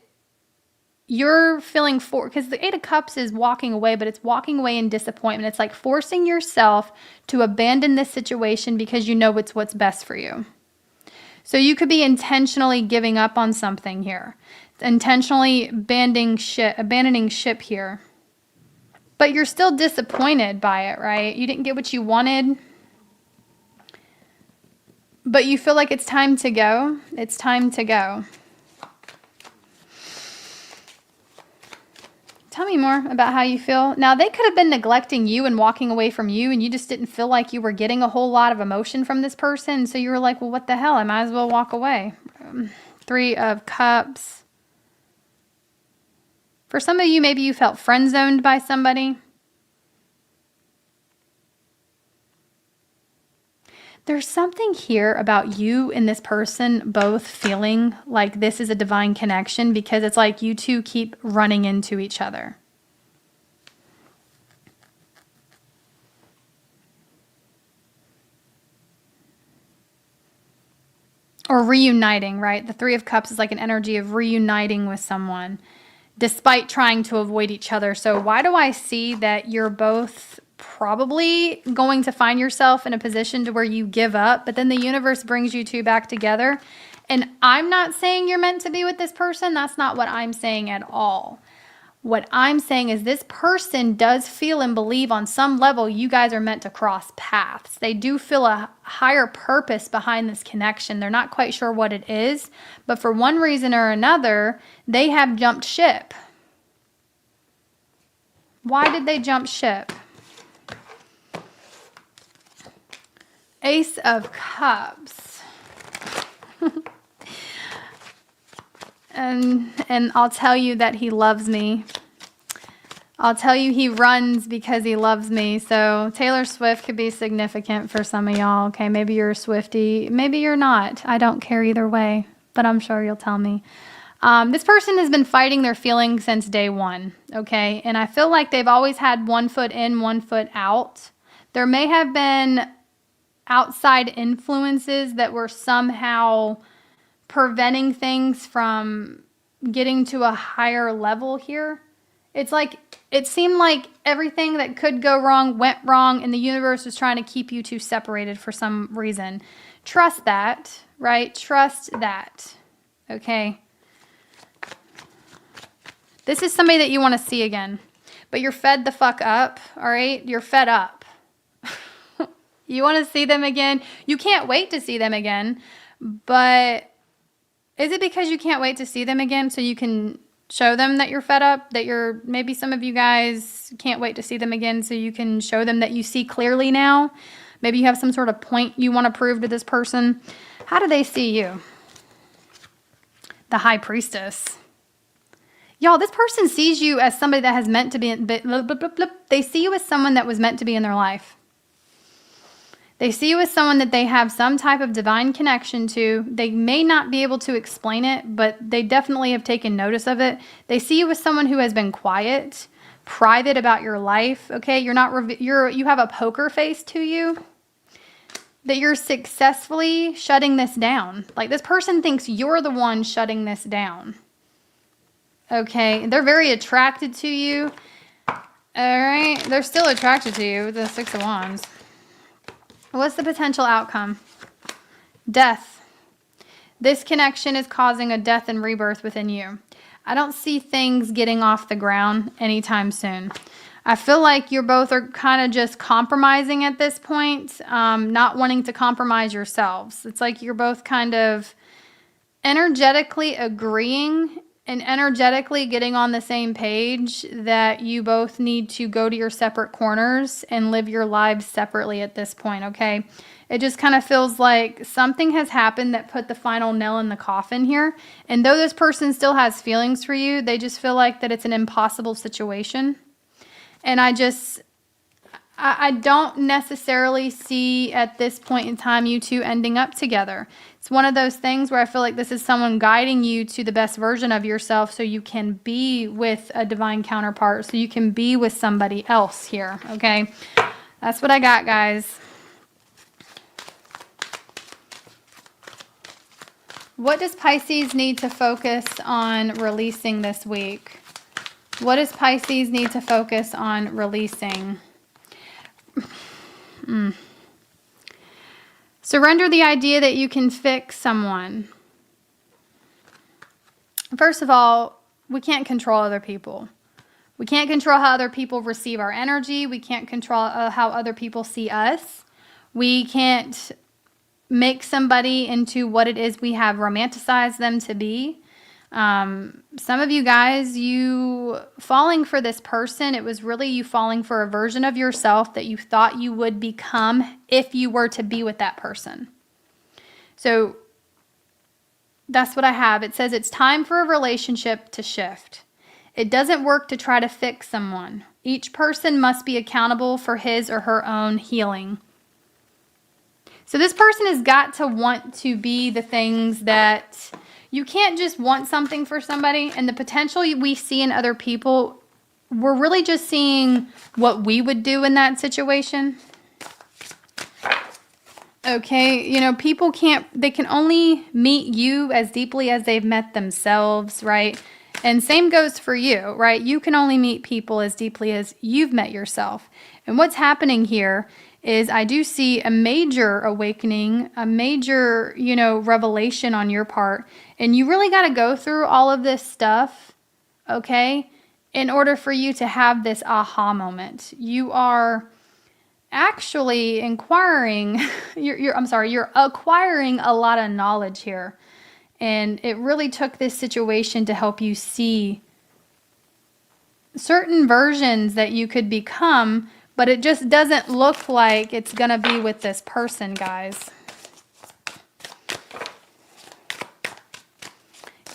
you're feeling for, because the Eight of Cups is walking away, but it's walking away in disappointment. It's like forcing yourself to abandon this situation because you know it's what's best for you. So you could be intentionally giving up on something here, intentionally abandoning ship here. But you're still disappointed by it, right? You didn't get what you wanted. But you feel like it's time to go. It's time to go. Tell me more about how you feel. Now, they could have been neglecting you and walking away from you, and you just didn't feel like you were getting a whole lot of emotion from this person. So you were like, well, what the hell? I might as well walk away. Three of Cups. For some of you, maybe you felt friend-zoned by somebody. There's something here about you and this person both feeling like this is a divine connection, because it's like you two keep running into each other. Or reuniting, right? The Three of Cups is like an energy of reuniting with someone despite trying to avoid each other. So why do I see that you're both probably going to find yourself in a position to where you give up, but then the universe brings you two back together? And I'm not saying you're meant to be with this person. That's not what I'm saying at all. What I'm saying is this person does feel and believe on some level you guys are meant to cross paths. They do feel a higher purpose behind this connection. They're not quite sure what it is, but for one reason or another, they have jumped ship. Why did they jump ship? Ace of Cups. and I'll tell you that he loves me. I'll tell you he runs because he loves me. So Taylor Swift could be significant for some of y'all. Okay, maybe you're a Swiftie. Maybe you're not. I don't care either way, but I'm sure you'll tell me. This person has been fighting their feelings since day one, okay? And I feel like they've always had one foot in, one foot out. There may have been outside influences that were somehow preventing things from getting to a higher level here. It's like, it seemed like everything that could go wrong went wrong, and the universe was trying to keep you two separated for some reason. Trust that, right? Trust that, okay? This is somebody that you want to see again, but you're fed the fuck up, all right? You're fed up. You want to see them again. You can't wait to see them again, but is it because you can't wait to see them again so you can show them that you're fed up, that maybe some of you guys can't wait to see them again so you can show them that you see clearly now? Maybe you have some sort of point you want to prove to this person. How do they see you? The High Priestess. Y'all, this person sees you as somebody that has meant to be, they see you as someone that was meant to be in their life. They see you as someone that they have some type of divine connection to. They may not be able to explain it, but they definitely have taken notice of it. They see you as someone who has been quiet, private about your life, okay? You have a poker face to you. That you're successfully shutting this down. Like, this person thinks you're the one shutting this down. Okay, they're very attracted to you. All right, they're still attracted to you with the Six of Wands. What's the potential outcome? Death. This connection is causing a death and rebirth within you. I don't see things getting off the ground anytime soon. I feel like you both are kind of just compromising at this point, not wanting to compromise yourselves. It's like you're both kind of energetically agreeing and energetically getting on the same page that you both need to go to your separate corners and live your lives separately at this point, okay? It just kind of feels like something has happened that put the final nail in the coffin here. And though this person still has feelings for you, they just feel like that it's an impossible situation. And I don't necessarily see at this point in time you two ending up together. It's one of those things where I feel like this is someone guiding you to the best version of yourself so you can be with a divine counterpart, so you can be with somebody else here, okay? That's what I got, guys. What does Pisces need to focus on releasing this week? What does Pisces need to focus on releasing? Surrender the idea that you can fix someone. First of all, we can't control other people. We can't control how other people receive our energy. We can't control how other people see us. We can't make somebody into what it is we have romanticized them to be. Some of you guys, you falling for this person, it was really you falling for a version of yourself that you thought you would become if you were to be with that person. So that's what I have. It says it's time for a relationship to shift. It doesn't work to try to fix someone. Each person must be accountable for his or her own healing. So this person has got to want to be the things that you can't just want something for somebody, and the potential we see in other people, we're really just seeing what we would do in that situation. Okay, you know, people they can only meet you as deeply as they've met themselves, right? And same goes for you, right? You can only meet people as deeply as you've met yourself. And what's happening here is I do see a major awakening, a major, revelation on your part. And you really got to go through all of this stuff, okay, in order for you to have this aha moment. You are actually you're acquiring a lot of knowledge here. And it really took this situation to help you see certain versions that you could become, but it just doesn't look like it's going to be with this person, guys.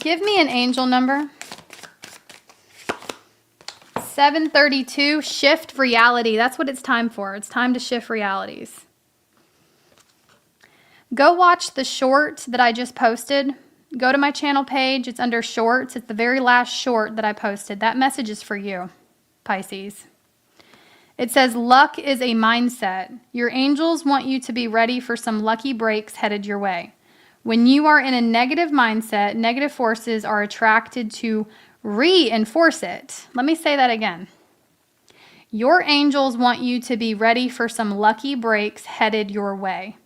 Give me an angel number. 732, shift reality. That's what it's time for. It's time to shift realities. Go watch the short that I just posted. Go to my channel page. It's under shorts. It's the very last short that I posted. That message is for you, Pisces. It says, luck is a mindset. Your angels want you to be ready for some lucky breaks headed your way. When you are in a negative mindset, negative forces are attracted to reinforce it. Let me say that again. Your angels want you to be ready for some lucky breaks headed your way.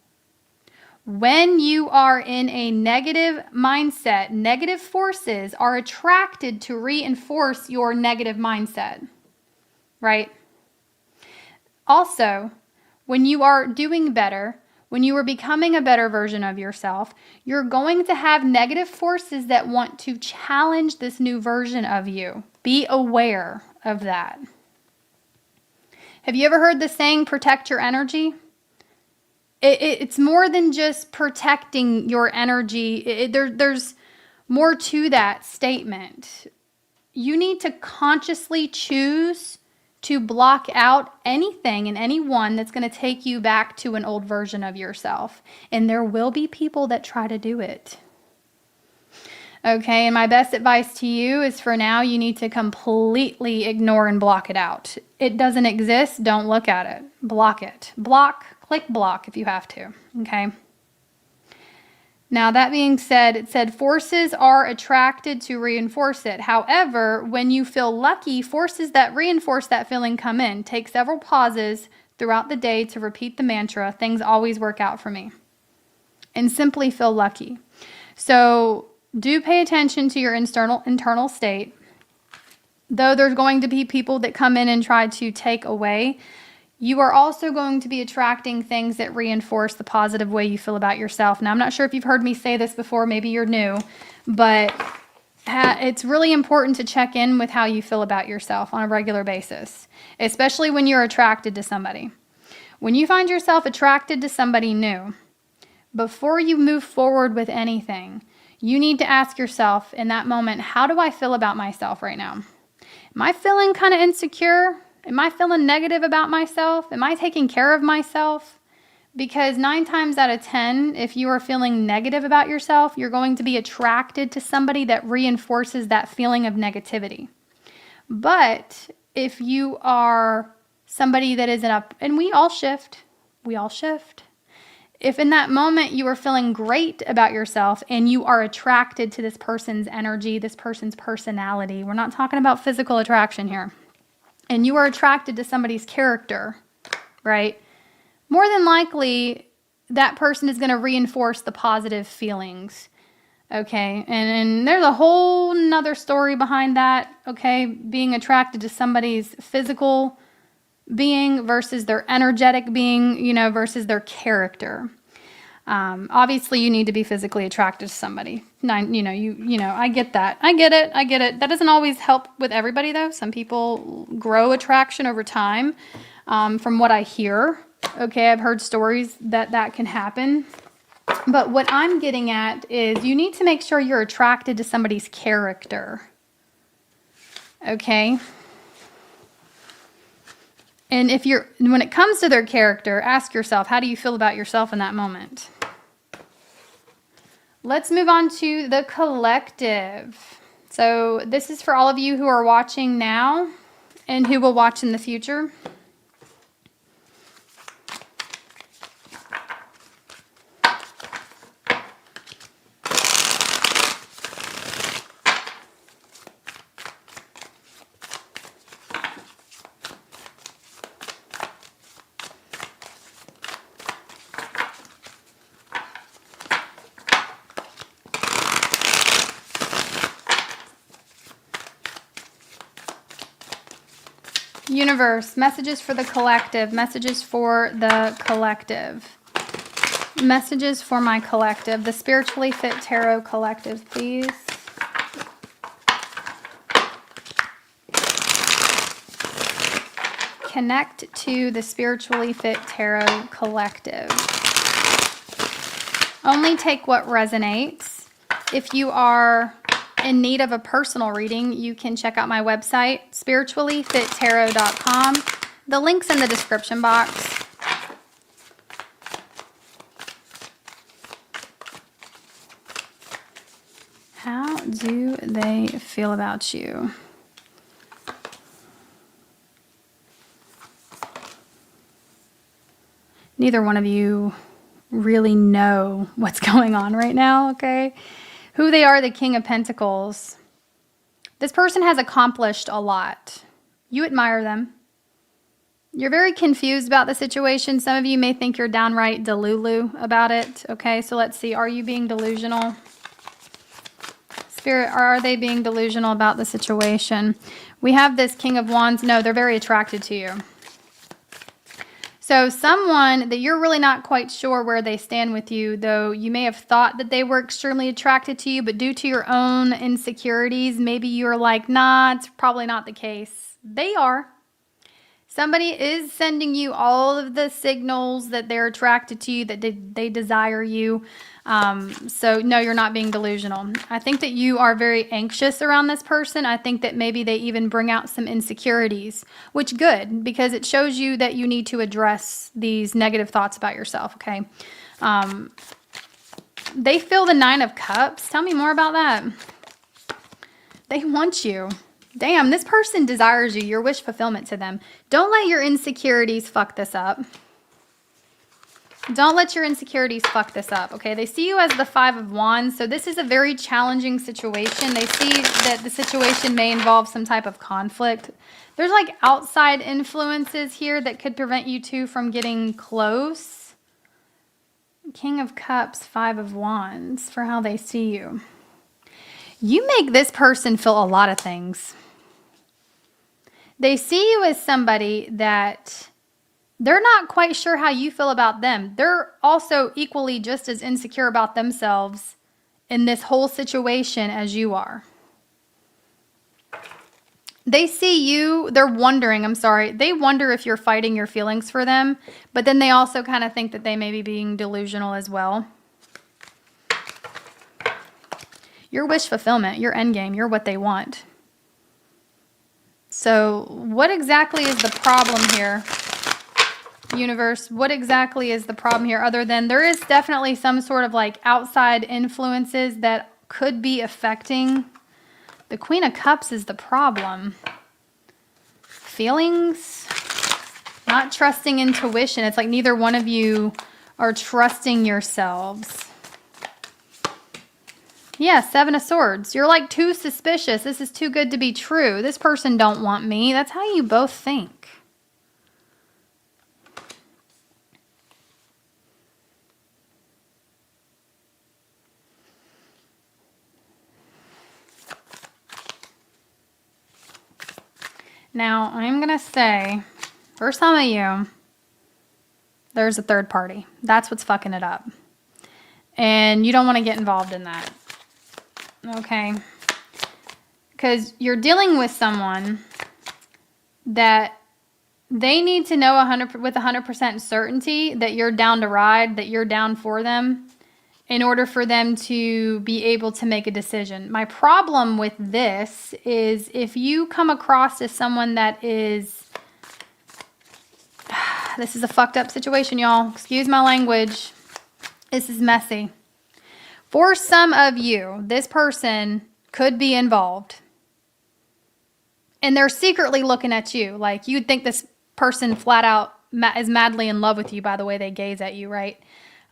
When you are in a negative mindset, negative forces are attracted to reinforce your negative mindset, right? Also, when you are doing better, when you are becoming a better version of yourself, you're going to have negative forces that want to challenge this new version of you. Be aware of that. Have you ever heard the saying, protect your energy? It's more than just protecting your energy. There's more to that statement. You need to consciously choose to block out anything and anyone that's going to take you back to an old version of yourself. And there will be people that try to do it. Okay, and my best advice to you is for now, you need to completely ignore and block it out. It doesn't exist. Don't look at it. Block it. Click block if you have to. Okay. Now, that being said, it said forces are attracted to reinforce it. However, when you feel lucky, forces that reinforce that feeling come in. Take several pauses throughout the day to repeat the mantra, things always work out for me. And simply feel lucky. So do pay attention to your internal state. Though there's going to be people that come in and try to take away, you are also going to be attracting things that reinforce the positive way you feel about yourself. Now, I'm not sure if you've heard me say this before, maybe you're new, but it's really important to check in with how you feel about yourself on a regular basis, especially when you're attracted to somebody. When you find yourself attracted to somebody new, before you move forward with anything, you need to ask yourself in that moment, how do I feel about myself right now? Am I feeling kind of insecure? Am I feeling negative about myself? Am I taking care of myself? Because 9 times out of 10, if you are feeling negative about yourself, you're going to be attracted to somebody that reinforces that feeling of negativity. But if you are somebody that is and we all shift. If in that moment you are feeling great about yourself and you are attracted to this person's energy, this person's personality, we're not talking about physical attraction here, and you are attracted to somebody's character, right? More than likely, that person is going to reinforce the positive feelings, okay? And there's a whole nother story behind that, okay? Being attracted to somebody's physical being versus their energetic being, versus their character. Obviously, you need to be physically attracted to somebody. I get that. I get it. That doesn't always help with everybody, though. Some people grow attraction over time, from what I hear. Okay, I've heard stories that can happen. But what I'm getting at is you need to make sure you're attracted to somebody's character. Okay? And when it comes to their character, ask yourself, how do you feel about yourself in that moment? Let's move on to the collective. So this is for all of you who are watching now and who will watch in the future. Universe, messages for the collective, messages for the collective, messages for my collective, the Spiritually Fit Tarot Collective, please. Connect to the Spiritually Fit Tarot Collective. Only take what resonates. If you are in need of a personal reading, you can check out my website, spirituallyfittarot.com. The link's in the description box. How do they feel about you? Neither one of you really know what's going on right now, okay? Who they are, the King of Pentacles. This person has accomplished a lot. You admire them. You're very confused about the situation. Some of you may think you're downright delulu about it, okay? So let's see, are you being delusional? Spirit, are they being delusional about the situation? We have this King of Wands. No, they're very attracted to you. So someone that you're really not quite sure where they stand with you, though you may have thought that they were extremely attracted to you, but due to your own insecurities, maybe you're like, nah, it's probably not the case. They are. Somebody is sending you all of the signals that they're attracted to you, that they desire you. So no, you're not being delusional. I think that you are very anxious around this person. I think that maybe they even bring out some insecurities, which good, because it shows you that you need to address these negative thoughts about yourself, okay? They feel the Nine of Cups. Tell me more about that. They want you. Damn, this person desires you, your wish fulfillment to them. Don't let your insecurities fuck this up. Don't let your insecurities fuck this up, okay? They see you as the Five of Wands, so this is a very challenging situation. They see that the situation may involve some type of conflict. There's like outside influences here that could prevent you two from getting close. King of Cups, Five of Wands, for how they see you. You make this person feel a lot of things. They see you as somebody that they're not quite sure how you feel about them. They're also equally just as insecure about themselves in this whole situation as you are. They see you, they're wondering, they wonder if you're fighting your feelings for them, but then they also kind of think that they may be being delusional as well. Your wish fulfillment, your end game, you're what they want. So what exactly is the problem here, universe? What exactly is the problem here, other than there is definitely some sort of like outside influences that could be affecting? The Queen of Cups is the problem. Feelings, not trusting intuition. It's like neither one of you are trusting yourselves. Yeah, Seven of Swords. You're like too suspicious. This is too good to be true. This person don't want me. That's how you both think. Now, I'm going to say, for some of you, there's a third party. That's what's fucking it up. And you don't want to get involved in that. Okay? Because you're dealing with someone that they need to know with 100% certainty that you're down to ride, that you're down for them, in order for them to be able to make a decision. My problem with this is if you come across as someone that is... This is a fucked up situation, y'all. Excuse my language. This is messy. For some of you, this person could be involved. And they're secretly looking at you. Like, you'd think this person flat out is madly in love with you by the way they gaze at you, right?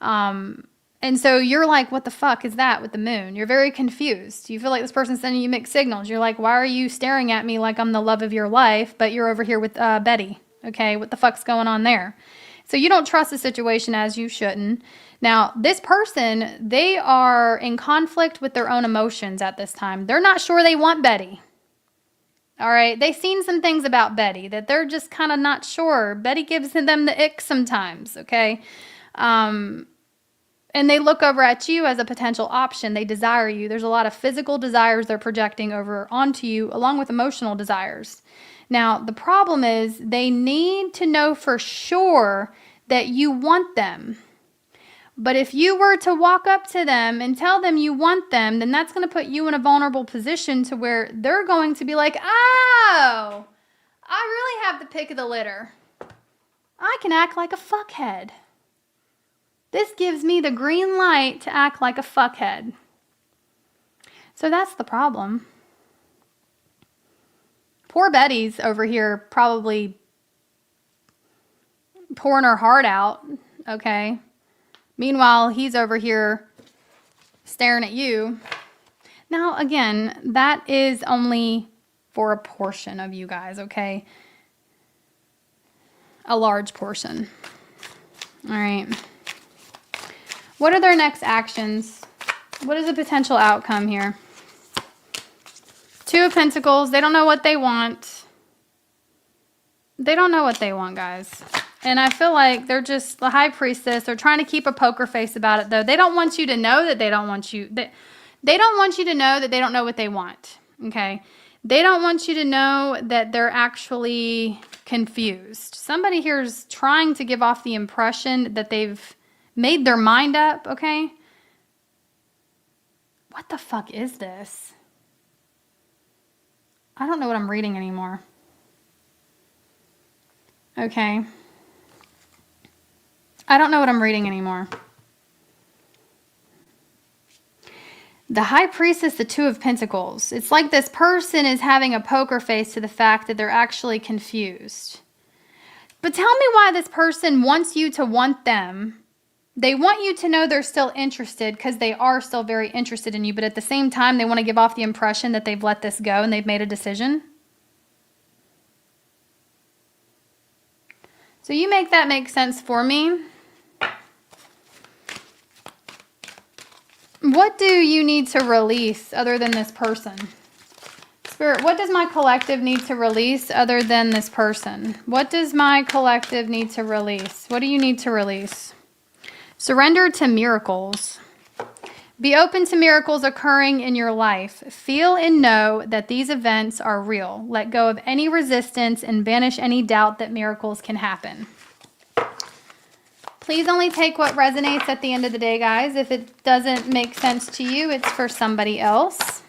And so you're like, what the fuck is that with the moon? You're very confused. You feel like this person's sending you mixed signals. You're like, why are you staring at me like I'm the love of your life, but you're over here with Betty? Okay, what the fuck's going on there? So you don't trust the situation, as you shouldn't. Now, this person, they are in conflict with their own emotions at this time. They're not sure they want Betty. All right, they've seen some things about Betty that they're just kind of not sure. Betty gives them the ick sometimes, okay? And they look over at you as a potential option. They desire you. There's a lot of physical desires they're projecting over onto you, along with emotional desires. Now, the problem is they need to know for sure that you want them. But if you were to walk up to them and tell them you want them, then that's going to put you in a vulnerable position to where they're going to be like, oh, I really have the pick of the litter. I can act like a fuckhead. This gives me the green light to act like a fuckhead. So that's the problem. Poor Betty's over here probably pouring her heart out, okay? Meanwhile, he's over here staring at you. Now, again, that is only for a portion of you guys, okay? A large portion. All right. What are their next actions? What is the potential outcome here? Two of Pentacles. They don't know what they want. They don't know what they want, guys. And I feel like they're just the High Priestess. They're trying to keep a poker face about it, though. They don't want you to know that they don't want you. They don't want you to know that they don't know what they want, okay? They don't want you to know that they're actually confused. Somebody here is trying to give off the impression that they've made their mind up, okay? What the fuck is this? I don't know what I'm reading anymore. Okay. I don't know what I'm reading anymore. The High Priestess, the Two of Pentacles. It's like this person is having a poker face to the fact that they're actually confused. But tell me why this person wants you to want them. They want you to know they're still interested because they are still very interested in you. But at the same time, they want to give off the impression that they've let this go and they've made a decision. So you make that make sense for me. What do you need to release other than this person? Spirit, what does my collective need to release other than this person? What does my collective need to release? What do you need to release? Surrender to miracles. Be open to miracles occurring in your life. Feel and know that these events are real. Let go of any resistance and banish any doubt that miracles can happen. Please only take what resonates at the end of the day, guys. If it doesn't make sense to you, it's for somebody else.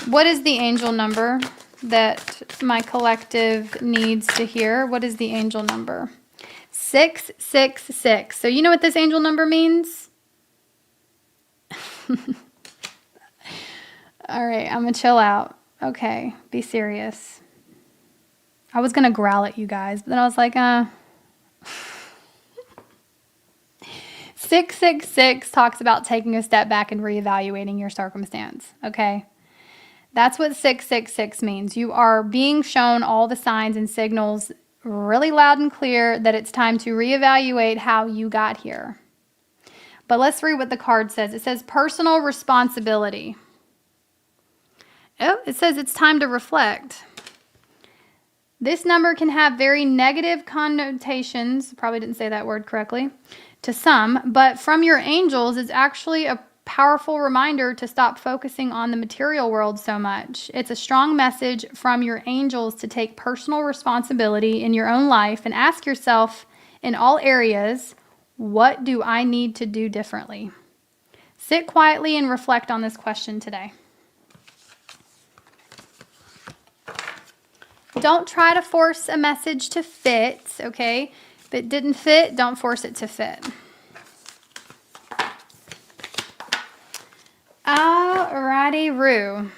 What is the angel number that my collective needs to hear? What is the angel number? 666. So you know what this angel number means? All right, I'm going to chill out. Okay, be serious. I was going to growl at you guys, but then I was like, 666 talks about taking a step back and reevaluating your circumstance, okay? That's what 666 means. You are being shown all the signs and signals really loud and clear that it's time to reevaluate how you got here. But let's read what the card says. It says personal responsibility. Oh, it says it's time to reflect. This number can have very negative connotations. Probably didn't say that word correctly. To some, but from your angels, it's actually a powerful reminder to stop focusing on the material world so much. It's a strong message from your angels to take personal responsibility in your own life and ask yourself in all areas, what do I need to do differently? Sit quietly and reflect on this question today. Don't try to force a message to fit, okay? If it didn't fit, don't force it to fit. Alrighty, Roo.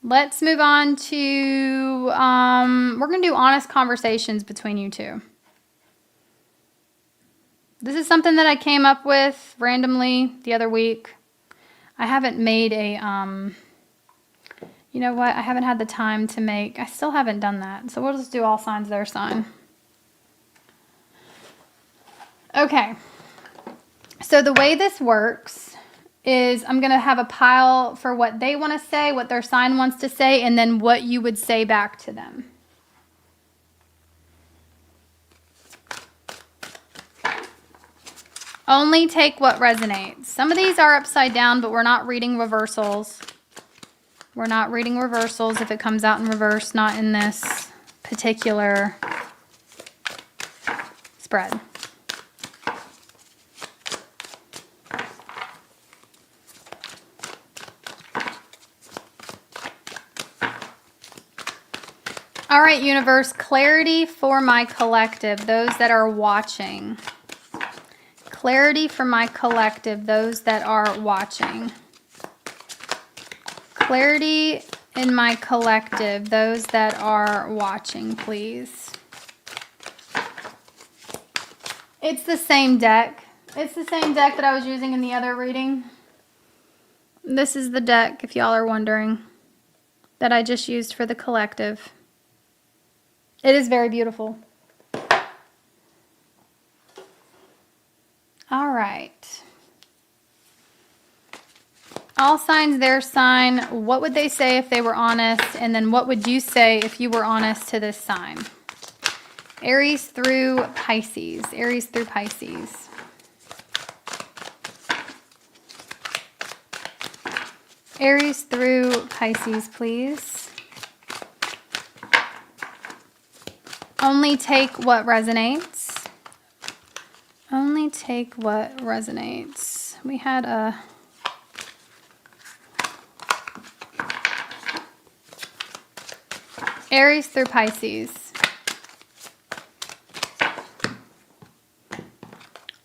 Let's move on to, we're going to do honest conversations between you two. This is something that I came up with randomly the other week. I haven't made a, you know what? I haven't had the time to make, I still haven't done that. So we'll just do all signs their sign. Okay. So the way this works is I'm going to have a pile for what they want to say, what their sign wants to say, and then what you would say back to them. Only take what resonates. Some of these are upside down, but we're not reading reversals. We're not reading reversals if it comes out in reverse, not in this particular spread. All right, universe, clarity for my collective, those that are watching. Clarity for my collective, those that are watching. Clarity in my collective, those that are watching, please. It's the same deck. It's the same deck that I was using in the other reading. This is the deck, if y'all are wondering, that I just used for the collective. It is very beautiful. All right. All signs, their sign. What would they say if they were honest? And then what would you say if you were honest to this sign? Aries through Pisces. Aries through Pisces. Aries through Pisces, please. Only take what resonates. Only take what resonates. We had a... Aries through Pisces.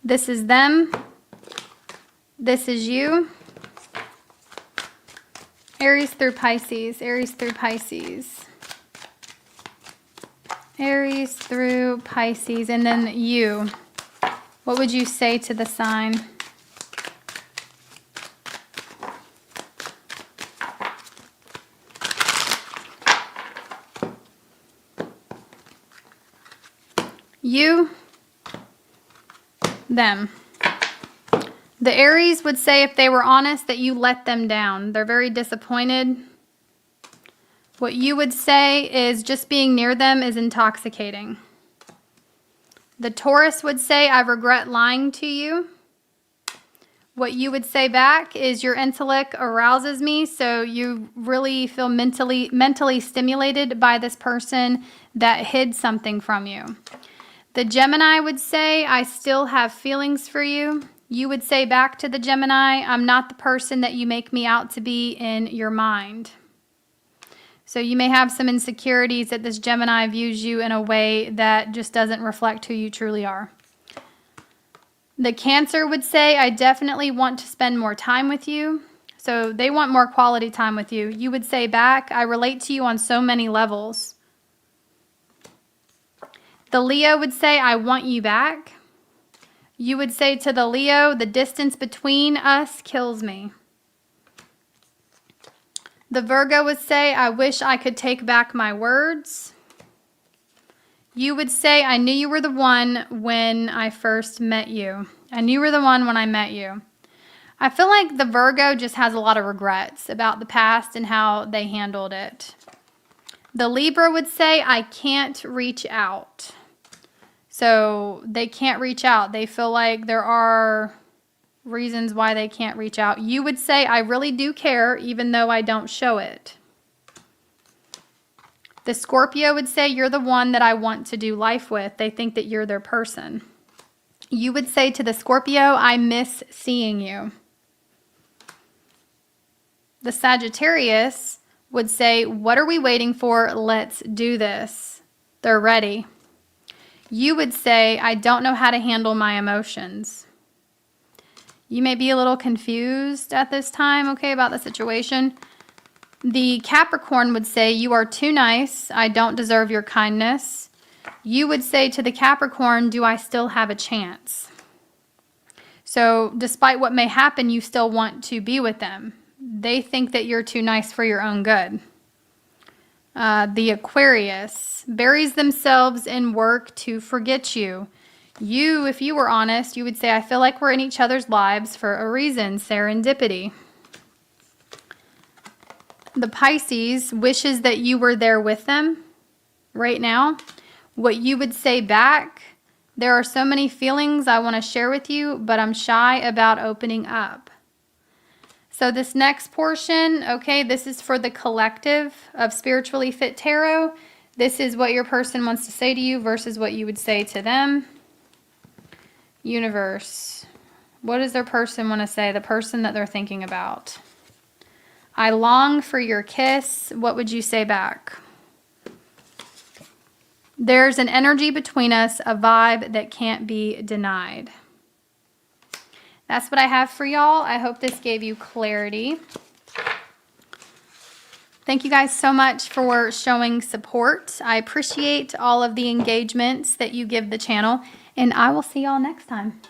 This is them. This is you. Aries through Pisces. Aries through Pisces. Aries through Pisces. And then you. What would you say to the sign? You, them. The Aries would say if they were honest that you let them down. They're very disappointed. What you would say is just being near them is intoxicating. The Taurus would say, I regret lying to you. What you would say back is your intellect arouses me, so you really feel mentally stimulated by this person that hid something from you. The Gemini would say, I still have feelings for you. You would say back to the Gemini, I'm not the person that you make me out to be in your mind. So you may have some insecurities that this Gemini views you in a way that just doesn't reflect who you truly are. The Cancer would say, I definitely want to spend more time with you. So they want more quality time with you. You would say back, I relate to you on so many levels. The Leo would say, I want you back. You would say to the Leo, the distance between us kills me. The Virgo would say, I wish I could take back my words. You would say, I knew you were the one when I first met you. I knew you were the one when I met you. I feel like the Virgo just has a lot of regrets about the past and how they handled it. The Libra would say, I can't reach out. So they can't reach out. They feel like there are reasons why they can't reach out. You would say, I really do care, even though I don't show it. The Scorpio would say, you're the one that I want to do life with. They think that you're their person. You would say to the Scorpio, I miss seeing you. The Sagittarius would say, what are we waiting for? Let's do this. They're ready. You would say, I don't know how to handle my emotions. You may be a little confused at this time, okay, about the situation. The Capricorn would say, you are too nice. I don't deserve your kindness. You would say to the Capricorn, do I still have a chance? So despite what may happen, you still want to be with them. They think that you're too nice for your own good. The Aquarius buries themselves in work to forget you. You, if you were honest, you would say, I feel like we're in each other's lives for a reason, serendipity. The Pisces wishes that you were there with them right now. What you would say back, there are so many feelings I want to share with you, but I'm shy about opening up. So this next portion, okay, this is for the collective of Spiritually Fit Tarot. This is what your person wants to say to you versus what you would say to them. Universe, what does their person want to say? The person that they're thinking about. I long for your kiss. What would you say back? There's an energy between us, a vibe that can't be denied. That's what I have for y'all. I hope this gave you clarity. Thank you guys so much for showing support. I appreciate all of the engagements that you give the channel, and I will see y'all next time.